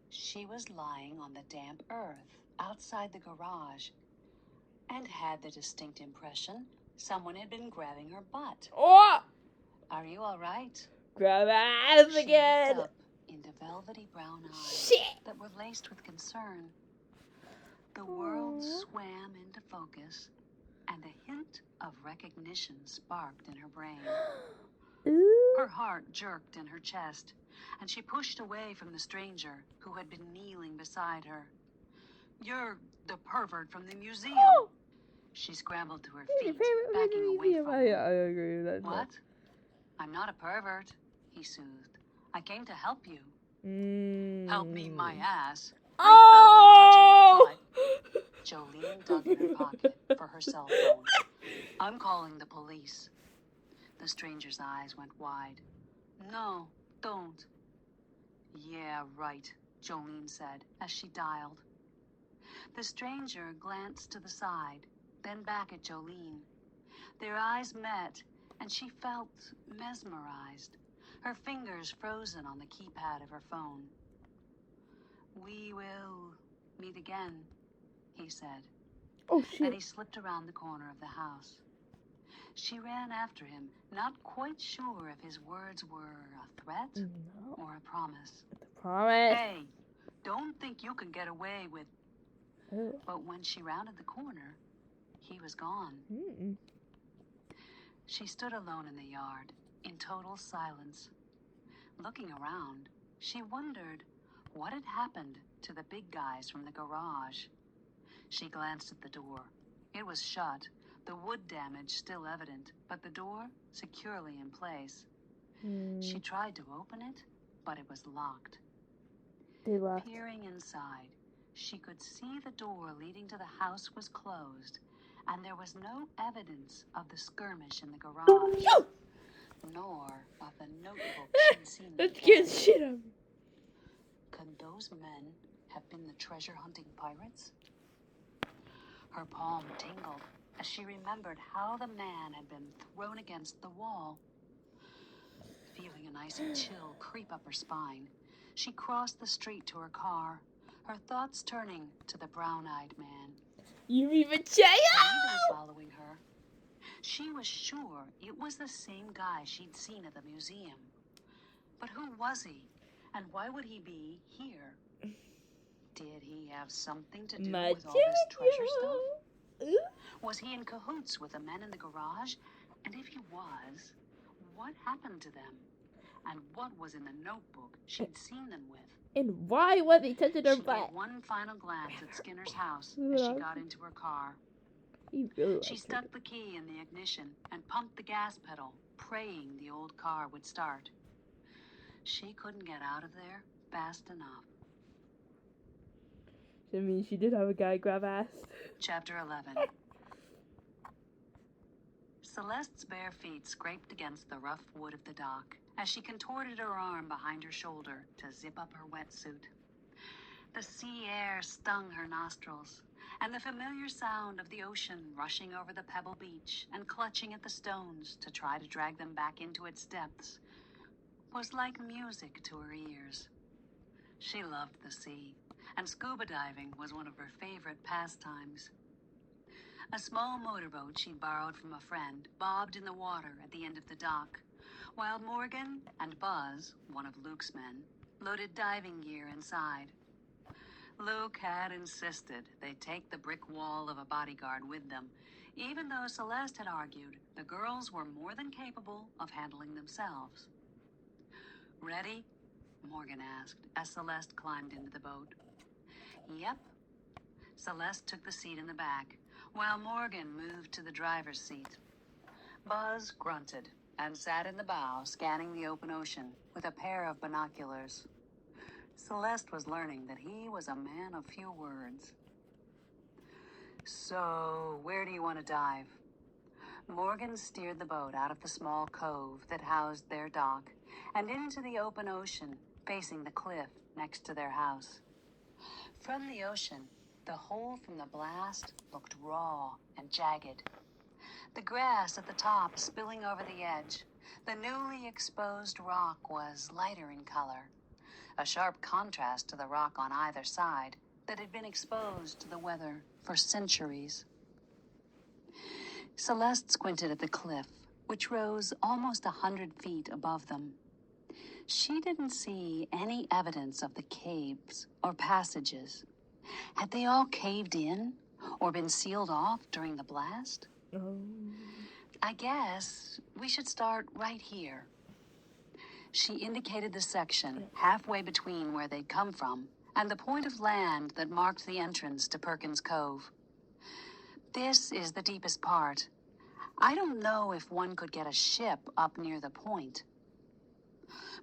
she was lying on the damp earth outside the garage and had the distinct impression someone had been grabbing her butt. Oh! Are you all right? Grab ass She again! looked up into velvety brown eyes Shit! that were laced with concern. The world swam into focus, and a hint of recognition sparked in her brain. Ooh. Her heart jerked in her chest, and she pushed away from the stranger who had been kneeling beside her. "You're the pervert from the museum." Oh! She scrambled to her Your feet, favorite backing away from I him. agree with that. "What? I'm not a pervert," he soothed. "I came to help you." "Help me, my ass." Oh! How you felt me touching your butt? Jolene dug in her pocket for her cell phone. "I'm calling the police." The stranger's eyes went wide. "No, don't." "Yeah, right," Jolene said as she dialed. The stranger glanced to the side, then back at Jolene. Their eyes met, and she felt mesmerized, her fingers frozen on the keypad of her phone. "We will meet again," he said. Oh Then shit. he slipped around the corner of the house. She ran after him, not quite sure if his words were a threat No. or a promise. Promise. "Hey, don't think you can get away with..." Oh. But when she rounded the corner, he was gone. Mm-mm. She stood alone in the yard, in total silence. Looking around, she wondered what had happened to the big guys from the garage. She glanced at the door. It was shut, the wood damage still evident, but the door securely in place. She tried to open it, but it was locked. They left. Peering inside, she could see the door leading to the house was closed, and there was no evidence of the skirmish in the garage, Yo! nor of the notebook she'd seen. That scared the shit out of me. Could those men have been the treasure-hunting pirates? Her palm tingled as she remembered how the man had been thrown against the wall. Feeling an icy chill creep up her spine, she crossed the street to her car, her thoughts turning to the brown-eyed man. Yumi Had he Machado! been following her? She was sure it was the same guy she'd seen at the museum. But who was he? And why would he be here? Did he have something to do with all this treasure stuff? Was he in cahoots with the men in the garage? And if he was, what happened to them? And what was in the notebook she'd seen them with? And why was he touching her She butt? gave one final glance at Skinner's house as she got into her car. He really She liked stuck it. the key in the ignition and pumped the gas pedal, praying the old car would start. She couldn't get out of there fast enough. I mean, she did have a guy grab ass. Chapter 11. Celeste's bare feet scraped against the rough wood of the dock as she contorted her arm behind her shoulder to zip up her wetsuit. The sea air stung her nostrils, and the familiar sound of the ocean rushing over the pebble beach and clutching at the stones to try to drag them back into its depths was like music to her ears. She loved the sea, and scuba diving was one of her favorite pastimes. A small motorboat she'd borrowed from a friend bobbed in the water at the end of the dock, while Morgan and Buzz, one of Luke's men, loaded diving gear inside. Luke had insisted they take the brick wall of a bodyguard with them, even though Celeste had argued the girls were more than capable of handling themselves. "Ready?" Morgan asked as Celeste climbed into the boat. "Yep." Celeste took the seat in the back, while Morgan moved to the driver's seat. Buzz grunted and sat in the bow, scanning the open ocean with a pair of binoculars. Celeste was learning that he was a man of few words. "So, where do you want to dive?" Morgan steered the boat out of the small cove that housed their dock and into the open ocean, facing the cliff next to their house. From the ocean, the hole from the blast looked raw and jagged. The grass at the top spilling over the edge, The newly exposed rock was lighter in color, a sharp contrast to the rock on either side that had been exposed to the weather for centuries. Celeste squinted at the cliff, which rose almost 100 feet above them. She didn't see any evidence of the caves or passages. Had they all caved in or been sealed off during the blast? Oh. I guess we should start right here. She indicated the section halfway between where they'd come from and the point of land that marked the entrance to Perkins Cove. This is the deepest part. I don't know if one could get a ship up near the point.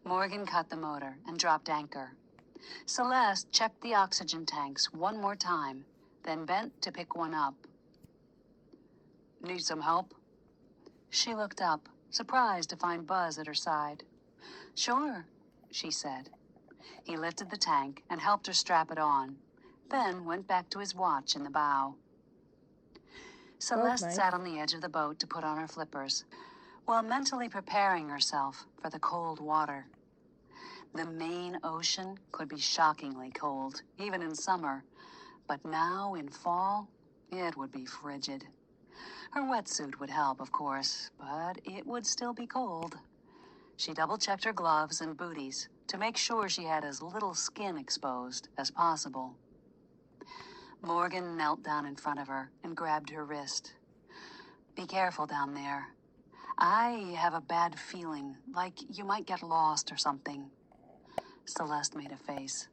Morgan cut the motor and dropped anchor. Celeste checked the oxygen tanks one more time, then bent to pick one up. Need some help? She looked up, surprised to find Buzz at her side. Sure, she said. He lifted the tank and helped her strap it on, then went back to his watch in the bow. Celeste nice. sat on the edge of the boat to put on her flippers, while mentally preparing herself for the cold water. The Maine Ocean could be shockingly cold, even in summer, but now in fall, it would be frigid. Her wetsuit would help, of course, but it would still be cold. She double-checked her gloves and booties to make sure she had as little skin exposed as possible. Morgan knelt down in front of her and grabbed her wrist. Be careful down there. I have a bad feeling, like you might get lost or something. Celeste made a face.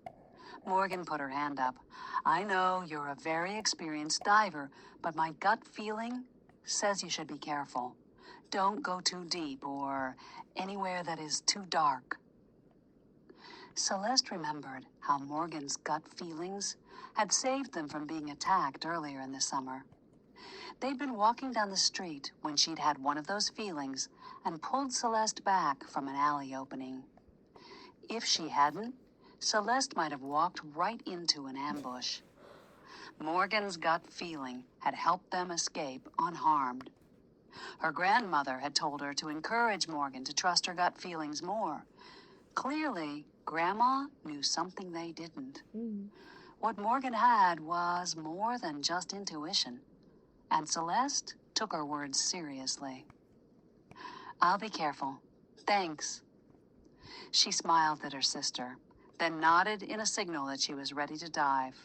Morgan put her hand up. I know you're a very experienced diver, but my gut feeling says you should be careful. Don't go too deep or anywhere that is too dark. Celeste remembered how Morgan's gut feelings had saved them from being attacked earlier in the summer. They'd been walking down the street when she'd had one of those feelings and pulled Celeste back from an alley opening. If she hadn't, Celeste might have walked right into an ambush. Morgan's gut feeling had helped them escape unharmed. Her grandmother had told her to encourage Morgan to trust her gut feelings more. Clearly, Grandma knew something they didn't. What Morgan had was more than just intuition, and Celeste took her words seriously. I'll be careful. Thanks. She smiled at her sister, then nodded in a signal that she was ready to dive.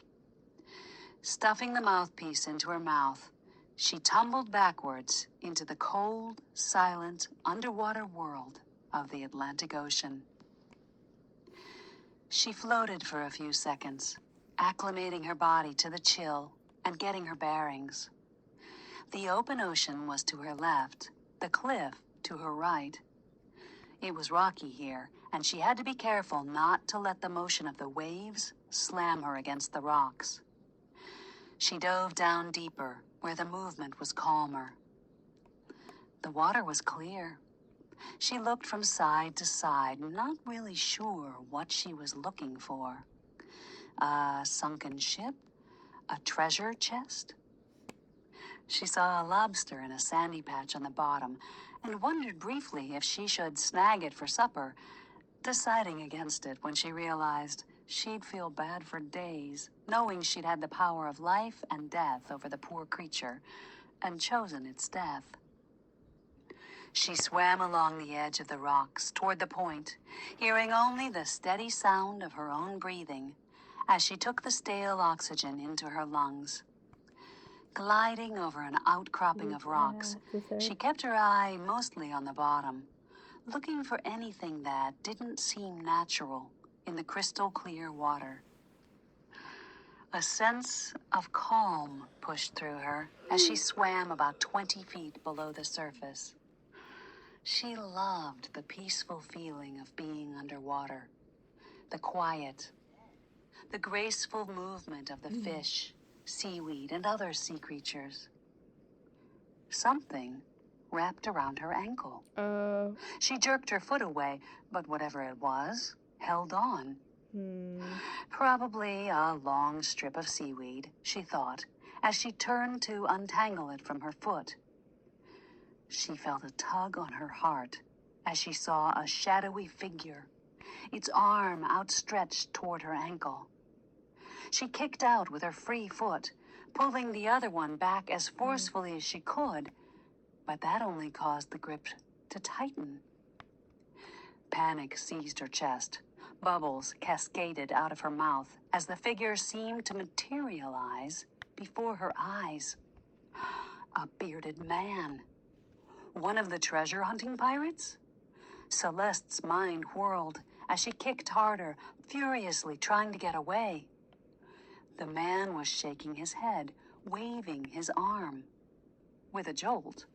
Stuffing the mouthpiece into her mouth, she tumbled backwards into the cold, silent, underwater world of the Atlantic Ocean. She floated for a few seconds, acclimating her body to the chill and getting her bearings. The open ocean was to her left, the cliff to her right. It was rocky here, and she had to be careful not to let the motion of the waves slam her against the rocks. She dove down deeper, where the movement was calmer. The water was clear. She looked from side to side, not really sure what she was looking for. A sunken ship? A treasure chest? She saw a lobster in a sandy patch on the bottom and wondered briefly if she should snag it for supper, deciding against it when she realized she'd feel bad for days, knowing she'd had the power of life and death over the poor creature and chosen its death. She swam along the edge of the rocks toward the point, hearing only the steady sound of her own breathing as she took the stale oxygen into her lungs. Gliding over an outcropping of rocks, she kept her eye mostly on the bottom, looking for anything that didn't seem natural in the crystal clear water. A sense of calm pushed through her as she swam about 20 feet below the surface. She loved the peaceful feeling of being underwater, the quiet, the graceful movement of the fish, seaweed, and other sea creatures. Something wrapped around her ankle. She jerked her foot away, but whatever it was, held on. Probably a long strip of seaweed, she thought, as she turned to untangle it from her foot. She felt a tug on her heart as she saw a shadowy figure, its arm outstretched toward her ankle. She kicked out with her free foot, pulling the other one back as forcefully as she could, but that only caused the grip to tighten. Panic seized her chest. Bubbles cascaded out of her mouth as the figure seemed to materialize before her eyes. A bearded man. One of the treasure-hunting pirates? Celeste's mind whirled as she kicked harder, furiously trying to get away. The man was shaking his head, waving his arm. With a jolt,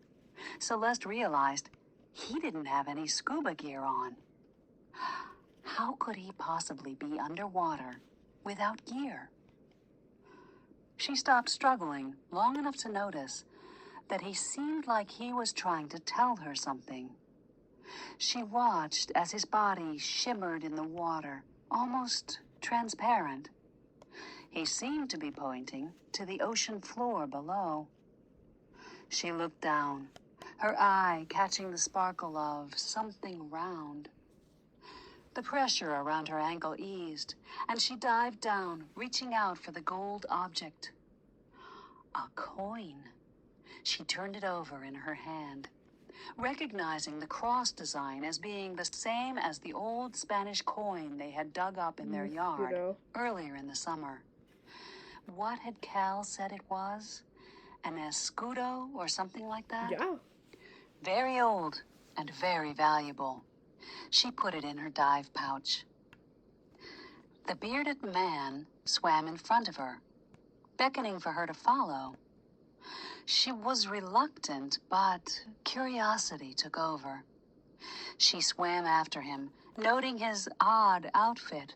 Celeste realized he didn't have any scuba gear on. How could he possibly be underwater without gear? She stopped struggling long enough to notice that he seemed like he was trying to tell her something. She watched as his body shimmered in the water, almost transparent. He seemed to be pointing to the ocean floor below. She looked down, her eye catching the sparkle of something round. The pressure around her ankle eased, and she dived down, reaching out for the gold object. A coin. She turned it over in her hand, recognizing the cross design as being the same as the old Spanish coin they had dug up in their yard earlier in the summer. What had Cal said it was? An escudo or something like that? Yeah. Very old and very valuable. She put it in her dive pouch. The bearded man swam in front of her, beckoning for her to follow. She was reluctant, but curiosity took over. She swam after him, noting his odd outfit.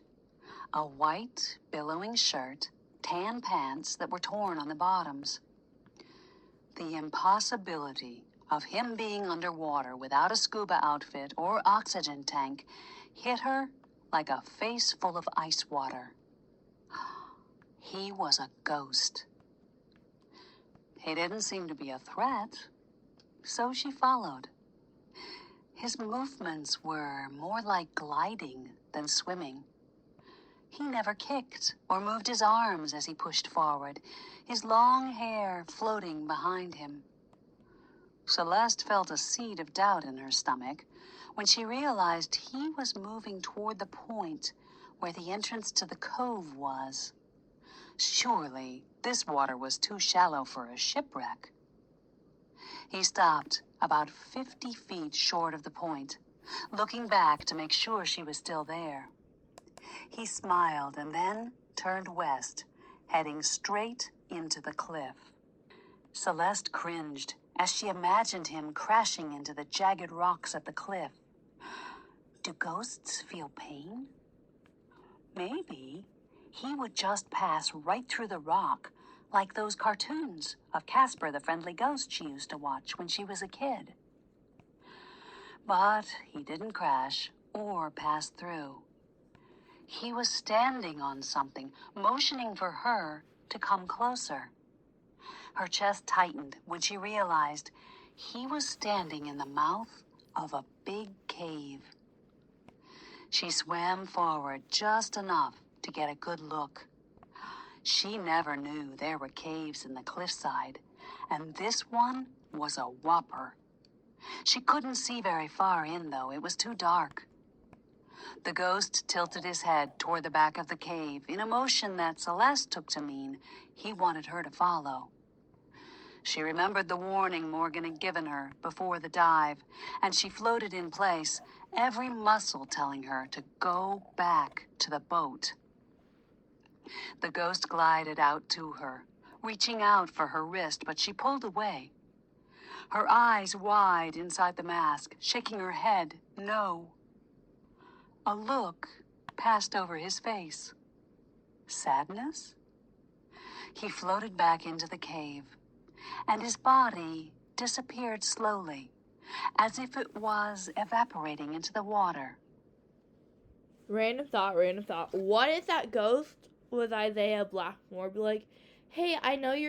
A white, billowing shirt, tan pants that were torn on the bottoms. The impossibility of him being underwater without a scuba outfit or oxygen tank hit her like a face full of ice water. He was a ghost. He didn't seem to be a threat, so she followed. His movements were more like gliding than swimming. He never kicked or moved his arms as he pushed forward, his long hair floating behind him. Celeste felt a seed of doubt in her stomach when she realized he was moving toward the point where the entrance to the cove was. Surely this water was too shallow for a shipwreck. He stopped about 50 feet short of the point, looking back to make sure she was still there. He smiled and then turned west, heading straight into the cliff. Celeste cringed as she imagined him crashing into the jagged rocks at the cliff. Do ghosts feel pain? Maybe he would just pass right through the rock, like those cartoons of Casper the Friendly Ghost she used to watch when she was a kid. But he didn't crash or pass through. He was standing on something, motioning for her to come closer. Her chest tightened when she realized he was standing in the mouth of a big cave. She swam forward just enough to get a good look. She never knew there were caves in the cliffside, and this one was a whopper. She couldn't see very far in, though. It was too dark. The ghost tilted his head toward the back of the cave in a motion that Celeste took to mean he wanted her to follow. She remembered the warning Morgan had given her before the dive, and she floated in place, every muscle telling her to go back to the boat. The ghost glided out to her, reaching out for her wrist, but she pulled away. Her eyes wide inside the mask, shaking her head, no. A look passed over his face. Sadness? He floated back into the cave, and his body disappeared slowly, as if it was evaporating into the water. Random thought. What if that ghost was Isaiah Blackmore? Be like, hey, I know you're